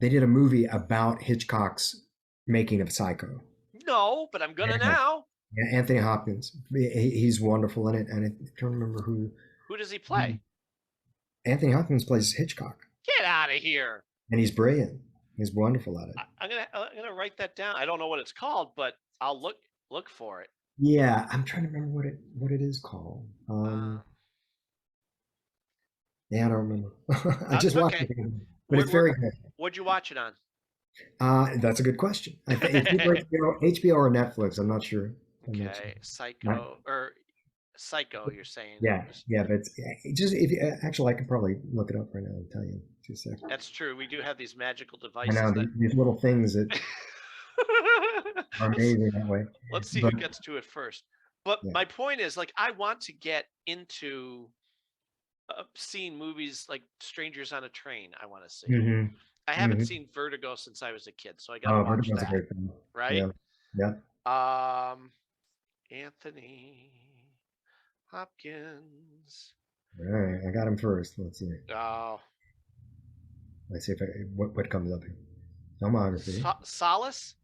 They did a movie about Hitchcock's making of Psycho. No, but I'm gonna now. Yeah, Anthony Hopkins. He's wonderful in it, and I don't remember who. Who does he play? Anthony Hopkins plays Hitchcock. Get out of here! And he's brilliant. He's wonderful at it. I'm gonna write that down. I don't know what it's called, but I'll look for it. Yeah, I'm trying to remember what it is called. Yeah, I don't remember. I just watched it, but it's very good. What'd you watch it on? That's a good question. I think it's either HBO or Netflix. I'm not sure. Okay, Psycho or Psycho. You're saying? Yeah, but just actually, I could probably look it up right now and tell you. 2 seconds. That's true. We do have these magical devices. I know these little things that are amazing that way. Let's see who gets to it first. But my point is, like, I want to get into seeing movies like Strangers on a Train. I want to see. Mm-hmm. I haven't seen Vertigo since I was a kid, so I got to watch Vertigo's that. a great film. Right? Yeah. Anthony Hopkins. All right, I got him first. Let's see. Oh. Let's see if what comes up here. Filmography. Solace?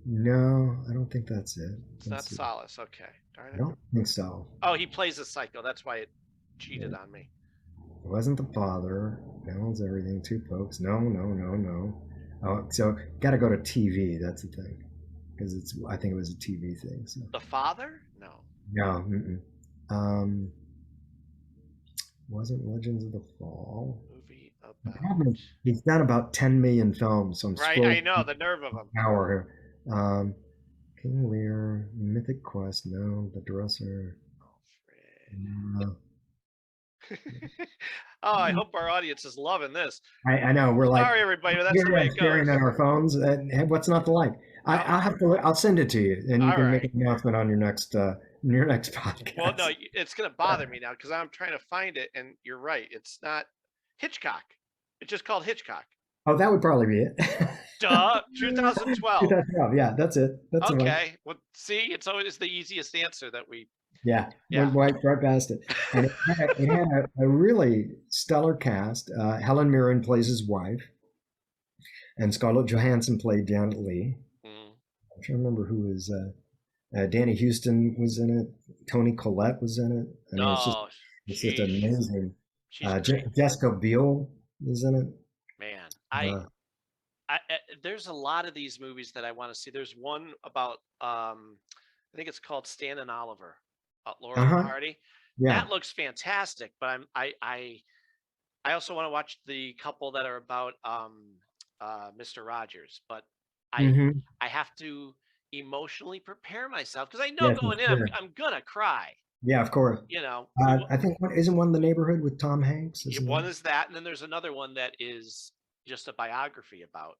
No, I don't think that's it. It's not Solace. Okay. Darn it. I don't think so. Oh, he plays a psycho. That's why it cheated on me. It wasn't the father. Balance everything. 2 folks. No. Oh, so got to go to TV. That's the thing, because I think it was a TV thing. So. The father? No. No. Wasn't Legends of the Fall? Movie about. He's done about 10 million films. So I'm right. I know the nerve of him. Power here. King Lear, Mythic Quest. No, The Dresser. Oh, I hope our audience is loving this. I know we're like, sorry, everybody, but that's the way it staring goes. at our phones. What's not to like? I'll send it to you, and you can make an announcement on your next podcast. Well, no, it's going to bother me now because I'm trying to find it, and you're right. It's not Hitchcock. It's just called Hitchcock. Oh, that would probably be it. Duh, 2012. 2012. Yeah, that's it. That's okay. Well, see, it's always the easiest answer that we. Yeah. Went right past it. And it had a really stellar cast. Helen Mirren plays his wife, and Scarlett Johansson played Janet Leigh. I'm trying to remember who was. Danny Houston was in it. Toni Collette was in it. I mean, it's just amazing. Jessica Biel was in it. Man, there's a lot of these movies that I want to see. There's one about I think it's called Stan and Oliver, Laura Hardy. Yeah. That looks fantastic. But I also want to watch the couple that are about Mr. Rogers. But I have to emotionally prepare myself because I know going in I'm gonna cry. Yeah, of course. You know, I think isn't one The Neighborhood with Tom Hanks? One is that, and then there's another one that is just a biography about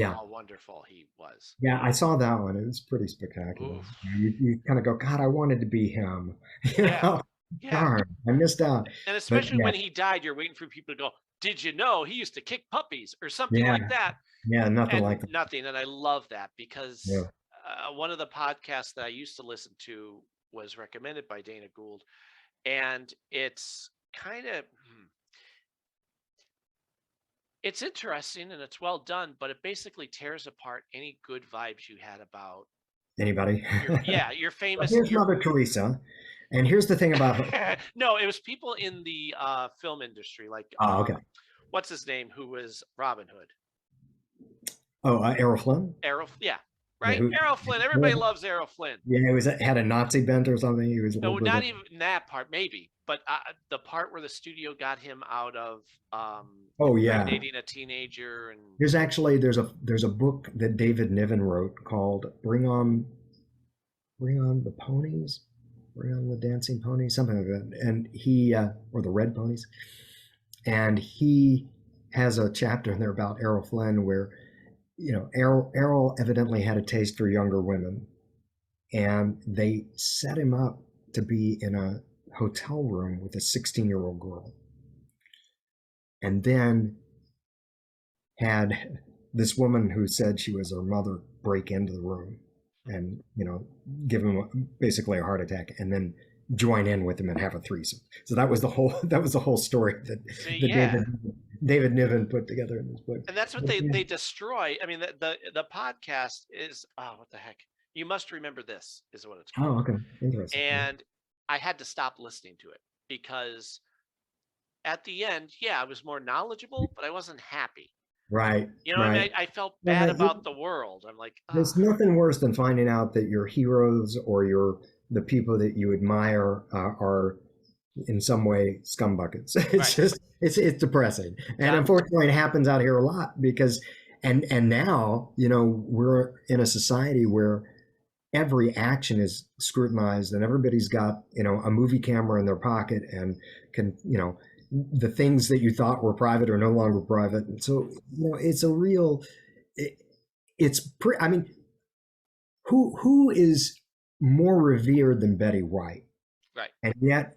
how wonderful he was. Yeah, I saw that one. It was pretty spectacular. You kind of go, God, I wanted to be him. You know? Darn, I missed out. And especially when he died, you're waiting for people to go, did you know he used to kick puppies or something like that? Yeah, nothing like that. Nothing. And I love that because one of the podcasts that I used to listen to was recommended by Dana Gould. And it's kind of, it's interesting and it's well done, but it basically tears apart any good vibes you had about anybody. You're famous. Here's Mother Teresa. And here's the thing about her. No, it was people in the film industry, like what's his name, who was Robin Hood? Oh, Errol Flynn. Right. Errol Flynn. Everybody loves Errol Flynn. Yeah, had a Nazi bent or something. He was not even that part, maybe, but the part where the studio got him out of dating a teenager. And there's a book that David Niven wrote called Bring on the Ponies. Bring on the Dancing Ponies, something like that. And he, or the Red Ponies. And he has a chapter in there about Errol Flynn where, you know, Errol evidently had a taste for younger women. And they set him up to be in a hotel room with a 16-year-old girl. And then had this woman who said she was her mother break into the room and, you know, give him basically a heart attack and then join in with him and have a threesome. So that was the whole story that David Niven put together in this book. And that's what they destroy. I mean, the podcast is, what the heck? You Must Remember This is what it's called. Oh, okay. Interesting. And I had to stop listening to it because at the end, I was more knowledgeable, but I wasn't happy. Right. You know, right. I felt bad about the world. I'm like, there's nothing worse than finding out that your heroes or the people that you admire are in some way scumbuckets. It's just it's depressing, and unfortunately, it happens out here a lot because and now, you know, we're in a society where every action is scrutinized and everybody's got, you know, a movie camera in their pocket and can, you know, the things that you thought were private are no longer private. And so, you know, it's a real, I mean, who is more revered than Betty White? Right. And yet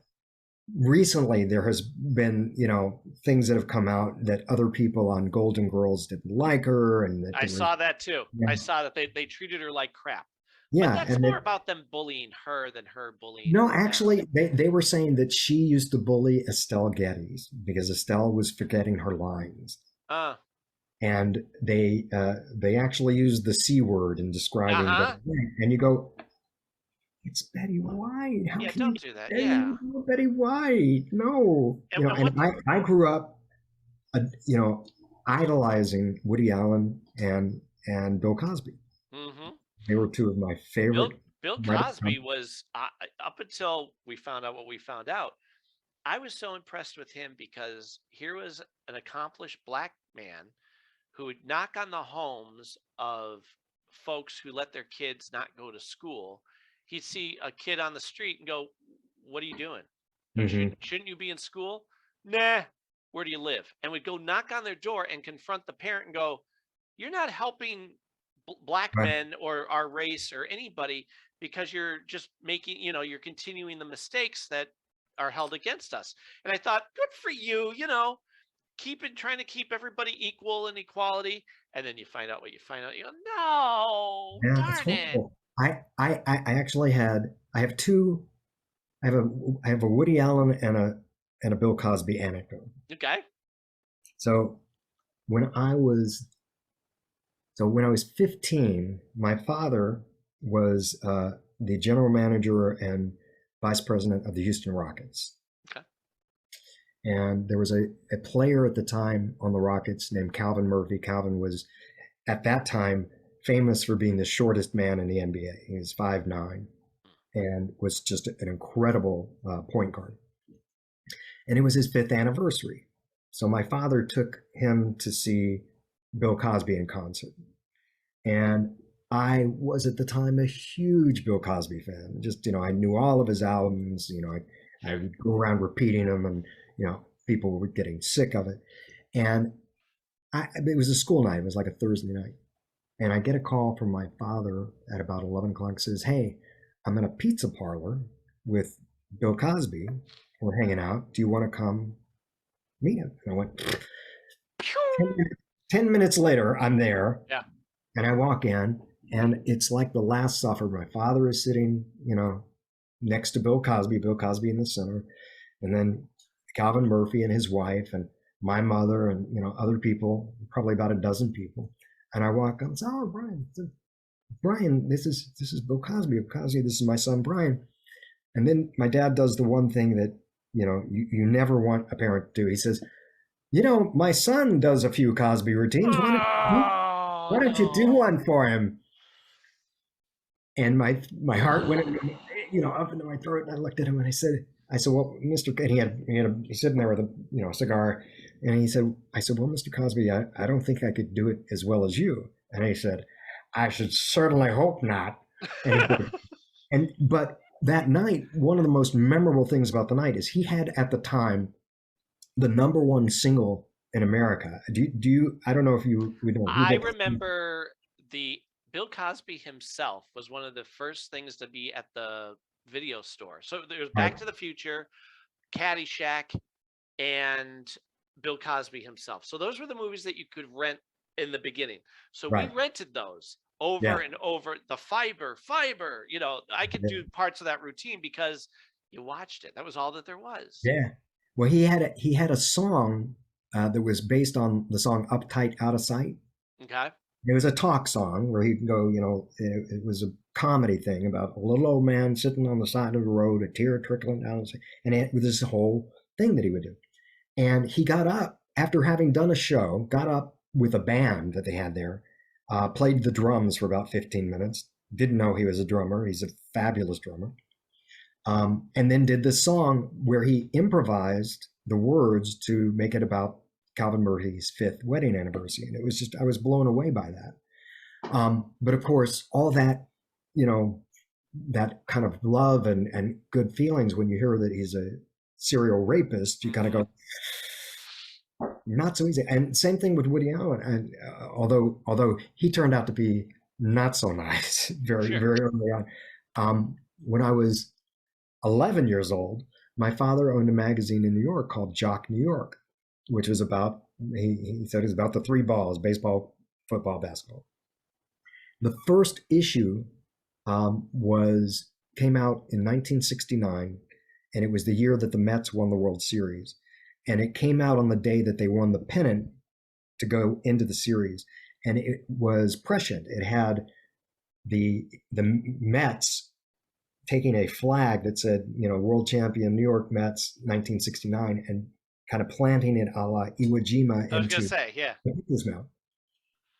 recently there has been, you know, things that have come out that other people on Golden Girls didn't like her. And that saw that too. Yeah. I saw that they treated her like crap. Yeah, but that's more about them bullying her than her bullying. No, actually, they were saying that she used to bully Estelle Getty's because Estelle was forgetting her lines. And they actually used the C word in describing Betty White. And you go, it's Betty White. How can don't do that. Yeah, Betty White. No, you know. And I grew up, you know, idolizing Woody Allen and Bill Cosby. Mm-hmm. They were two of my favorite. Bill Cosby was, up until we found out what we found out, I was so impressed with him because here was an accomplished black man who would knock on the homes of folks who let their kids not go to school. He'd see a kid on the street and go, what are you doing? Shouldn't you be in school? Nah. Where do you live? And we'd go knock on their door and confront the parent and go, you're not helping black men or our race or anybody because you're just making, you're continuing the mistakes that are held against us. And I thought, good for you, trying to keep everybody equal and equality. And then you find out what you find out. You go, no, Yeah, darn it. I actually I have a Woody Allen and a Bill Cosby anecdote. Okay. So when I was 15, my father was the general manager and vice president of the Houston Rockets. Okay. And there was a player at the time on the Rockets named Calvin Murphy. Calvin was, at that time, famous for being the shortest man in the NBA. He was 5'9", and was just an incredible point guard. And it was his 5th anniversary. So my father took him to see Bill Cosby in concert. And I was at the time a huge Bill Cosby fan. Just, I knew all of his albums, I would go around repeating them, and, people were getting sick of it. And it was a school night. It was like a Thursday night. And I get a call from my father at about 11 o'clock, says, hey, I'm in a pizza parlor with Bill Cosby. We're hanging out. Do you want to come meet him? And I went, 10 minutes later, I'm there. Yeah. And I walk in, and it's like the Last Supper. My father is sitting, next to Bill Cosby in the center. And then Calvin Murphy and his wife, and my mother, and, other people, probably about a dozen people. And I walk up and say, oh, Brian, this is Bill Cosby. This is my son, Brian. And then my dad does the one thing that, you never want a parent to do. He says, my son does a few Cosby routines. Why don't you do one for him? And my heart went, up into my throat. And I looked at him and I said, well, Mr. And he's sitting there with a a cigar, and I said, well, Mr. Cosby, I don't think I could do it as well as you. And he said, I should certainly hope not. But that night, one of the most memorable things about the night is he had at the time the #1 single in America. Do you? I don't know if you. I remember the Bill Cosby himself was one of the first things to be at the video store. So there's Back to the Future, Caddyshack, and Bill Cosby himself. So those were the movies that you could rent in the beginning. So we rented those over and over. The Fiber, I could do parts of that routine because you watched it. That was all that there was. Yeah. Well, he had a song that was based on the song Uptight Out of Sight. Okay. It was a talk song where he'd go, it was a comedy thing about a little old man sitting on the side of the road, a tear trickling down, and it was this whole thing that he would do. And he got up after having done a show, got up with a band that they had there, played the drums for about 15 minutes, didn't know he was a drummer. He's a fabulous drummer. And then did this song where he improvised the words to make it about Calvin Murphy's 5th wedding anniversary. And it was just, I was blown away by that. But of course, all that, that kind of love and good feelings when you hear that he's a serial rapist, you kind of go, not so easy. And same thing with Woody Allen. And although he turned out to be not so nice very early on. When I was 11 years old, my father owned a magazine in New York called Jock New York, which was about, he said it was about the 3 balls, baseball, football, basketball. The first issue came out in 1969, and it was the year that the Mets won the World Series. And it came out on the day that they won the pennant to go into the series. And it was prescient. It had the Mets taking a flag that said, world champion New York Mets 1969, and kind of planting it a la Iwo Jima into the people's mouth.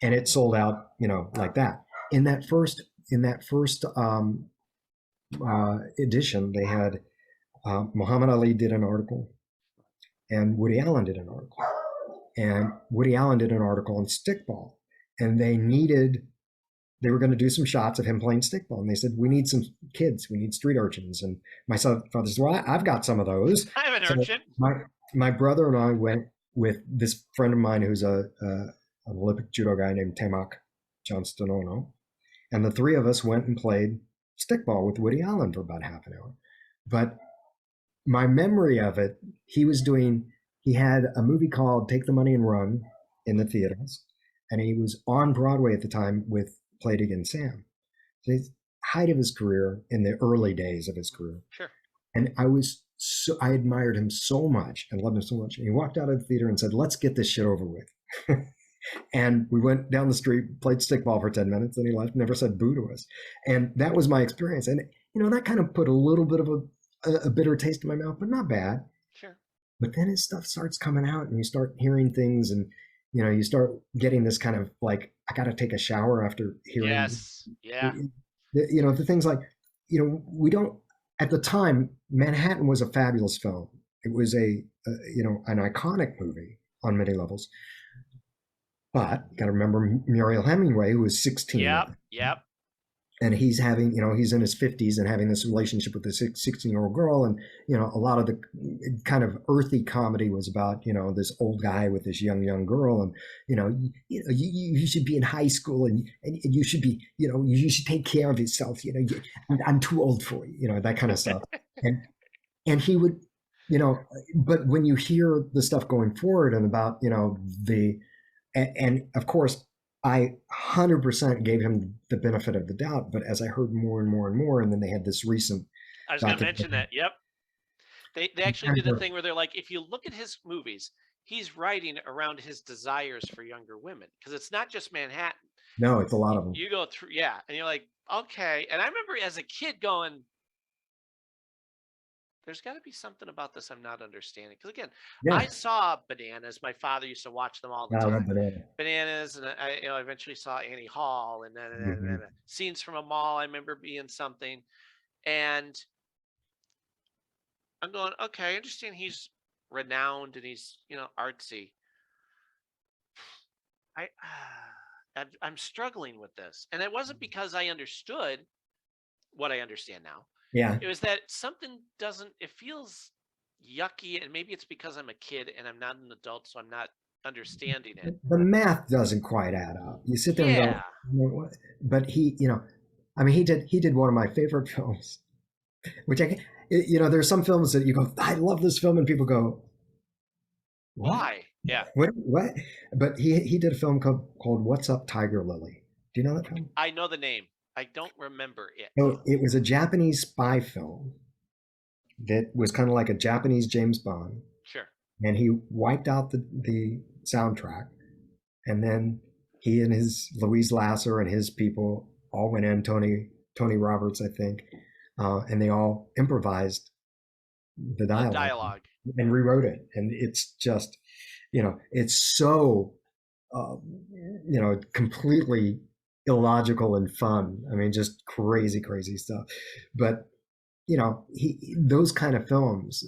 And it sold out, like that. In that first edition, they had Muhammad Ali did an article, and Woody Allen did an article. And Woody Allen did an article on stickball, and they needed they were going to do some shots of him playing stickball, and they said, we need some kids, we need street urchins. And my father said, well, I've got some of those. I have an So urchin. my brother and I went with this friend of mine who's an Olympic judo guy named Temak Johnstonono, and the three of us went and played stickball with Woody Allen for about half an hour. But my memory of it, he had a movie called Take the Money and Run in the theaters, and he was on Broadway at the time with Play It Again Sam. So his height of his career, in the early days of his career. Sure. And I admired him so much and loved him so much. And he walked out of the theater and said, let's get this shit over with. And we went down the street, played stickball for 10 minutes, and he left, never said boo to us. And that was my experience. And, that kind of put a little bit of a bitter taste in my mouth, but not bad. Sure. But then his stuff starts coming out, and you start hearing things, and, you start getting this kind of like, I got to take a shower after hearing. Yes. Yeah. The things like, we don't, at the time, Manhattan was a fabulous film. It was an iconic movie on many levels. But got to remember Muriel Hemingway, who was 16. Yep. And he's having, he's in his 50s and having this relationship with this 16-year-old girl. And, a lot of the kind of earthy comedy was about, this old guy with this young girl. And, you should be in high school and you should be, you should take care of yourself. I'm too old for you, that kind of stuff. And he would, but when you hear the stuff going forward and about, and of course, I 100% gave him the benefit of the doubt, but as I heard more and more and more, and then they had this recent. I was going to mention that. Yep. They actually did a thing where they're like, if you look at his movies, he's writing around his desires for younger women, because it's not just Manhattan. No, it's a lot of them. You go through, and you're like, okay. And I remember as a kid going, there's got to be something about this I'm not understanding. Because again, I saw Bananas. My father used to watch them all the time. Bananas, and I eventually saw Annie Hall, and then Scenes from a Mall. I remember being something, and I'm going, okay, I understand he's renowned and he's artsy. I'm struggling with this, and it wasn't because I understood what I understand now. Yeah. It was that something it feels yucky, and maybe it's because I'm a kid and I'm not an adult, so I'm not understanding it. The math doesn't quite add up. You sit there and go, but he did one of my favorite films, which there's some films that you go, I love this film, and people go, why? Yeah. What? But he did a film called What's Up, Tiger Lily. Do you know that film? I know the name. I don't remember it. So it was a Japanese spy film that was kind of like a Japanese James Bond. Sure. And he wiped out the soundtrack. And then he and his Louise Lasser and his people all went in, Tony Roberts, I think, and they all improvised the dialogue. And rewrote it. And it's just, it's so, completely illogical and fun. I mean, just crazy stuff. But those kind of films,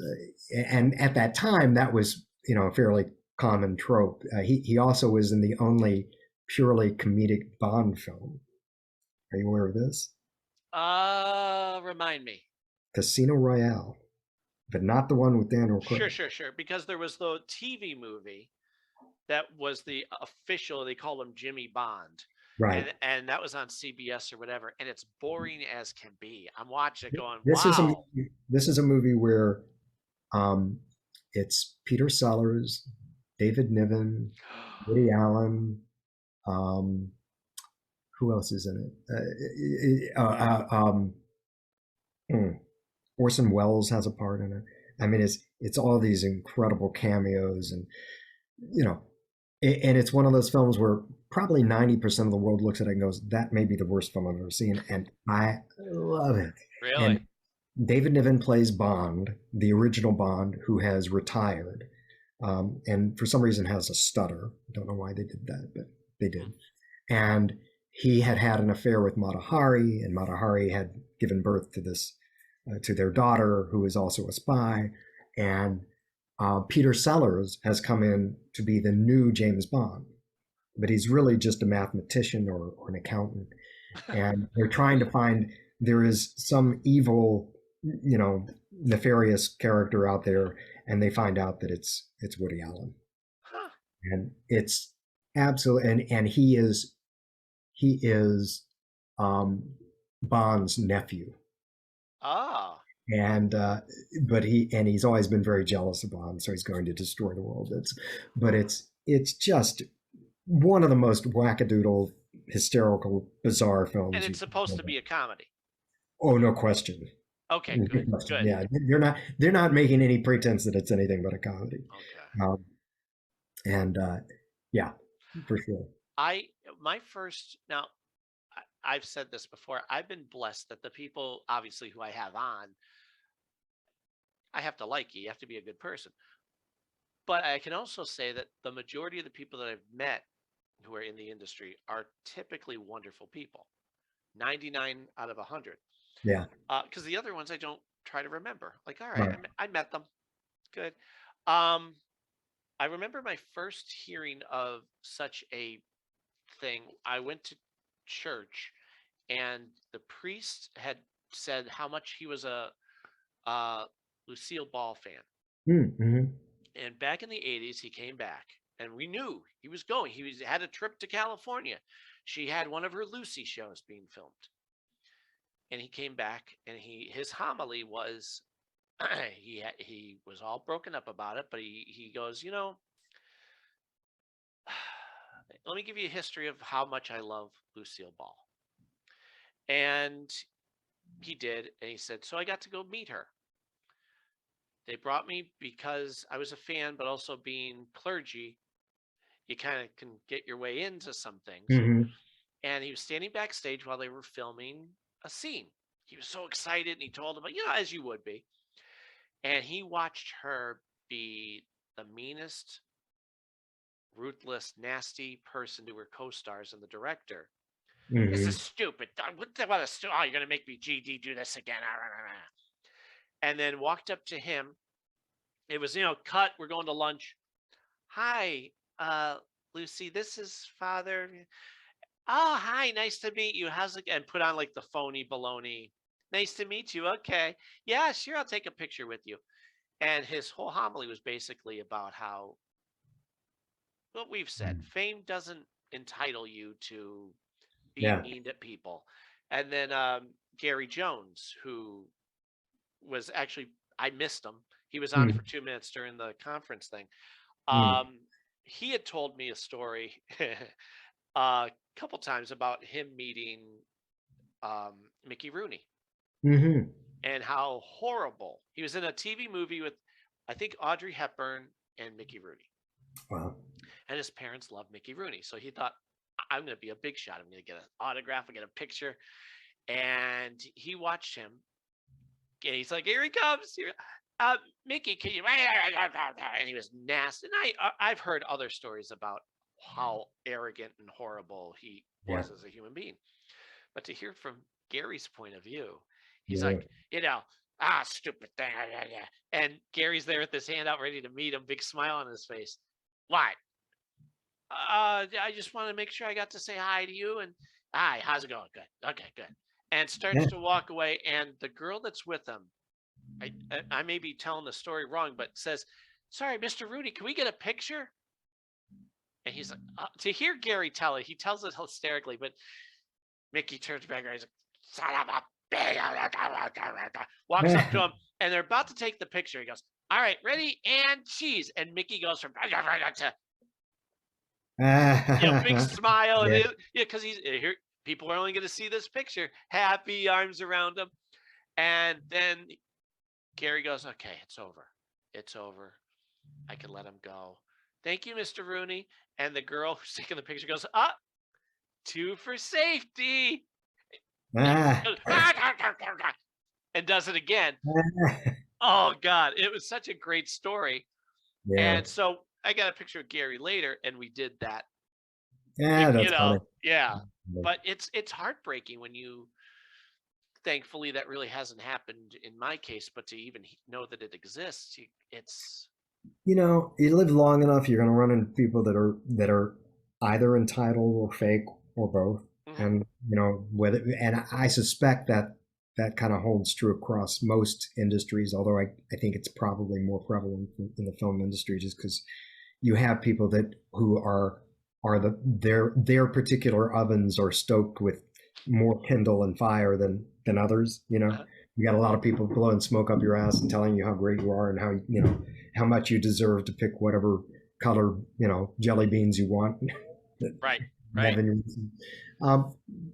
and at that time, that was a fairly common trope. He also was in the only purely comedic Bond film. Are you aware of this? Remind me. Casino Royale, but not the one with Daniel Craig. Sure. Because there was the TV movie that was the official. They call him Jimmy Bond. Right. And that was on CBS or whatever, and it's boring as can be. I'm watching it going, This is a movie where it's Peter Sellers, David Niven, Woody Allen, who else is in it? Orson Welles has a part in it. I mean, it's all these incredible cameos, and and it's one of those films where probably 90% of the world looks at it and goes, that may be the worst film I've ever seen. And I love it. Really? And David Niven plays Bond, the original Bond, who has retired. And for some reason has a stutter. I don't know why they did that, but they did. And he had an affair with Mata Hari, and Mata Hari had given birth to to their daughter, who is also a spy. And Peter Sellers has come in to be the new James Bond, but he's really just a mathematician or an accountant. and they're trying to find, there is some evil, nefarious character out there, and they find out that it's Woody Allen. Huh. And it's absolutely, and he is Bond's nephew. Oh. And but he's always been very jealous of Bond, so he's going to destroy the world. It's just one of the most wackadoodle, hysterical, bizarre films. And it's supposed to be a comedy. Oh, no question. Okay, good. Yeah, they're not making any pretense that it's anything but a comedy. Okay. Yeah, for sure. I've said this before. I've been blessed that the people, obviously, who I have on, I have to like you. You have to be a good person. But I can also say that the majority of the people that I've met who are in the industry are typically wonderful people. 99 out of 100. Yeah. Because the other ones I don't try to remember. Like, all right, I met them. Good. I remember my first hearing of such a thing. I went to church, and the priest had said how much he was a Lucille Ball fan. Mm-hmm. And back in the 80s, he came back, and we knew he was going. He had a trip to California. She had one of her Lucy shows being filmed. And he came back, and his homily was, he was all broken up about it, but he goes, let me give you a history of how much I love Lucille Ball. And he did, and he said, so I got to go meet her. They brought me because I was a fan, but also being clergy, you kind of can get your way into some things. Mm-hmm. And he was standing backstage while they were filming a scene. He was so excited, and he told them, as you would be. And he watched her be the meanest, ruthless, nasty person to her co-stars and the director. Mm-hmm. This is stupid. What you're going to make me GD do this again. And then walked up to him. It was, cut. We're going to lunch. Hi, Lucy, this is Father. Oh, hi, nice to meet you. How's it? And put on like the phony baloney. Nice to meet you. Okay. Yeah, sure. I'll take a picture with you. And his whole homily was basically about how, what we've said, fame doesn't entitle you to be mean to people. And then Gary Jones, who was actually, I missed him. He was on for 2 minutes during the conference thing. He had told me a story a couple times about him meeting Mickey Rooney. Mm-hmm. And how horrible. He was in a TV movie with, I think, Audrey Hepburn and Mickey Rooney. Wow. And his parents loved Mickey Rooney. So he thought, I'm going to be a big shot. I'm going to get an autograph, I get a picture. And he watched him. And he's like, here he comes. Mickey, can you? And he was nasty. And I've heard other stories about how arrogant and horrible he was as a human being. But to hear from Gary's point of view, he's like, stupid thing. And Gary's there with his hand out ready to meet him, big smile on his face. What? I just want to make sure I got to say hi to you. And hi, how's it going? Good. Okay, good. And starts to walk away. And the girl that's with him, I may be telling the story wrong, but says, sorry, Mr. Rooney, can we get a picture? And he's like, to hear Gary tell it, he tells it hysterically, but Mickey turns back and he's like, son of a bitch. Walks up to him, and they're about to take the picture. He goes, all right, ready, and cheese. And Mickey goes from to big smile, and because he's here. People are only going to see this picture. Happy arms around him, and then Gary goes, okay, it's over. It's over. I can let him go. Thank you, Mr. Rooney. And the girl who's taking the picture goes, 2 for safety. And does it again. Oh, God. It was such a great story. Yeah. And so I got a picture of Gary later, and we did that. Yeah, that's funny. Yeah. But it's heartbreaking when you, thankfully, that really hasn't happened in my case, but to even know that it exists, it's. You live long enough, you're going to run into people that are either entitled or fake or both. And, whether, and I suspect that that kind of holds true across most industries, although I think it's probably more prevalent in the film industry, just because you have people who are their particular ovens are stoked with more kindle and fire than others. You got a lot of people blowing smoke up your ass and telling you how great you are and how much you deserve to pick whatever color jelly beans you want. Right.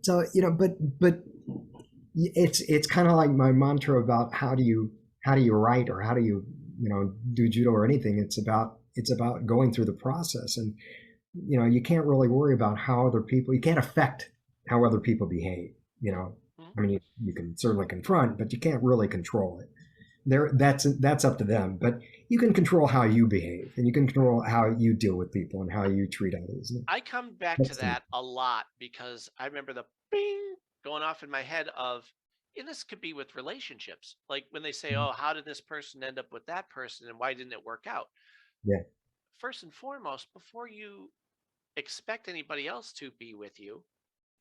So but it's kind of like my mantra about how do you write, or how do you do judo or anything. It's about going through the process, and you can't really worry about how other people, you can't affect how other people behave. I mean, you can certainly confront, but you can't really control it. That's up to them. But you can control how you behave, and you can control how you deal with people and how you treat others. I come back to that a lot because I remember the bing going off in my head of, and this could be with relationships, like when they say, "Oh, how did this person end up with that person, and why didn't it work out?" Yeah. First and foremost, before you expect anybody else to be with you,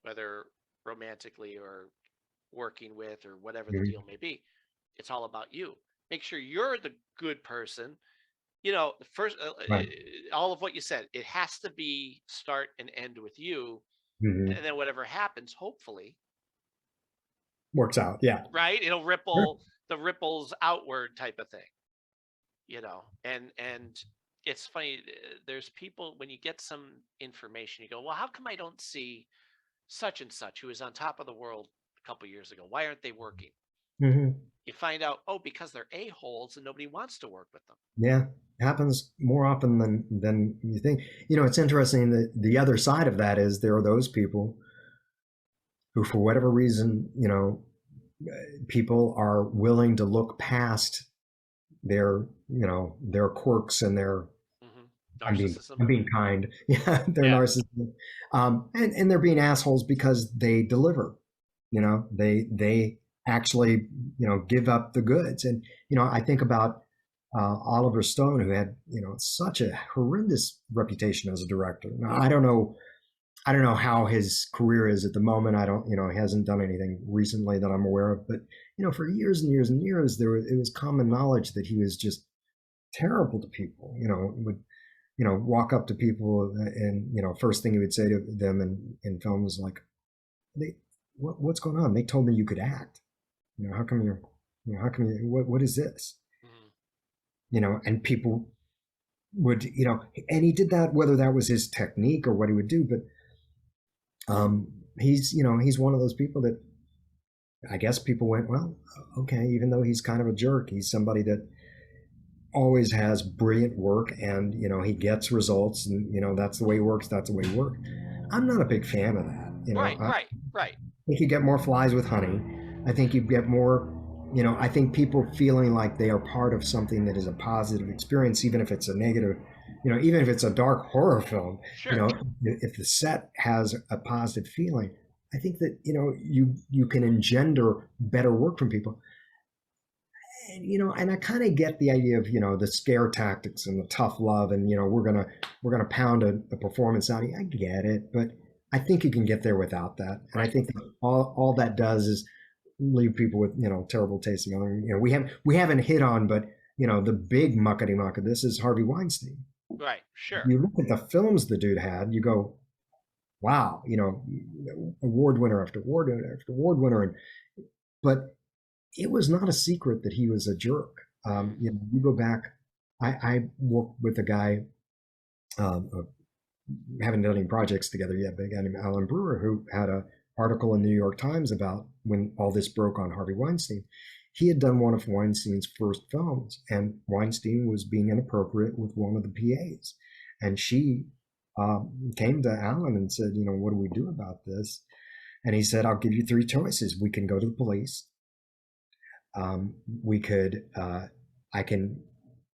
whether romantically or working with or whatever the deal may be, it's all about you. Make sure you're the good person. First, all of what you said, it has to be start and end with you. And then whatever happens, hopefully works out. Yeah. Right. It'll ripple, the ripples outward type of thing, and it's funny. There's people, when you get some information, you go, well, how come I don't see such and such who is on top of the world a couple years ago? Why aren't they working? You find out, because they're a-holes and nobody wants to work with them. Yeah, it happens more often than you think. It's interesting that the other side of that is there are those people who, for whatever reason, people are willing to look past their quirks and their I'm being kind. Yeah, they're narcissism. And they're being assholes because they deliver. They actually, give up the goods. And, I think about Oliver Stone, who had, such a horrendous reputation as a director. Now, I don't know how his career is at the moment. I don't, he hasn't done anything recently that I'm aware of. But, for years and years and years, it was common knowledge that he was just terrible to people. Would walk up to people and, first thing he would say to them in film was like, what's going on? They told me you could act. How come what is this? And people would, and he did that, whether that was his technique or what he would do. But he's one of those people that I guess people went, well, okay, even though he's kind of a jerk, he's somebody that always has brilliant work, and he gets results, and that's the way he works. That's the way he works. I'm not a big fan of that. Right. I think you get more flies with honey. I think you get more, I think people feeling like they are part of something that is a positive experience, even if it's a negative, even if it's a dark horror film. Sure. If the set has a positive feeling, I think that you can engender better work from people. And I kind of get the idea of, the scare tactics and the tough love, and, we're gonna pound a performance out of you. I get it, but I think you can get there without that. And I think that all that does is leave people with, terrible taste in their mouth. We haven't hit on, but, the big muckety muck of this is Harvey Weinstein. Right. Sure. You look at the films the dude had, you go, wow, award winner after award winner after award winner. But it was not a secret that he was a jerk. You go back, I worked with a guy, haven't done any projects together yet, but a guy named Alan Brewer, who had an article in the New York Times about when all this broke on Harvey Weinstein. He had done one of Weinstein's first films, and Weinstein was being inappropriate with one of the PAs. And she came to Alan and said, what do we do about this? And he said, I'll give you three choices. We can go to the police. I can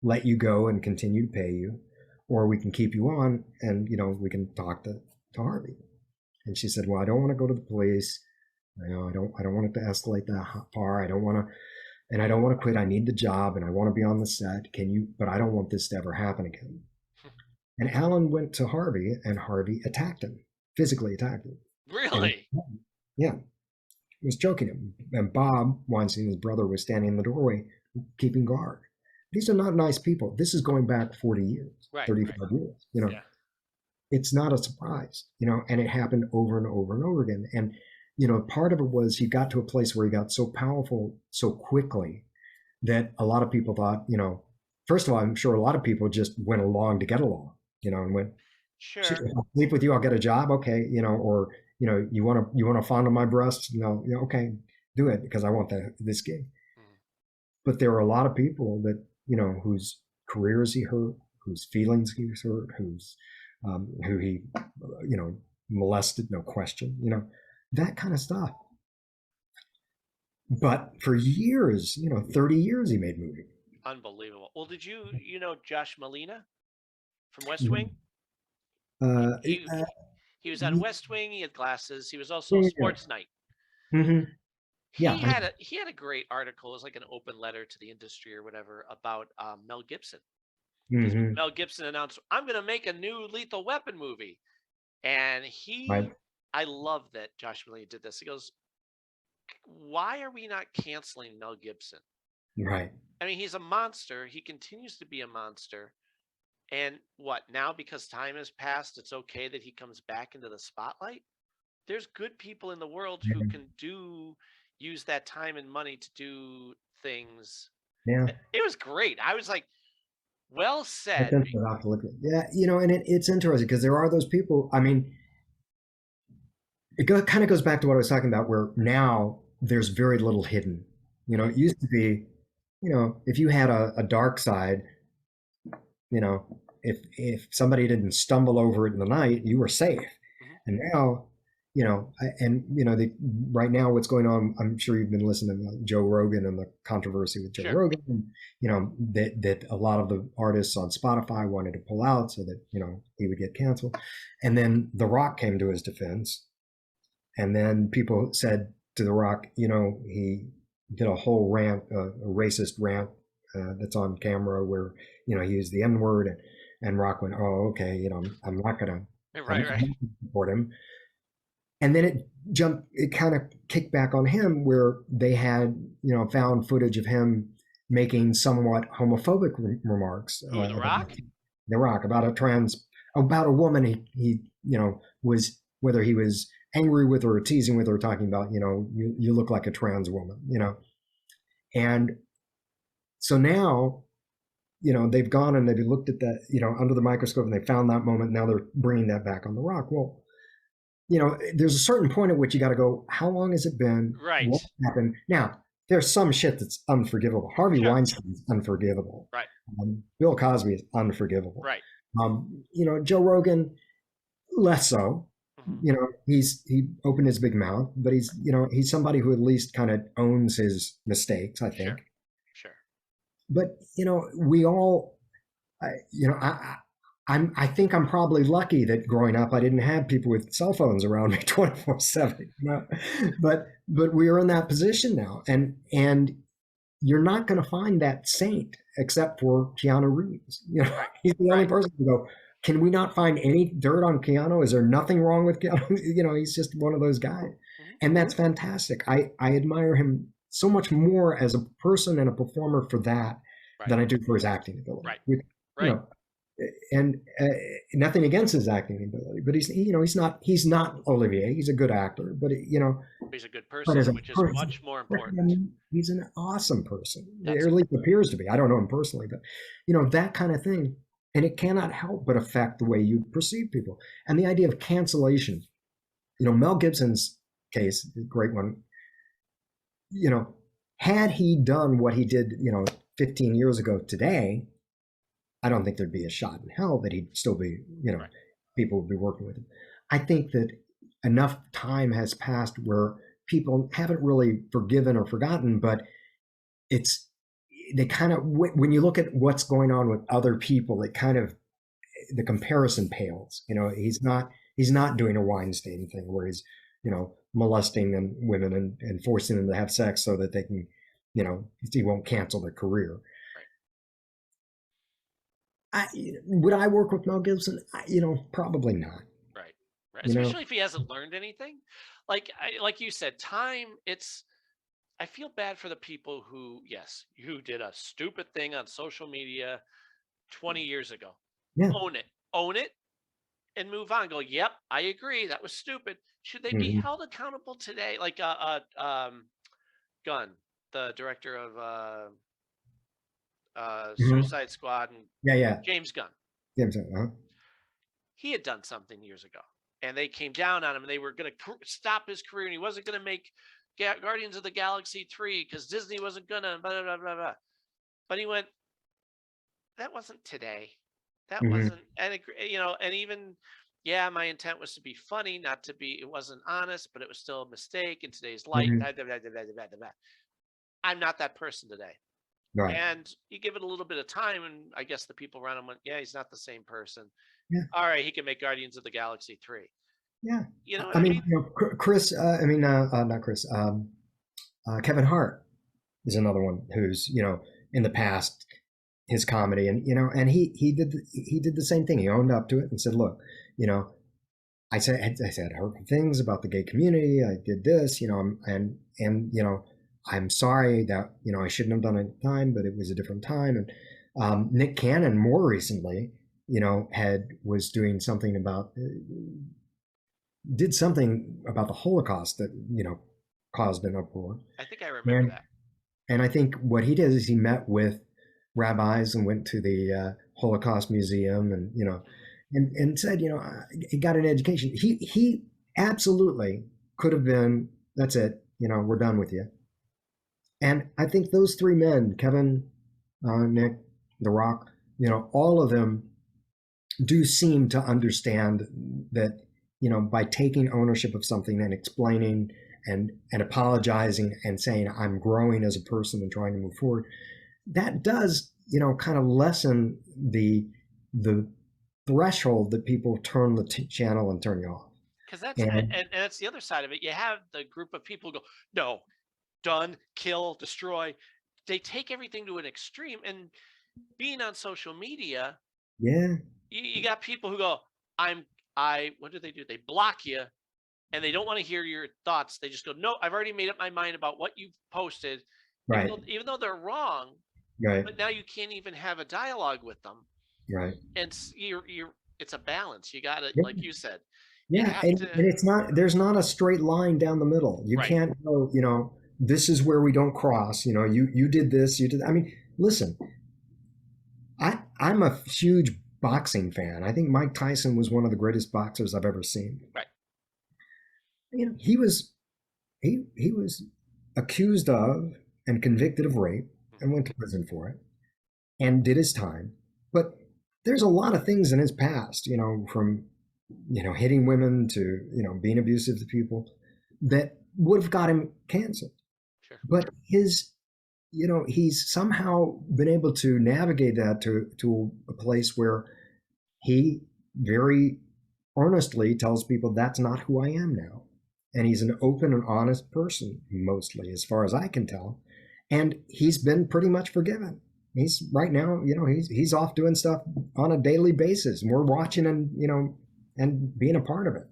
let you go and continue to pay you, or we can keep you on and, we can talk to Harvey. And she said, well, I don't want to go to the police. I don't want it to escalate that far. I don't want to quit. I need the job and I want to be on the set. But I don't want this to ever happen again. And Alan went to Harvey, and Harvey attacked him, physically attacked him. Really? Yeah, he was choking him. And Bob Weinstein, his brother, was standing in the doorway keeping guard. These are not nice people. This is going back 40 years, Right, 35 years. Yeah. It's not a surprise, and it happened over and over and over again. And, part of it was he got to a place where he got so powerful so quickly that a lot of people thought, first of all, I'm sure a lot of people just went along to get along, and went, Sure. If I sleep with you, I'll get a job. Okay. Or, you want to fondle my breasts? Okay, do it because I want this gig. But there are a lot of people that, whose careers he hurt, whose feelings he hurt, who he, molested, no question, that kind of stuff. But for years, 30 years, he made movies. Unbelievable. Well, did you know Josh Malina from West Wing? He was on West Wing. He had glasses. He was also Sports Night. Mm-hmm. Yeah, he had a great article. It was like an open letter to the industry or whatever about Mel Gibson. Mm-hmm. Mel Gibson announced, "I'm going to make a new Lethal Weapon movie," and I love that Josh Malina did this. He goes, "Why are we not canceling Mel Gibson?" Right. I mean, he's a monster. He continues to be a monster. And what now? Because time has passed, it's okay that he comes back into the spotlight. There's good people in the world who can use that time and money to do things. Yeah. It was great. I was like, well said. Yeah, and it's interesting because there are those people. I mean, it kind of goes back to what I was talking about, where now there's very little hidden. It used to be, if you had a dark side, if somebody didn't stumble over it in the night, you were safe. And now, right now what's going on, I'm sure you've been listening to Joe Rogan and the controversy with Joe Rogan, and, that a lot of the artists on Spotify wanted to pull out so that, he would get canceled. And then The Rock came to his defense. And then people said to The Rock, he did a whole rant, a racist rant that's on camera where, he used the N-word, and Rock went, "Oh, okay, I'm not going to support him." And then it kind of kicked back on him where they had, found footage of him making somewhat homophobic remarks. The Rock? The Rock, about a woman he was, whether he was angry with her or teasing with her, talking about, you look like a trans woman, And so now, they've gone and they've looked at that, under the microscope, and they found that moment. Now they're bringing that back on The Rock. Well, there's a certain point at which you got to go, how long has it been? Right. What happened? Now, there's some shit that's unforgivable. Harvey Weinstein is unforgivable. Right. Bill Cosby is unforgivable. Right. Joe Rogan, less so. He opened his big mouth, but he's somebody who at least kind of owns his mistakes, I think. Sure. But we all, I think I'm probably lucky that growing up I didn't have people with cell phones around me 24/7. But we are in that position now, and you're not going to find that saint except for Keanu Reeves. He's the only person to go, can we not find any dirt on Keanu? Is there nothing wrong with Keanu? He's just one of those guys. And that's fantastic. I admire him so much more as a person and a performer for that than I do for his acting ability. Right. And nothing against his acting ability, but he's not Olivier. He's a good actor, but he's a good person, which is much more important. He's an awesome person, or at least appears to be. I don't know him personally, but that kind of thing. And it cannot help but affect the way you perceive people. And the idea of cancellation, Mel Gibson's case, a great one, had he done what he did, 15 years ago today, I don't think there'd be a shot in hell that he'd still be, people would be working with him. I think that enough time has passed where people haven't really forgiven or forgotten, but they kind of, when you look at what's going on with other people, it kind of, the comparison pales. He's not doing a Weinstein thing where he's, molesting women and forcing them to have sex so that they can, he won't cancel their career. Would I work with Mel Gibson? Probably not. Right? You know? Especially if he hasn't learned anything. Like you said, time. I feel bad for the people who, yes, who did a stupid thing on social media 20 years ago. Yeah. Own it, and move on. Go, yep, I agree. That was stupid. Should they be held accountable today? Like Gunn, the director of Suicide Squad, and Yeah. James Gunn. James, He had done something years ago, and they came down on him, and they were going to stop his career, and he wasn't going to make Guardians of the Galaxy 3 because Disney wasn't going to blah, blah, blah, blah. But he went, that wasn't today. That wasn't, and and even, yeah, my intent was to be funny, not to be, it wasn't honest, but it was still a mistake in today's light. I'm not that person today. Right. And you give it a little bit of time, and I guess the people around him went, yeah, he's not the same person. Yeah. All right, he can make Guardians of the Galaxy 3. Yeah. You know what I mean? Chris, not Chris, Kevin Hart is another one who's, in the past, his comedy, and he did the same thing. He owned up to it and said, look, I said hurtful things about the gay community. I did this, I'm sorry that, I shouldn't have done it at the time, but it was a different time. And Nick Cannon more recently, was doing something about, did something about the Holocaust that, caused an uproar. I think I remember that. And I think what he did is he met with rabbis and went to the Holocaust Museum and, and said, he got an education. He absolutely could have been, that's it, we're done with you. And I think those three men, Kevin, Nick, The Rock, all of them do seem to understand that, by taking ownership of something and explaining and apologizing and saying, I'm growing as a person and trying to move forward, that does, kind of lessen the threshold that people turn the channel and turn you off. Because that's the other side of it. You have the group of people who go, no, done, kill, destroy. They take everything to an extreme. And being on social media, you got people who go, what do? They block you, and they don't want to hear your thoughts. They just go, no, I've already made up my mind about what you've posted, right? Even though they're wrong, right? But now you can't even have a dialogue with them, right? And it's a balance. You got it, like you said. Yeah, and it's not. There's not a straight line down the middle. You can't go. This is where we don't cross. You did this. You did. I mean, listen. I'm a huge boxing fan. I think Mike Tyson was one of the greatest boxers I've ever seen. Right. He was accused of and convicted of rape and went to prison for it and did his time. But there's a lot of things in his past, from, hitting women to, being abusive to people that would have got him canceled. Sure. But he's somehow been able to navigate that to a place where he very earnestly tells people that's not who I am now. And he's an open and honest person, mostly, as far as I can tell. And he's been pretty much forgiven. He's right now, he's off doing stuff on a daily basis. And we're watching and, and being a part of it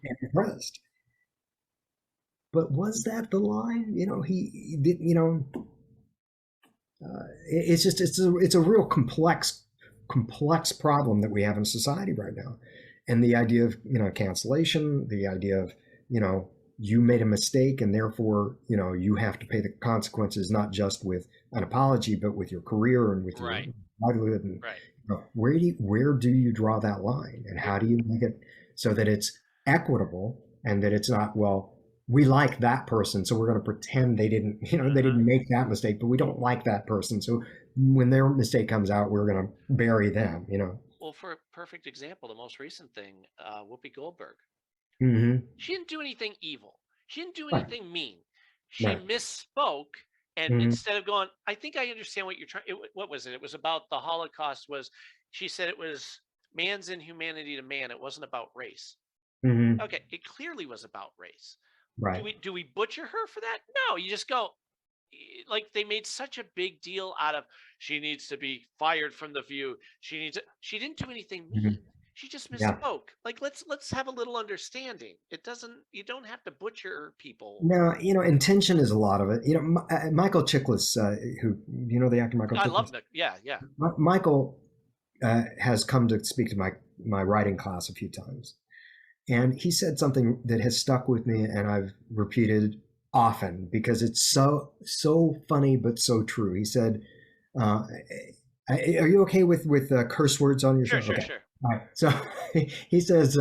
and impressed. But was that the line? He did, it's a real complex problem that we have in society right now. And the idea of, cancellation, the idea of, you made a mistake and therefore, you have to pay the consequences, not just with an apology, but with your career and with your livelihood. And where do you draw that line, and how do you make it so that it's equitable and that it's not, well, we like that person, so we're going to pretend they didn't, they didn't make that mistake, but we don't like that person. So when their mistake comes out, we're going to bury them, Well, for a perfect example, the most recent thing, Whoopi Goldberg. She didn't do anything evil. She didn't do anything mean. She misspoke, and instead of going, I think I understand what you're trying. What was it? It was about the Holocaust. She said it was man's inhumanity to man. It wasn't about race. Okay, it clearly was about race. Right. Do we butcher her for that? No, you just go, like, they made such a big deal out of, she needs to be fired from The View. She didn't do anything mean. She just Yeah. misspoke. Like, let's have a little understanding. You don't have to butcher people. No, intention is a lot of it. Michael Chiklis, who, the actor Michael Chiklis? I love Nick. Yeah. Michael has come to speak to my writing class a few times. And he said something that has stuck with me, and I've repeated often because it's so funny but so true. He said, "Are you okay with curse words on your show?" Sure. All right. So he says, you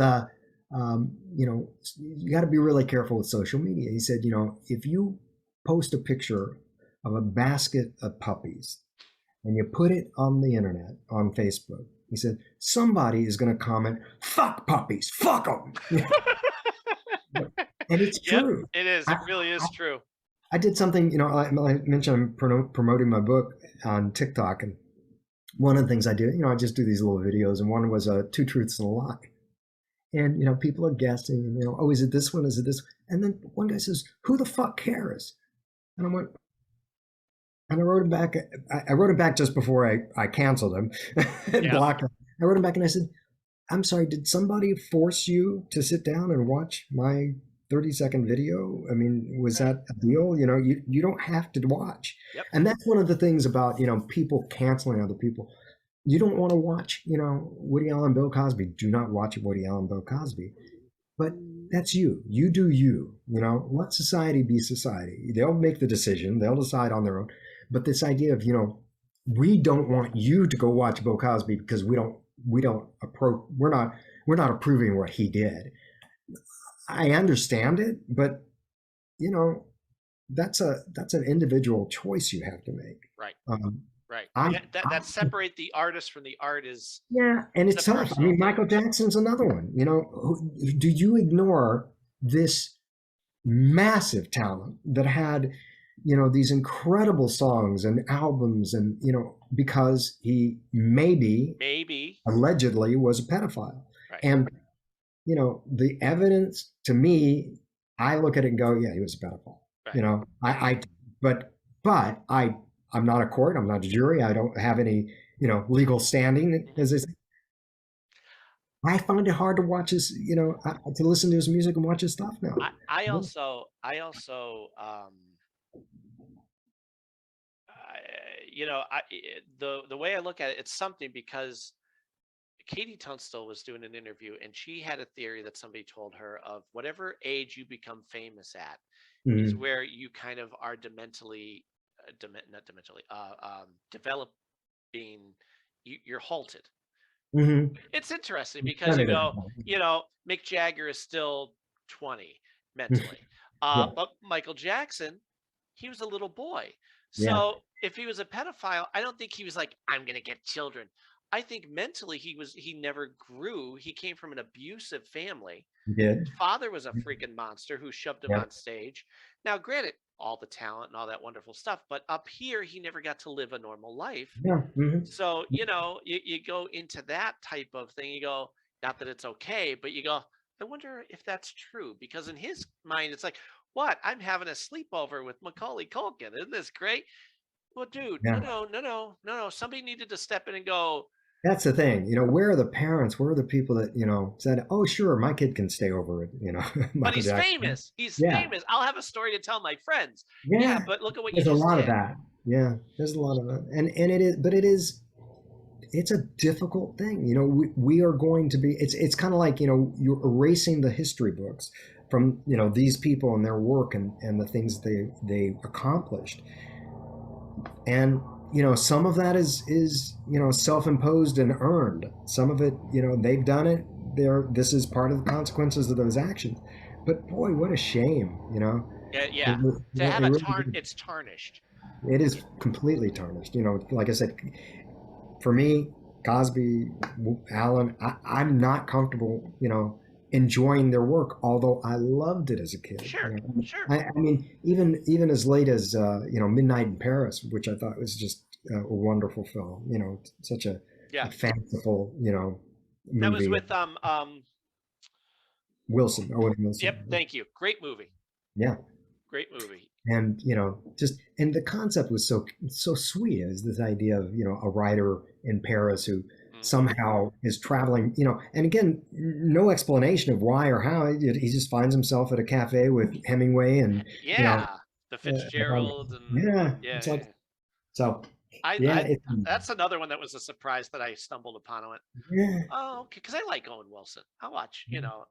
got to be really careful with social media. He said, if you post a picture of a basket of puppies and you put it on the internet, on Facebook, he said, somebody is going to comment, "Fuck puppies, fuck them." And it's true. Yep, it is. It really is true. I did something, I mentioned I'm promoting my book on TikTok. And one of the things I do, I just do these little videos. And one was 2 truths and a lie. And, people are guessing, and, oh, is it this one? Is it this? And then one guy says, "Who the fuck cares?" And I went, and I wrote him back. I wrote him back just before I canceled him and blocked him. I wrote him back and I said, "I'm sorry, did somebody force you to sit down and watch my 30-second video? I mean, was that a deal? You don't have to watch." Yep. And that's one of the things about, people canceling other people. You don't want to watch, Woody Allen, Bill Cosby. Do not watch Woody Allen, Bill Cosby. But that's you. You do you. Let society be society. They'll make the decision. They'll decide on their own. But this idea of, we don't want you to go watch Bill Cosby because we're not approving what he did. I understand it, but that's an individual choice you have to make. Right. Right. That separate the artist from the art is. Yeah, and it's tough. I mean, Michael Jackson's another one. Do you ignore this massive talent that had, these incredible songs and albums, and because he maybe allegedly was a pedophile, right. And the evidence, to me, I look at it and go, yeah, he was a pedophile. Right. But I'm not a court. I'm not a jury. I don't have any, legal standing, as they say. I find it hard to watch his, to listen to his music and watch his stuff now. I also, the way I look at it, it's something because Katie Tunstall was doing an interview and she had a theory that somebody told her of whatever age you become famous at is where you kind of are developing, you're halted. Mm-hmm. It's interesting because Mick Jagger is still 20 mentally. But Michael Jackson, he was a little boy. So if he was a pedophile, I don't think he was like, I'm going to get children. I think mentally he never grew. He came from an abusive family. His father was a freaking monster who shoved him on stage. Now, granted, all the talent and all that wonderful stuff, but up here, he never got to live a normal life. Yeah. Mm-hmm. So, you go into that type of thing, you go, not that it's okay, but you go, I wonder if that's true, because in his mind, it's like, what? I'm having a sleepover with Macaulay Culkin. Isn't this great? Well, dude, no. Somebody needed to step in and go. That's the thing, where are the parents? Where are the people that, said, oh, sure, my kid can stay over it, But he's famous. He's famous. I'll have a story to tell my friends. Yeah, but look at what there's you just a lot did. of that. Yeah, there's a lot of that. And it's a difficult thing. We are going to be, it's kind of like, you're erasing the history books from, these people and their work and the things they accomplished. And some of that is self-imposed and earned. Some of it, they've done it. This is part of the consequences of those actions. But boy, what a shame, Yeah. It's tarnished. It is completely tarnished. Like I said, for me, Cosby, Allen, I'm not comfortable, enjoying their work, although I loved it as a kid. Sure. I mean, even as late as Midnight in Paris, which I thought was just a wonderful film. Such a fanciful, movie. That was with Owen Wilson. Yep, thank you. Great movie. Yeah. Great movie. And and the concept was so sweet. It was this idea of a writer in Paris who somehow is traveling, and again, no explanation of why or how. He just finds himself at a cafe with Hemingway and the Fitzgerald it's like so. That's another one that was a surprise that I stumbled upon. I went, oh, okay, because I like Owen Wilson. I'll watch.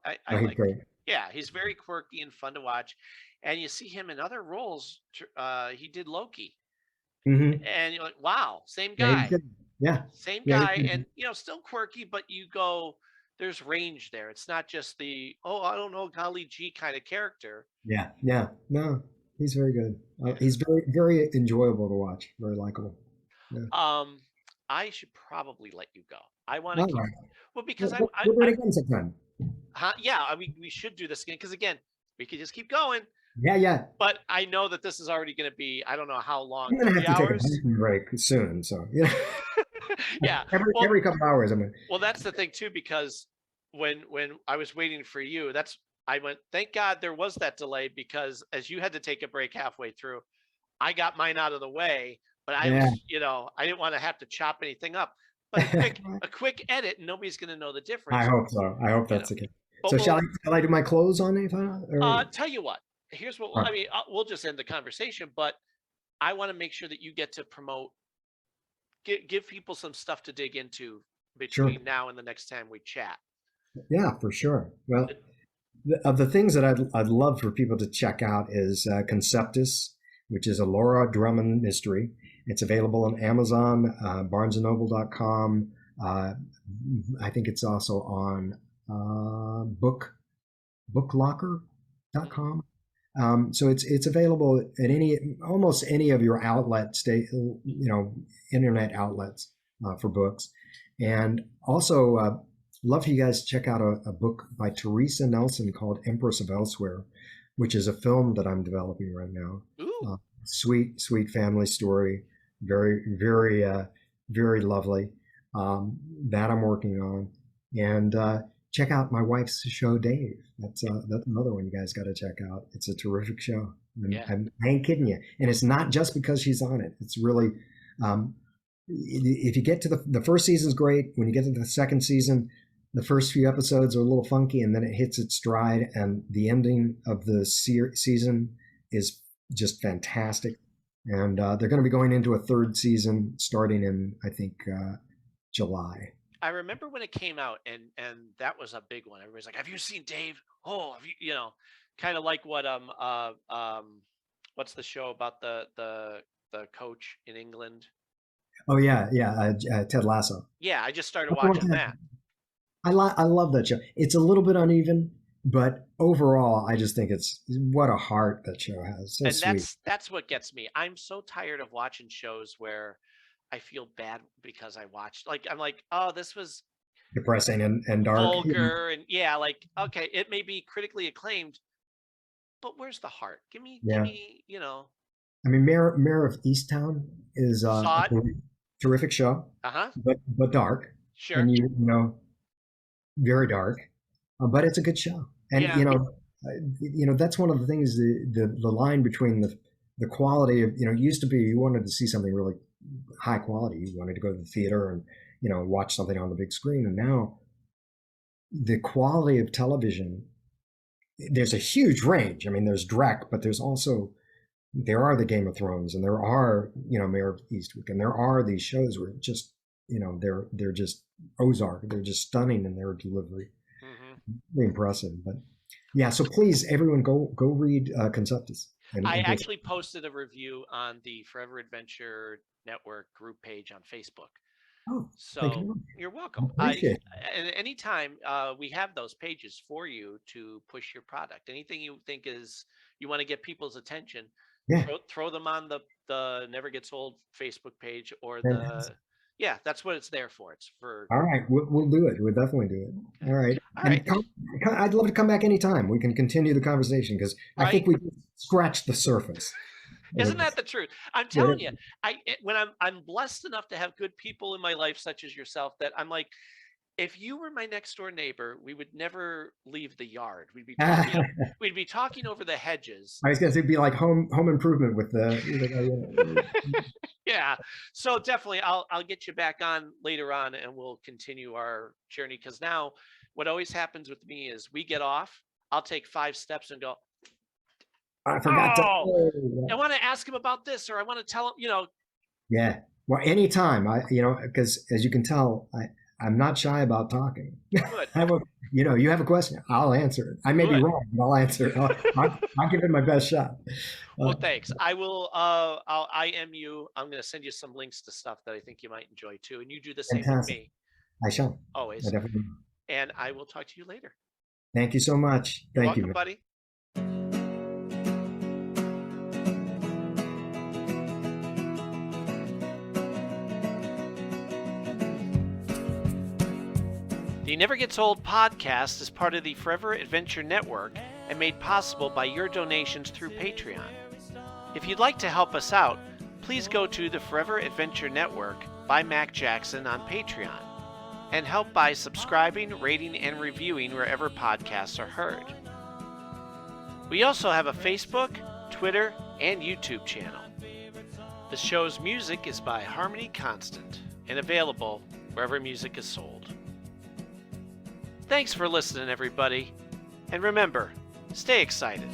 I like. Great. Yeah, he's very quirky and fun to watch, and you see him in other roles. He did Loki, and you're like, wow, same guy. Same guy, and still quirky, but you go, there's range there. It's not just the I don't know, golly gee kind of character. No, he's very good. He's very, very enjoyable to watch. Very likable. Yeah. I should probably let you go. I want to because we'll do it again sometime. We should do this again because again, we could just keep going. Yeah. But I know that this is already going to be, I don't know how long. I'm gonna have 3 to hours? take a break soon, so yeah. Every couple hours, I'm gonna. Well, that's the thing too, because when I was waiting for you, I went, thank God there was that delay, because as you had to take a break halfway through, I got mine out of the way. But I was, I didn't want to have to chop anything up. But a quick edit, and nobody's going to know the difference. I hope so. I hope that's the case. So shall I do my close on anything? Tell you what. Here's what we'll just end the conversation. But I want to make sure that you get to promote, give people some stuff to dig into between now and the next time we chat. Yeah, for sure. Well, of the things that I'd love for people to check out is Conceptus, which is a Laura Drummond mystery. It's available on Amazon, BarnesandNoble.com. I think it's also on BookLocker.com. So it's available at almost any of your internet outlets for books. And also, love for you guys to check out a book by Teresa Nelson called Empress of Elsewhere, which is a film that I'm developing right now. Sweet family story. Very, very, very lovely. That I'm working on. And check out my wife's show, Dave. That's another one you guys got to check out. It's a terrific show. I ain't kidding you. And it's not just because she's on it. It's really, if you get to the first season's great. When you get to the second season, the first few episodes are a little funky, and then it hits its stride. And the ending of the season is just fantastic. And they're going to be going into a third season starting in, I think, July. I remember when it came out, and that was a big one. Everybody's like, "Have you seen Dave?" Oh, have you? Kind of like what what's the show about the coach in England? Oh yeah, Ted Lasso. Yeah, I just started watching that. I love that show. It's a little bit uneven, but overall, I just think it's what a heart that show has. So sweet. That's what gets me. I'm so tired of watching shows where I feel bad because I watched. I'm like, oh, this was depressing and dark, vulgar, and okay, it may be critically acclaimed, but where's the heart? Give me. I mean, Mayor of Easttown is a terrific show, but dark. Sure. And very dark, but it's a good show. And that's one of the things. The line between the quality of it used to be you wanted to see something really high quality. You wanted to go to the theater and watch something on the big screen. And now the quality of television, there's a huge range. I mean, there's Drek, but there are the Game of Thrones, and there are Mayor of Eastwick, and there are these shows where just they're just Ozark. They're just stunning in their delivery. Very impressive. But yeah, so please, everyone, go read Conceptus. I actually posted a review on the Forever Adventure Network group page on Facebook. Oh, so you're welcome. And anytime we have those pages for you to push your product. Anything you think you want to get people's attention, throw them on the Never Gets Old Facebook page or that's what it's there for. It's for. All right, we'll do it. We'll definitely do it. All right. I'd love to come back anytime. We can continue the conversation because I think we scratched the surface. Isn't that the truth? I'm telling you, when I'm blessed enough to have good people in my life, such as yourself, that I'm like, if you were my next door neighbor, we would never leave the yard. We'd be talking over the hedges. I was going to say it'd be like home improvement with the. Yeah. So definitely, I'll get you back on later on, and we'll continue our journey. Because now, what always happens with me is we get off. I'll take 5 steps and go, I forgot I want to ask him about this, or I want to tell him, Yeah. Well, anytime because as you can tell, I'm not shy about talking. Good. You have a question, I'll answer it. I may be wrong, but I'll answer it. I'll give it my best shot. Well, thanks. I will. I'll IM you. I'm going to send you some links to stuff that I think you might enjoy too, and you do the same with me. I shall. Always. I definitely. And I will talk to you later. Thank you so much. Thank You're welcome, you, buddy. The Never Gets Old podcast is part of the Forever Adventure Network and made possible by your donations through Patreon. If you'd like to help us out, please go to the Forever Adventure Network by Mac Jackson on Patreon and help by subscribing, rating, and reviewing wherever podcasts are heard. We also have a Facebook, Twitter, and YouTube channel. The show's music is by Harmony Constant and available wherever music is sold. Thanks for listening, everybody. And remember, stay excited.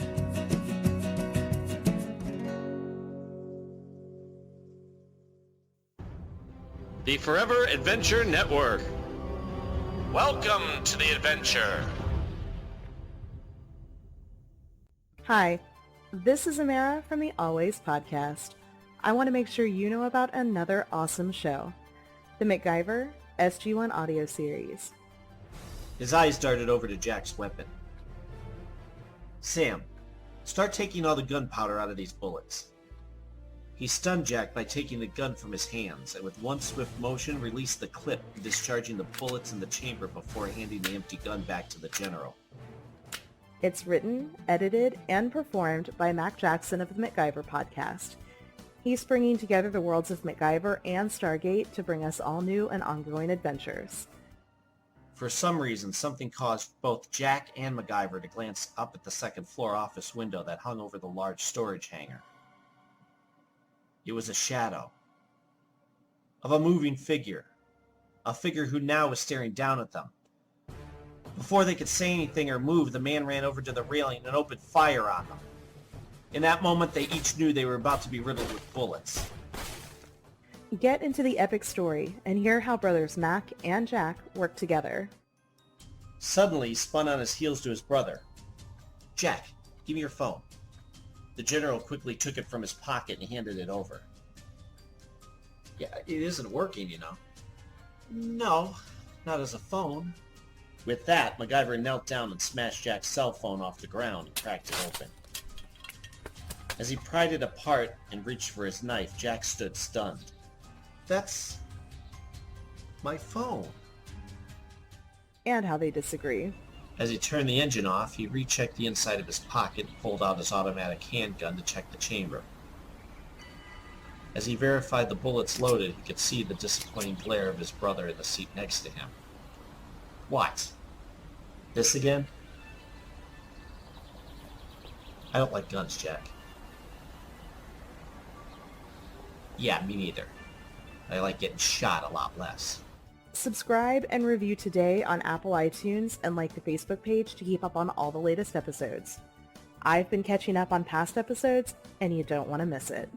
The Forever Adventure Network. Welcome to the adventure. Hi, this is Amara from the Always Podcast. I want to make sure you know about another awesome show, the MacGyver SG-1 audio series. His eyes darted over to Jack's weapon. Sam, start taking all the gunpowder out of these bullets. He stunned Jack by taking the gun from his hands, and with one swift motion released the clip, discharging the bullets in the chamber before handing the empty gun back to the general. It's written, edited, and performed by Mac Jackson of the MacGyver Podcast. He's bringing together the worlds of MacGyver and Stargate to bring us all new and ongoing adventures. For some reason, something caused both Jack and MacGyver to glance up at the second-floor office window that hung over the large storage hangar. It was a shadow of a moving figure, a figure who now was staring down at them. Before they could say anything or move, the man ran over to the railing and opened fire on them. In that moment, they each knew they were about to be riddled with bullets. Get into the epic story and hear how brothers Mac and Jack work together. Suddenly, he spun on his heels to his brother. Jack, give me your phone. The general quickly took it from his pocket and handed it over. Yeah, it isn't working, you know. No, not as a phone. With that, MacGyver knelt down and smashed Jack's cell phone off the ground and cracked it open. As he pried it apart and reached for his knife, Jack stood stunned. That's my phone. And how they disagree. As he turned the engine off, he rechecked the inside of his pocket and pulled out his automatic handgun to check the chamber. As he verified the bullets loaded, he could see the disappointing glare of his brother in the seat next to him. What? This again? I don't like guns, Jack. Yeah, me neither. I like getting shot a lot less. Subscribe and review today on Apple iTunes and like the Facebook page to keep up on all the latest episodes. I've been catching up on past episodes, and you don't want to miss it.